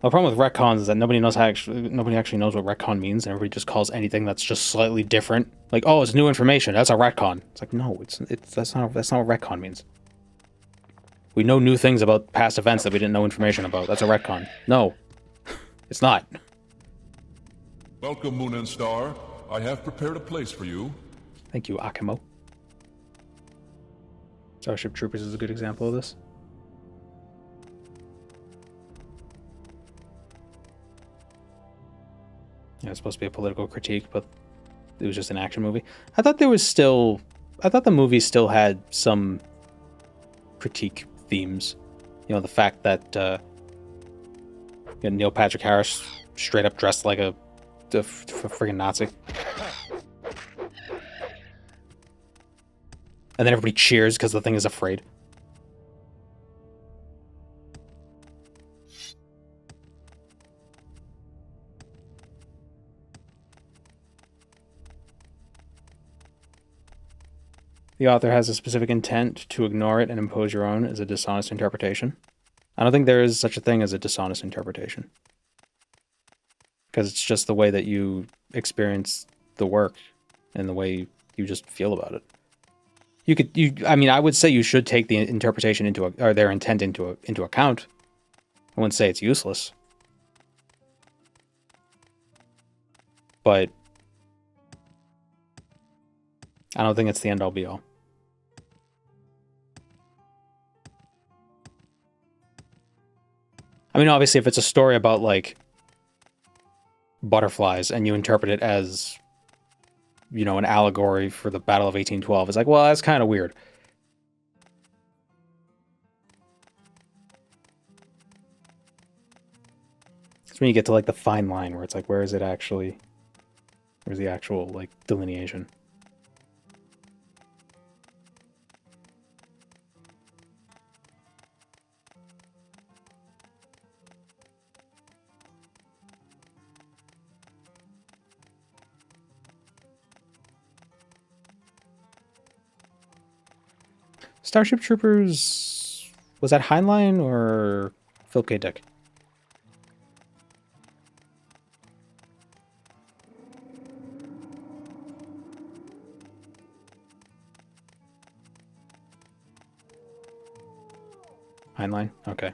The problem with retcons is that nobody actually knows what retcon means, and everybody just calls anything that's just slightly different, like, oh, it's new information, that's a retcon. It's like, no, that's not what retcon means. We know new things about past events that we didn't know information about. That's a retcon. No, it's not. Welcome, Moon and Star. I have prepared a place for you. Thank you, Akimo. Starship Troopers is a good example of this. Yeah, it's supposed to be a political critique, but it was just an action movie. I thought the movie still had some critique themes. You know, the fact that Neil Patrick Harris straight up dressed like a friggin' Nazi. And then everybody cheers because the thing is afraid. The author has a specific intent. To ignore it and impose your own is a dishonest interpretation. I don't think there is such a thing as a dishonest interpretation. Because it's just the way that you experience the work and the way you just feel about it. I mean, I would say you should take the interpretation or their intent into account. I wouldn't say it's useless. But I don't think it's the end-all be-all. I mean, obviously, if it's a story about, like, butterflies and you interpret it as, you know, an allegory for the Battle of 1812, it's like, well, that's kind of weird. It's when you get to, like, the fine line where it's like, where's the actual, like, delineation? Starship Troopers, was that Heinlein or Phil K. Dick? Heinlein? Okay.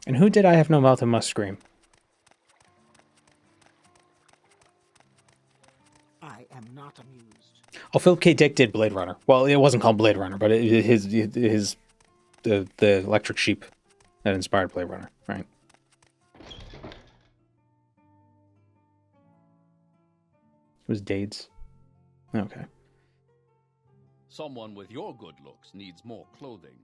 And who did I Have No Mouth and Must Scream? I am not amused. Oh, Philip K. Dick did Blade Runner. Well, it wasn't called Blade Runner, but the electric sheep that inspired Blade Runner, right? It was Dades. Okay. Someone with your good looks needs more clothing.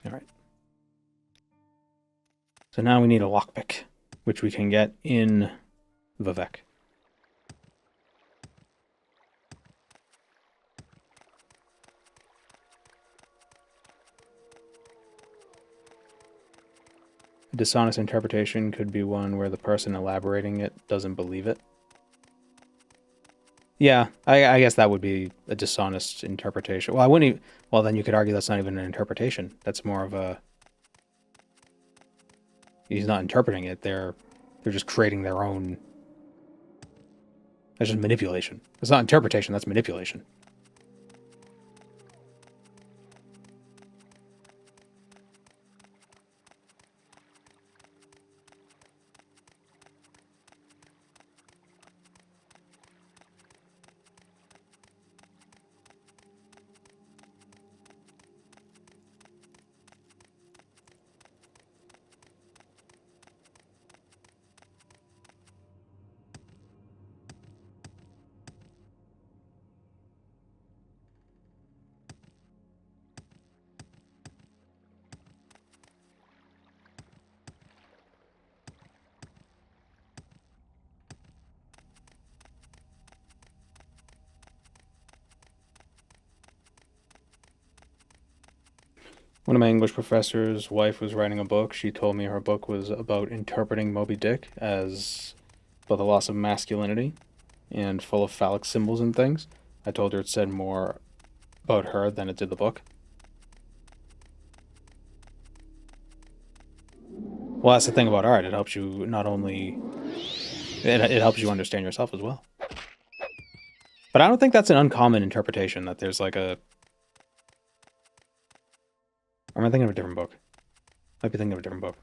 All right. So now we need a lockpick, which we can get in Vivek. A dishonest interpretation could be one where the person elaborating it doesn't believe it. Yeah, I guess that would be a dishonest interpretation. Well, I wouldn't even, well, then you could argue that's not even an interpretation. That's more of a... He's not interpreting it. They're just creating their own... That's just manipulation. It's not interpretation, that's manipulation. One of my English professors' wife was writing a book. She told me her book was about interpreting Moby Dick as about the loss of masculinity and full of phallic symbols and things. I told her it said more about her than it did the book. Well, that's the thing about art. It helps you not only... It helps you understand yourself as well. But I don't think that's an uncommon interpretation, that there's like a... Or am I thinking of a different book? Might be thinking of a different book.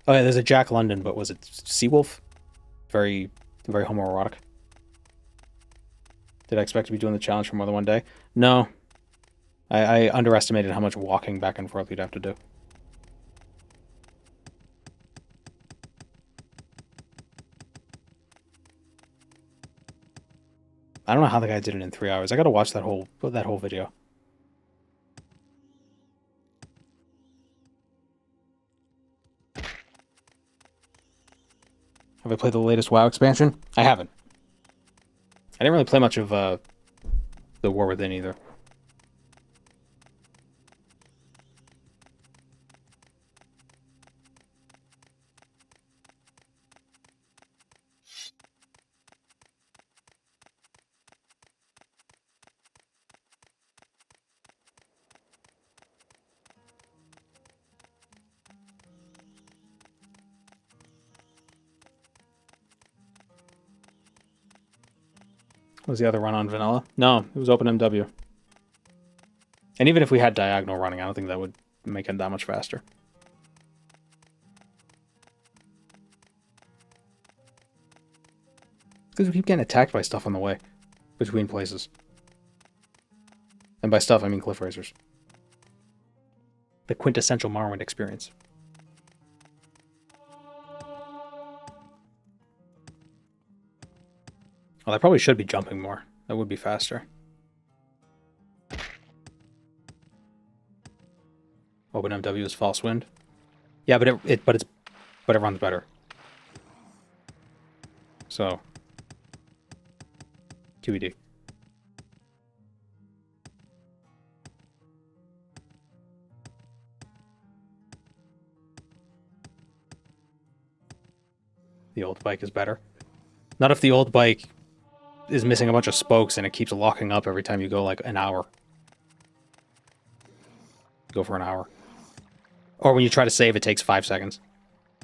Oh yeah, there's a Jack London, but was it Seawolf? Very homoerotic. Did I expect to be doing the challenge for more than one day? No. I underestimated how much walking back and forth you'd have to do. I don't know how the guy did it in 3 hours. I gotta watch that whole video. Have I played the latest WoW expansion? I haven't. I didn't really play much of the War Within either. Was the other run on vanilla? No, it was OpenMW. And even if we had diagonal running, I don't think that would make it that much faster. Because we keep getting attacked by stuff on the way, between places. And by stuff, I mean cliff racers. The quintessential Morrowind experience. Well, I probably should be jumping more. That would be faster. OpenMW is false wind. Yeah, but it runs better. So QED. The old bike is better. Not if the old bike is missing a bunch of spokes and it keeps locking up every time you go like an hour. Go for an hour. Or when you try to save, it takes 5 seconds.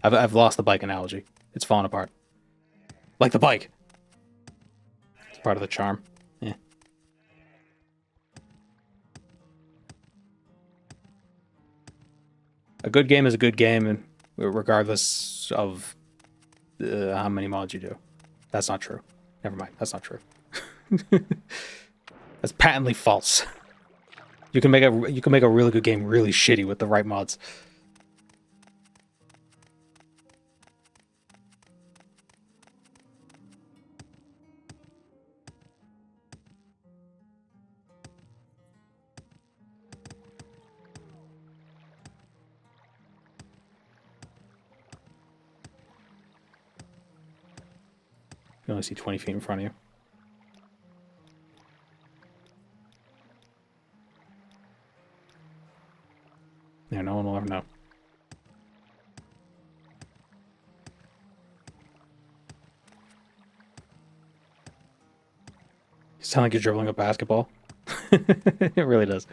I've lost the bike analogy. It's falling apart. Like the bike. It's part of the charm. Yeah. A good game is a good game, and regardless of how many mods you do. That's not true. Never mind. That's not true. That's patently false. You can make a really good game really shitty with the right mods. You only see 20 feet in front of you. Yeah, no one will ever know. You sound like you're dribbling a basketball. It really does.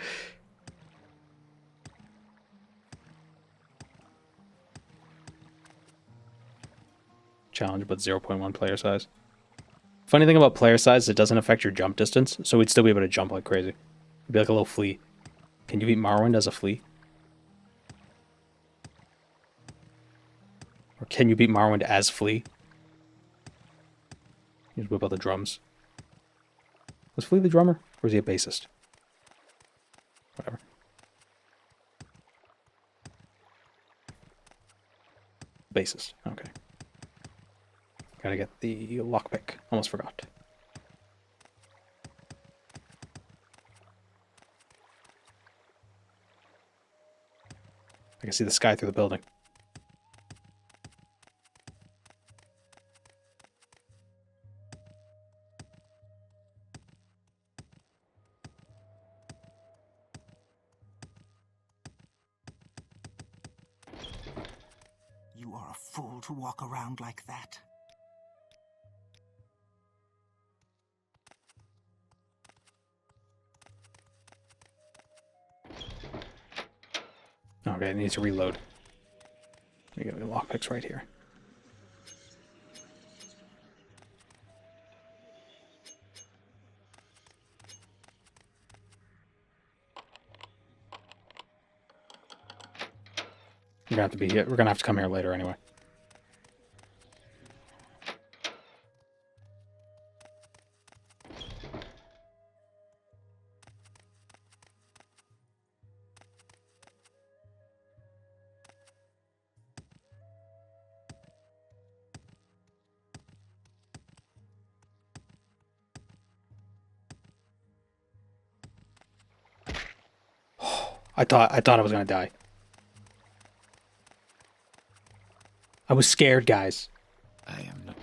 Challenge, but 0.1 player size. Funny thing about player size is it doesn't affect your jump distance, so we'd still be able to jump like crazy. It'd be like a little flea. Can you beat Morrowind as a flea? Or can you beat Morrowind as Flea? You just whip out the drums. Was Flea the drummer? Or is he a bassist? Whatever. Bassist. Okay. Gotta get the lockpick. Almost forgot. I can see the sky through the building. You are a fool to walk around like that. Okay, it needs to reload. We got the lockpicks right here. We're gonna have to be here. We're gonna have to come here later anyway. I thought I was gonna die. I was scared, guys. I am not.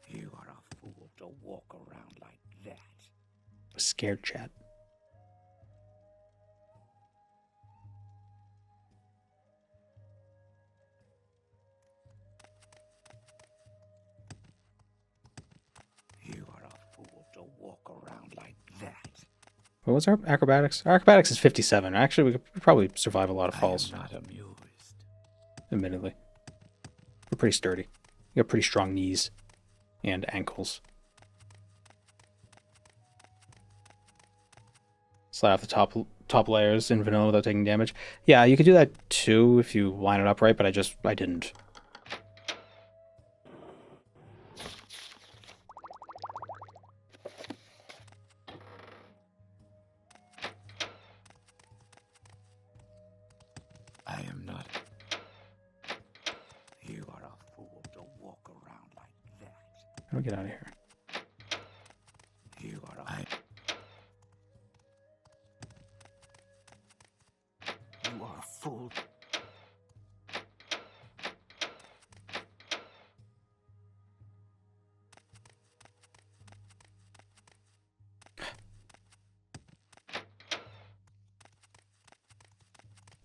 You are a fool to walk around like that. I was scared, chat. You are a fool to walk around like that. What was our acrobatics? Our acrobatics is 57. Actually, we could probably survive a lot of falls. I am not amused. Admittedly. We're pretty sturdy. We got pretty strong knees and ankles. Slide off the top layers in vanilla without taking damage. Yeah, you could do that too if you line it up right, but I didn't. I am not. You are a fool to walk around like that. How do we get out of here? You are a... You are a fool.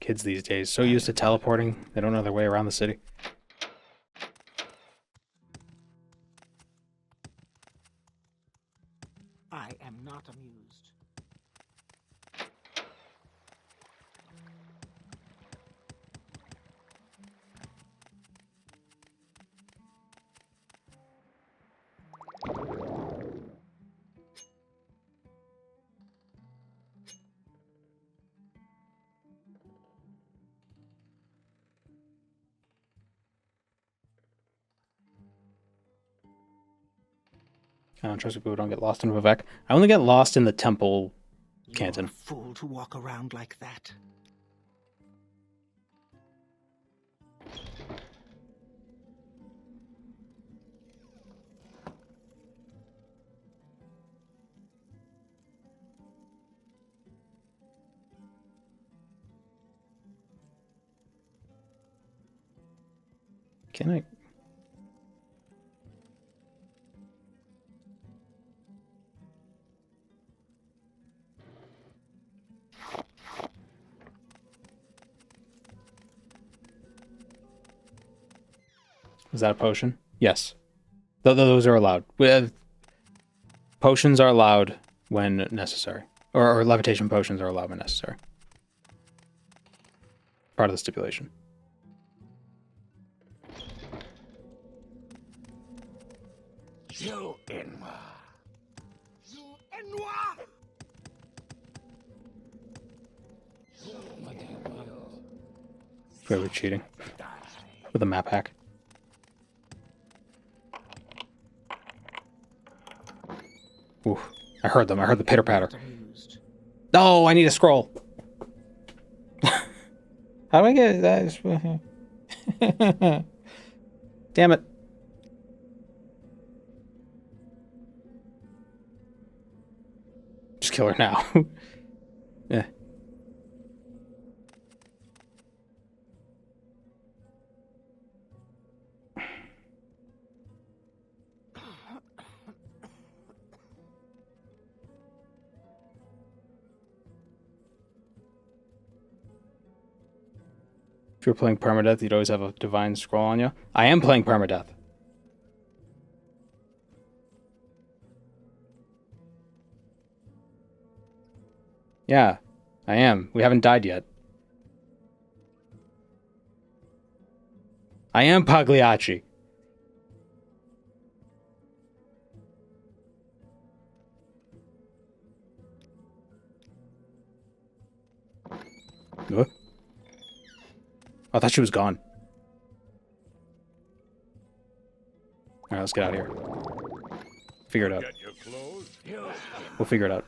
Kids these days, so used to teleporting, they don't know their way around the city. not amused. I don't trust people who don't get lost in Vivek. I only get lost in the temple canton. You're a fool to walk around like that. Can I? Is that a potion? Yes. Those are allowed. Potions are allowed when necessary. Or levitation potions are allowed when necessary. Part of the stipulation. You Enwa. You Enwa. Forever cheating. With a map hack. Ooh, I heard them. I heard the pitter patter. No, I need a scroll. How do I get that? Damn it. Just kill her now. Yeah. If you're playing permadeath, you'd always have a divine scroll on you. I am playing permadeath. Yeah, I am. We haven't died yet. I am Pagliacci. What? I thought she was gone. Alright, let's get out of here. Figure it out. We'll figure it out.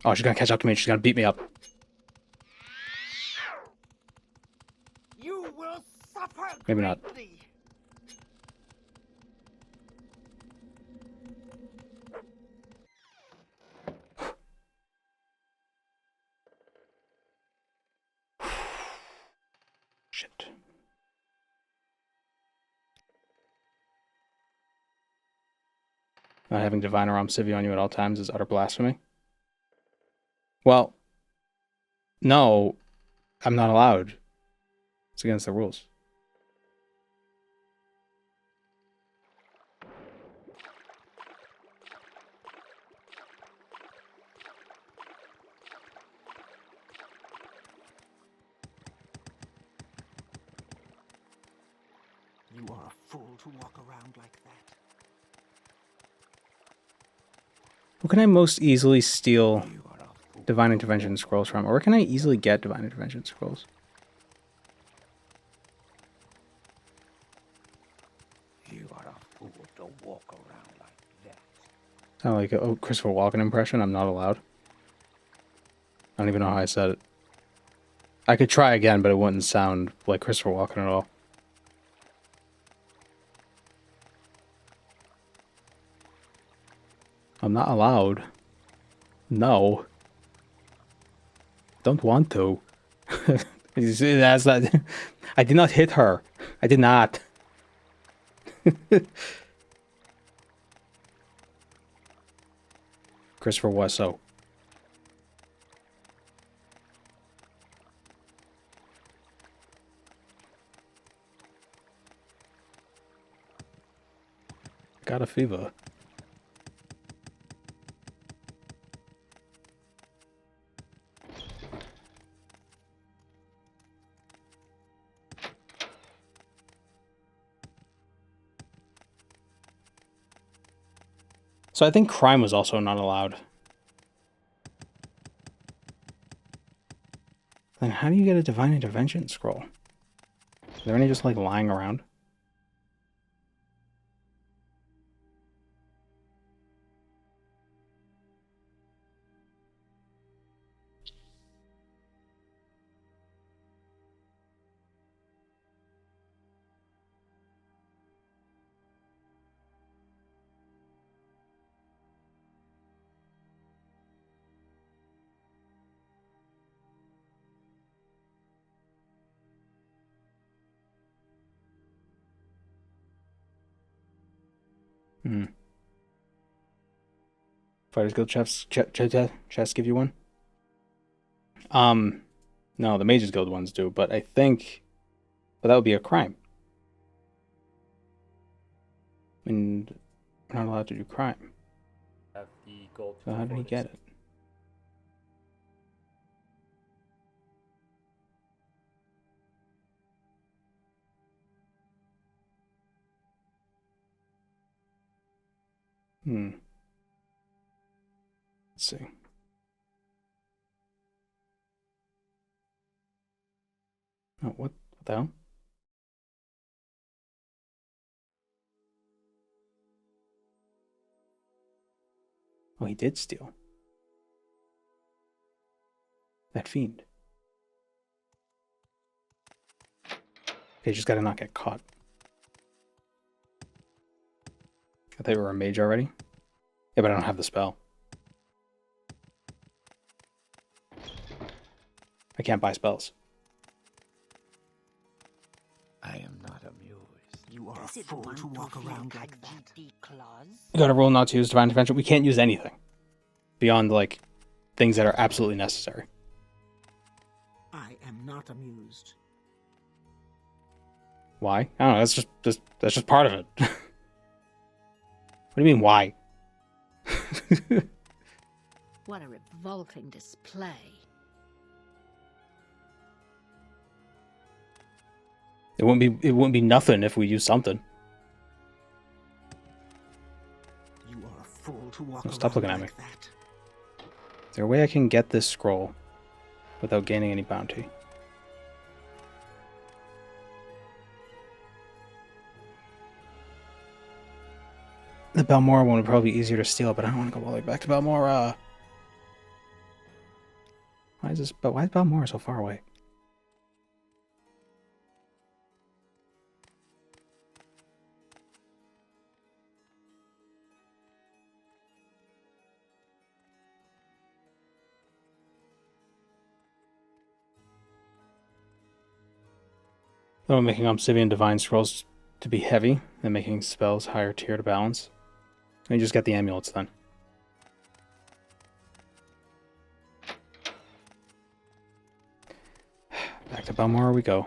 Oh, she's gonna catch up to me. She's gonna beat me up. You will suffer. Maybe not. greatly. Shit. Not having Divine or Civvy on you at all times is utter blasphemy. Well, no, I'm not allowed. It's against the rules. You are a fool to walk around like that. Who can I most easily steal Divine Intervention scrolls from? Or where can I easily get Divine Intervention scrolls? You are a fool to walk around like that. Sound like a Christopher Walken impression. I'm not allowed. I don't even know how I said it. I could try again, but it wouldn't sound like Christopher Walken at all. I'm not allowed. No. Don't want to. That's not. I did not hit her. I did not. Christopher was so. got a fever. So I think crime was also not allowed. Then how do you get a divine intervention scroll? Are there any just like lying around? Hmm. Fighters Guild chests give you one? No, the Mages Guild ones do, but I think... But that would be a crime. And we're not allowed to do crime. Have the gold. So how did he get it? Let's see. Oh, what the hell? Oh, he did steal. That fiend. Okay, just gotta not get caught. I thought you were a mage already. Yeah, but I don't have the spell. I can't buy spells. I am not amused. You are a fool to walk around like that. You got a rule not to use divine intervention. We can't use anything beyond like things that are absolutely necessary. I am not amused. Why? I don't know. That's just part of it. What do you mean, why? What a revolting display. It wouldn't be nothing if we use something. You are a fool to walk Oh, stop looking at like me. that. Is there a way I can get this scroll without gaining any bounty? The Balmora one would probably be easier to steal, but I don't want to go all the way back to Balmora. Why is Balmora so far away? Though I'm making Obsidian Divine Scrolls to be heavy and making spells higher tier to balance. And you just get the amulets then. Back to Balmora we go.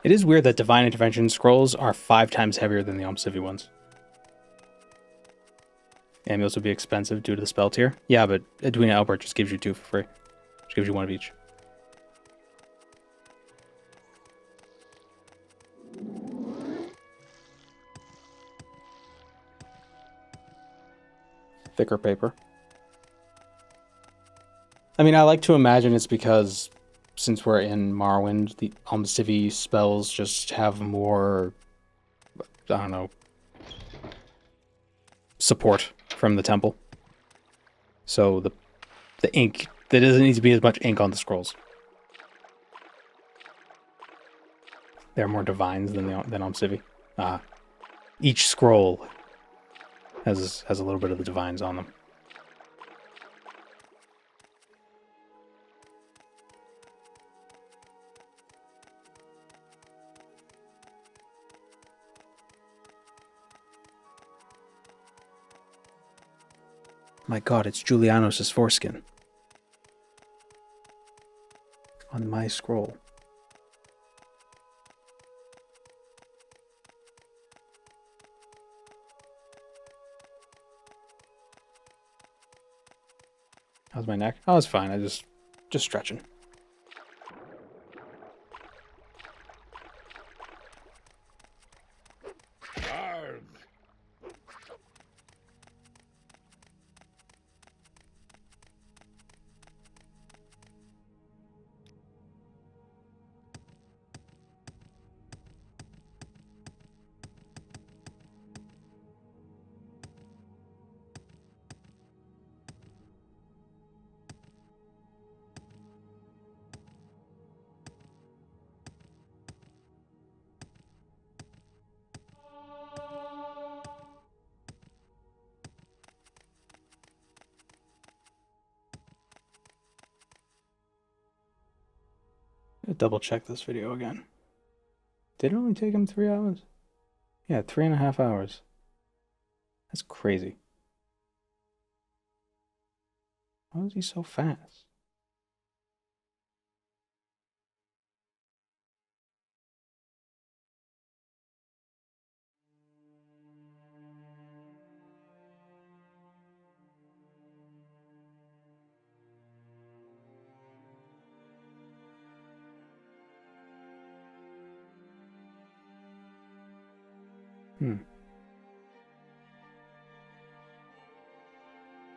It is weird that Divine Intervention scrolls are 5 times heavier than the Omcivi ones. Amulets would be expensive due to the spell tier. Yeah, but Edwina Albert just gives you 2 for free. She gives you 1 of each. Thicker paper. I mean, I like to imagine it's because since we're in Morrowind, the Omcivi spells just have more, I don't know, support from the temple. So the ink, there doesn't need to be as much ink on the scrolls. They're more divines than Omcivi. Each scroll has a little bit of the divines on them. My god, it's Julianos' foreskin. on my scroll. How's my neck? Oh, it's fine. I just stretching. Arg. Double check this video again. Did it only take him 3 hours? Yeah, 3.5 hours. That's crazy. How is he so fast?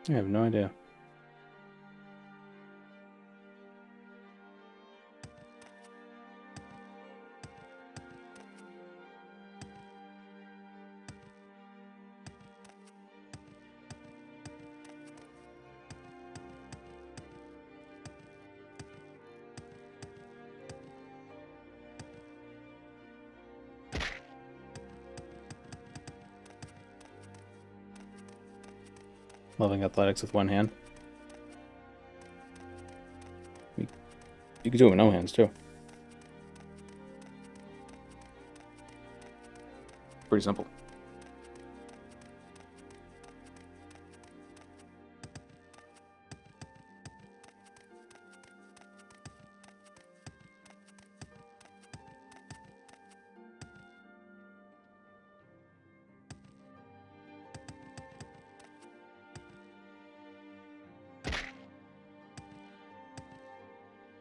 I have no idea. Loving athletics with one hand. You can do it with no hands, too. Pretty simple.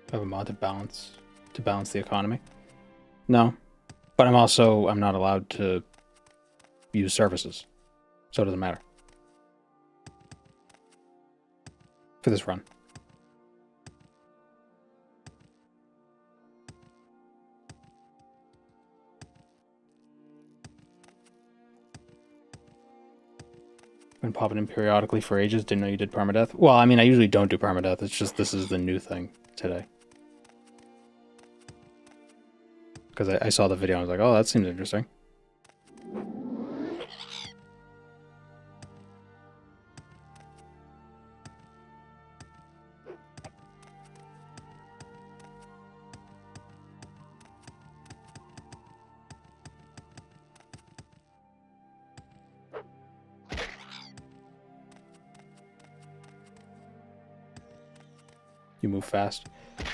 I have a mod to balance the economy. No, but I'm not allowed to use services, so it doesn't matter for this run. Been popping in periodically for ages. Didn't know you did permadeath. Well, I mean, I usually don't do permadeath. It's just this is the new thing today. Because I saw the video and I was like, oh, that seems interesting. You move fast. It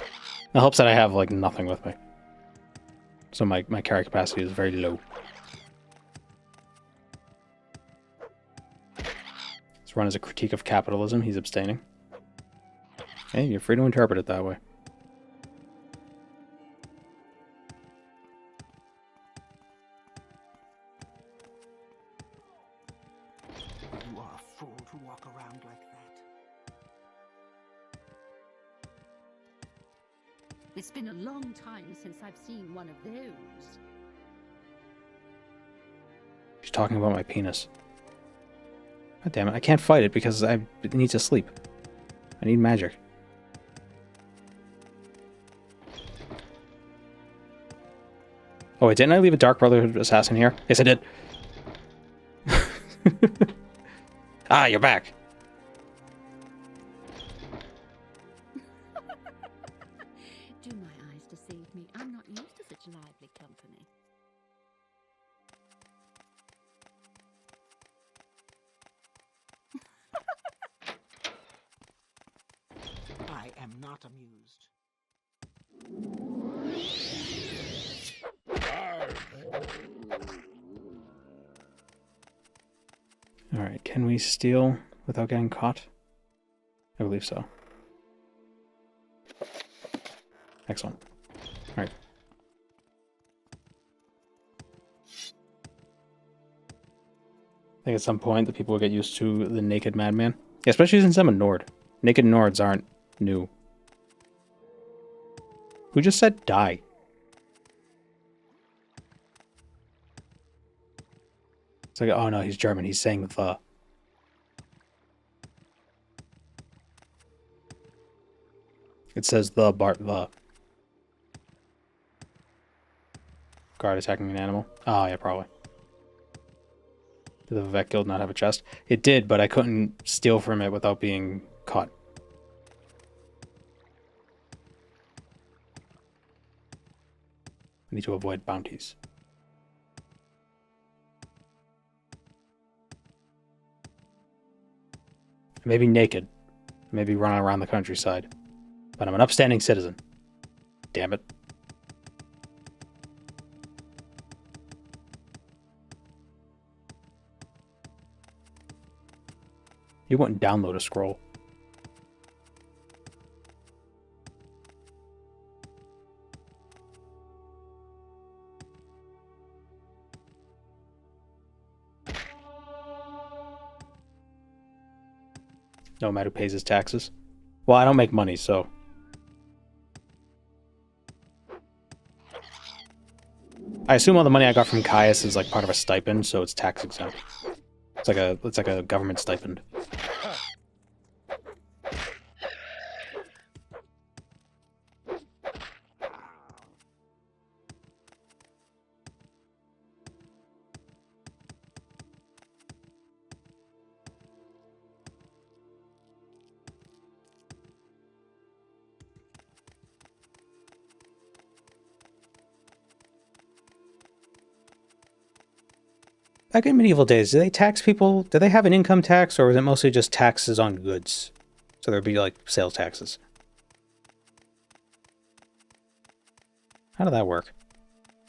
helps that I have like nothing with me. So my carry capacity is very low. This run is a critique of capitalism. He's abstaining. Hey, you're free to interpret it that way. You are a fool to walk around like that. It's been a long time since I've seen one of those. She's talking about my penis. God damn it, I can't fight it because I need to sleep. I need magic. Oh wait, didn't I leave a Dark Brotherhood assassin here? Yes, I did. Ah, you're back. Do my eyes deceive me? I'm not used to such lively company. I am not amused. Alright, can we steal without getting caught? I believe so. Excellent. Alright. I think at some point the people will get used to the naked madman. Yeah, especially since I'm a Nord. Naked Nords aren't new. Who just said die? It's like, oh no, he's German. He's saying the. It says the Bart the. Guard attacking an animal. Oh yeah, probably. Did the Vet Guild not have a chest? It did, but I couldn't steal from it without being caught. I need to avoid bounties. Maybe naked. Maybe running around the countryside. But I'm an upstanding citizen. Damn it. You wouldn't download a scroll. No matter who pays his taxes. Well, I don't make money, so. I assume all the money I got from Caius is like part of a stipend, so it's tax exempt. It's like a government stipend. Back in medieval days, did they tax people? Did they have an income tax, or was it mostly just taxes on goods? So there'd be like sales taxes. How did that work?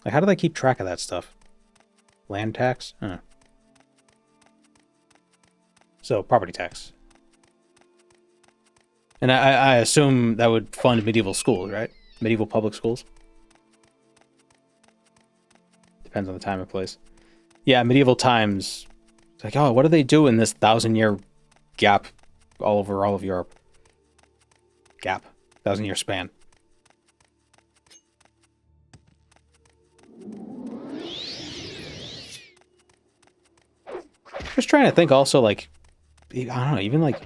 Like, how do they keep track of that stuff? Land tax? Huh. So, property tax. And I assume that would fund medieval schools, right? Medieval public schools? Depends on the time and place. Yeah, medieval times. It's like, oh, what do they do in this 1,000-year gap all over all of Europe? Gap. 1,000-year span. Just trying to think also, like, I don't know, even like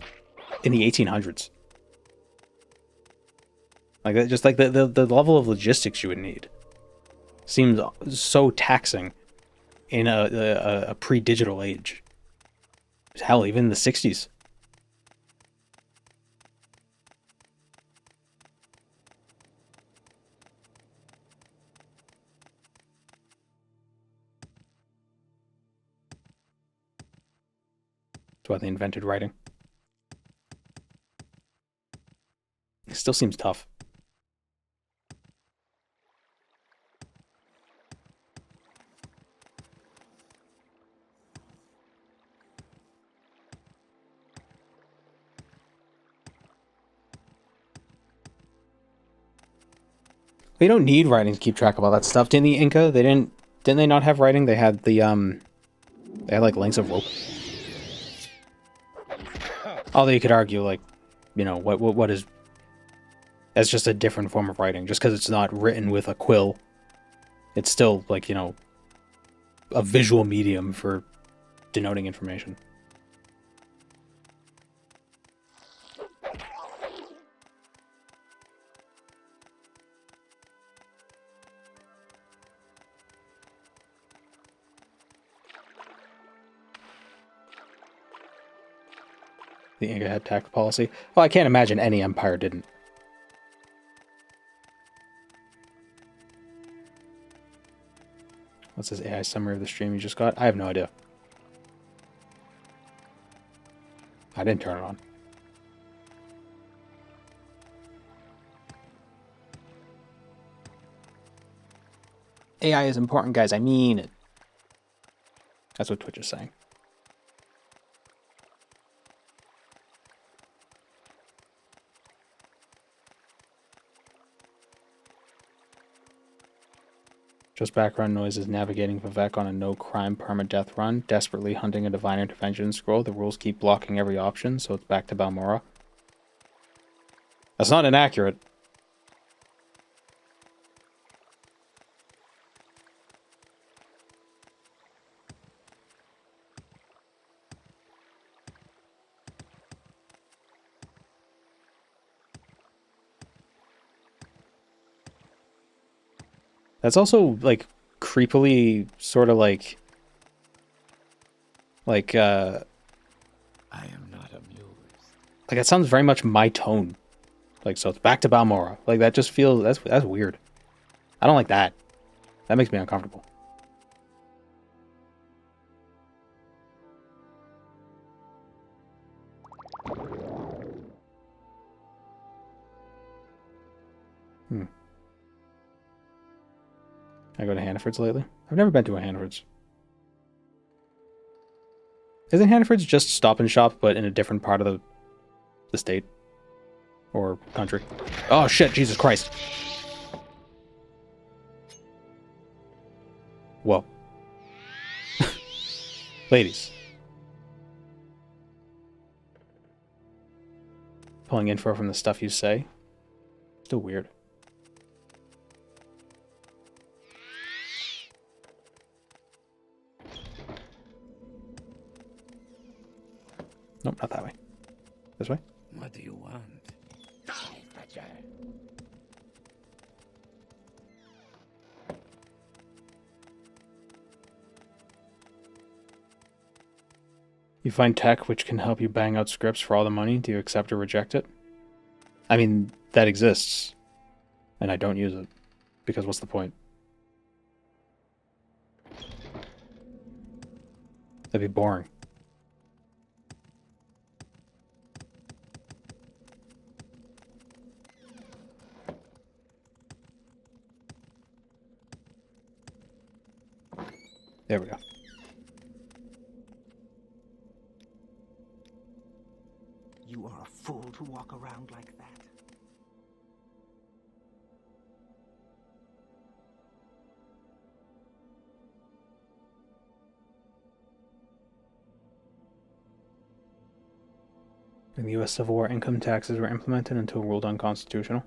in the 1800s. Like, that, just like the level of logistics you would need seems so taxing in a pre-digital age. Hell, even in the 60s. That's why they invented writing. It still seems tough. They don't need writing to keep track of all that stuff. Didn't the Inca? Didn't they not have writing? They had the they had like lengths of rope. Although you could argue, like, you know, what is, that's just a different form of writing. Just because it's not written with a quill, it's still, like, you know, a visual medium for denoting information. The Inca had tax policy. Well, I can't imagine any empire didn't. What's this AI summary of the stream you just got? I have no idea. I didn't turn it on. AI is important, guys. I mean it. That's what Twitch is saying. Just background noises navigating Vivek on a no-crime permadeath run, desperately hunting a divine intervention scroll. The rules keep blocking every option, so it's back to Balmora. That's not inaccurate. That's also, like, creepily sort of like I am not amused. Like, it sounds very much my tone. Like, so it's back to Balmora. Like, that just feels, that's weird. I don't like that. That makes me uncomfortable. I go to Hannaford's lately? I've never been to a Hannaford's. Isn't Hannaford's just Stop and Shop, but in a different part of the state? Or country? Oh shit, Jesus Christ. Whoa. Ladies. Pulling info from the stuff you say? Still weird. Nope, not that way. This way? What do you want? You find tech which can help you bang out scripts for all the money. Do you accept or reject it? I mean, that exists. And I don't use it. Because what's the point? That'd be boring. There we go. You are a fool to walk around like that. In the U.S. Civil War, income taxes were implemented until ruled unconstitutional.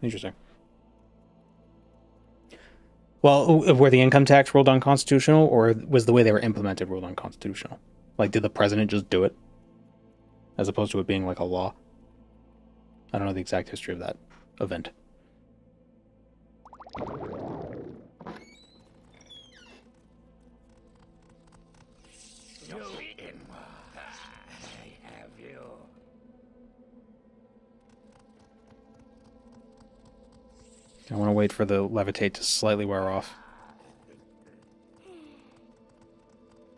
Interesting. Well, were the income tax ruled unconstitutional, or was the way they were implemented ruled unconstitutional? Like, did the president just do it? As opposed to it being like a law? I don't know the exact history of that event. I want to wait for the levitate to slightly wear off.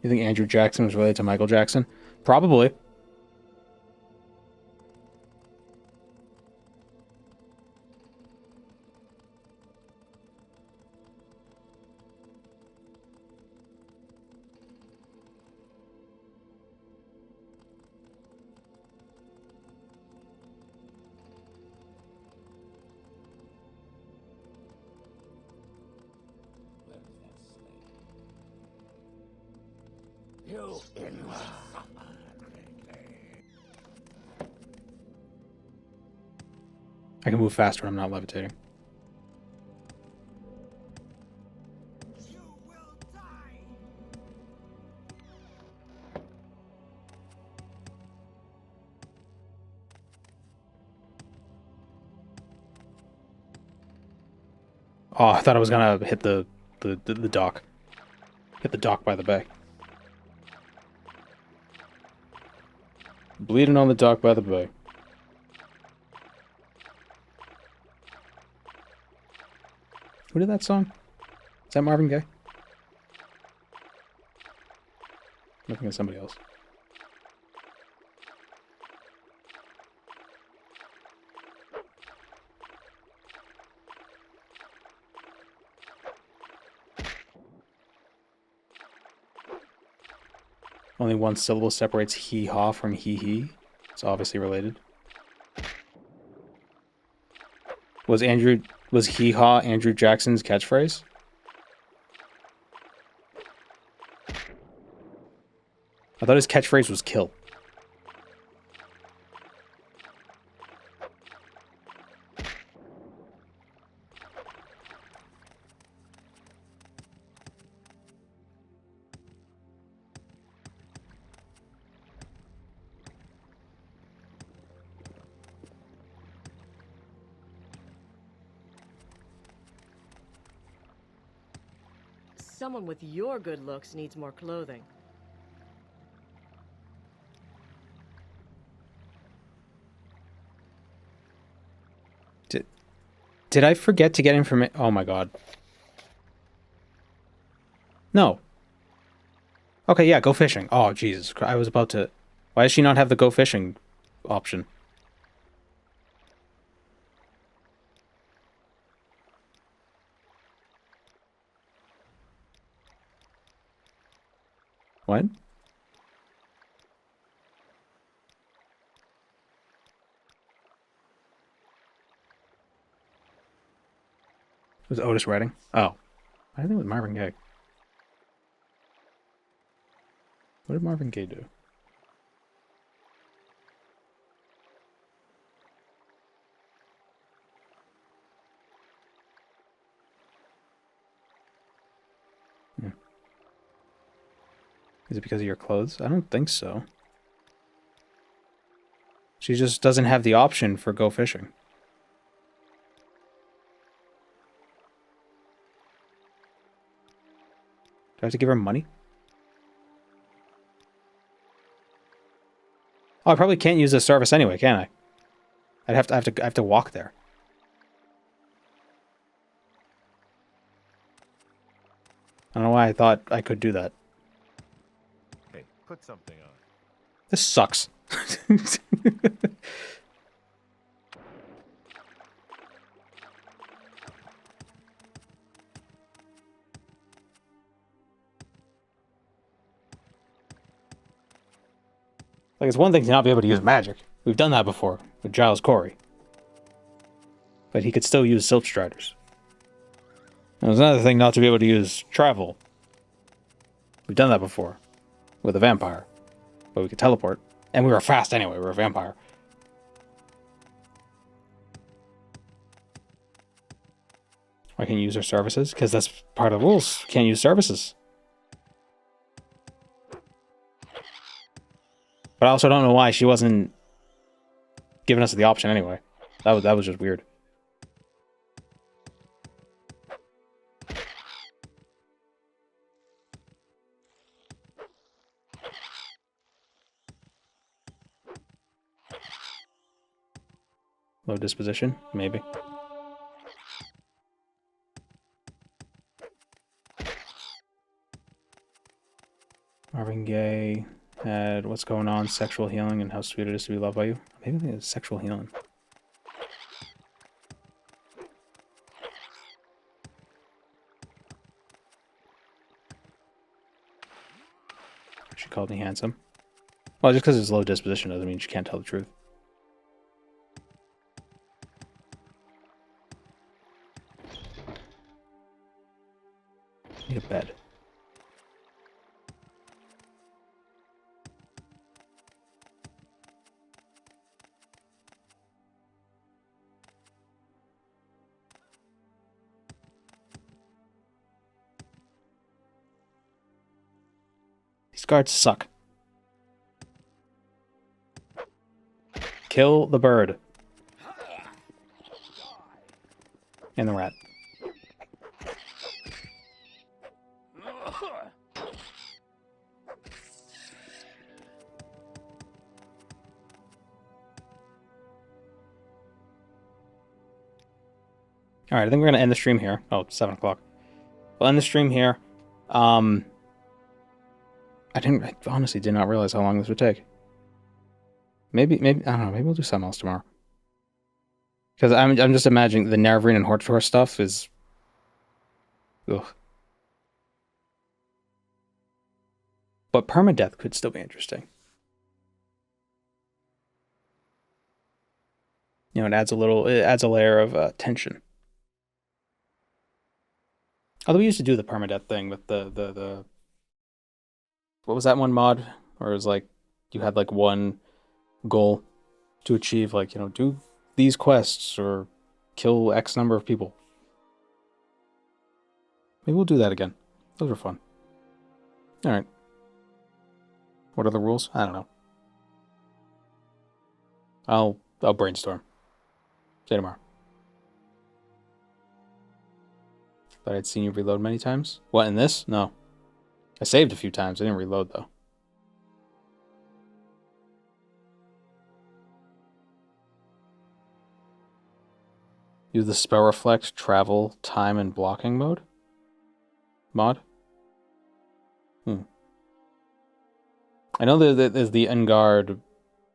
You think Andrew Jackson was related to Michael Jackson? Probably. I can move faster when I'm not levitating. Oh, I thought I was gonna hit the dock. Hit the dock by the bay. Bleeding on the dock by the bay. Who did that song? Is that Marvin Gaye? I'm looking at somebody else. Only one syllable separates hee-haw from hee-hee. It's obviously related. Was hee haw Andrew Jackson's catchphrase? I thought his catchphrase was kill. Someone with your good looks needs more clothing. Did I forget to get information? Oh my god. No. Okay, yeah, go fishing. Oh, Jesus. I was about to... Why does she not have the go fishing option? What? Was Otis Redding? Oh. I think it was Marvin Gaye. What did Marvin Gaye do? Yeah. Is it because of your clothes? I don't think so. She just doesn't have the option for go fishing. Do I have to give her money? Oh, I probably can't use this service anyway, can I? I have to walk there. I don't know why I thought I could do that. Hey, put something on. This sucks. Like, it's one thing to not be able to use magic. We've done that before with Giles Corey. But he could still use Silk Striders. And there's another thing not to be able to use travel. We've done that before with a vampire. But we could teleport. And we were fast anyway, we were a vampire. I can use her services, because that's part of the rules. Can't use services. But I also don't know why she wasn't giving us the option anyway. That was just weird. Low disposition, maybe. Marvin Gaye had What's Going On, Sexual Healing, and How Sweet It Is to Be Loved by You. Maybe it's Sexual Healing. She called me handsome. Well, just because it's low disposition doesn't mean she can't tell the truth. Need a bed. These guards suck. Kill the bird. And the rat. Alright, I think we're going to end the stream here. Oh, it's 7 o'clock. We'll end the stream here. I honestly did not realize how long this would take. Maybe, I don't know, maybe we'll do something else tomorrow. Because I'm just imagining the Navarine and Hortor stuff is... Ugh. But permadeath could still be interesting. You know, it adds a layer of tension. Although we used to do the permadeath thing with the what was that one mod? Where it was like you had like one goal to achieve, like, you know, do these quests or kill X number of people. Maybe we'll do that again. Those were fun. Alright. What are the rules? I don't know. I'll brainstorm. See you tomorrow. But I'd seen you reload many times. What, in this? No. I saved a few times. I didn't reload, though. Use the spell reflect, travel, time, and blocking mode? Mod? I know there's the Engard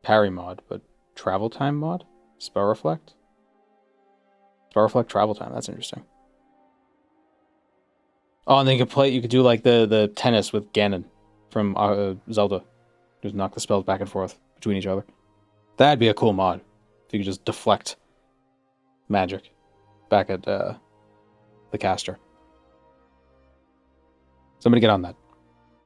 parry mod, but travel time mod? Spell reflect? Spell reflect travel time, that's interesting. Oh, and then you could do like the tennis with Ganon from Zelda. Just knock the spells back and forth between each other. That'd be a cool mod. If you could just deflect magic back at the caster. Somebody get on that.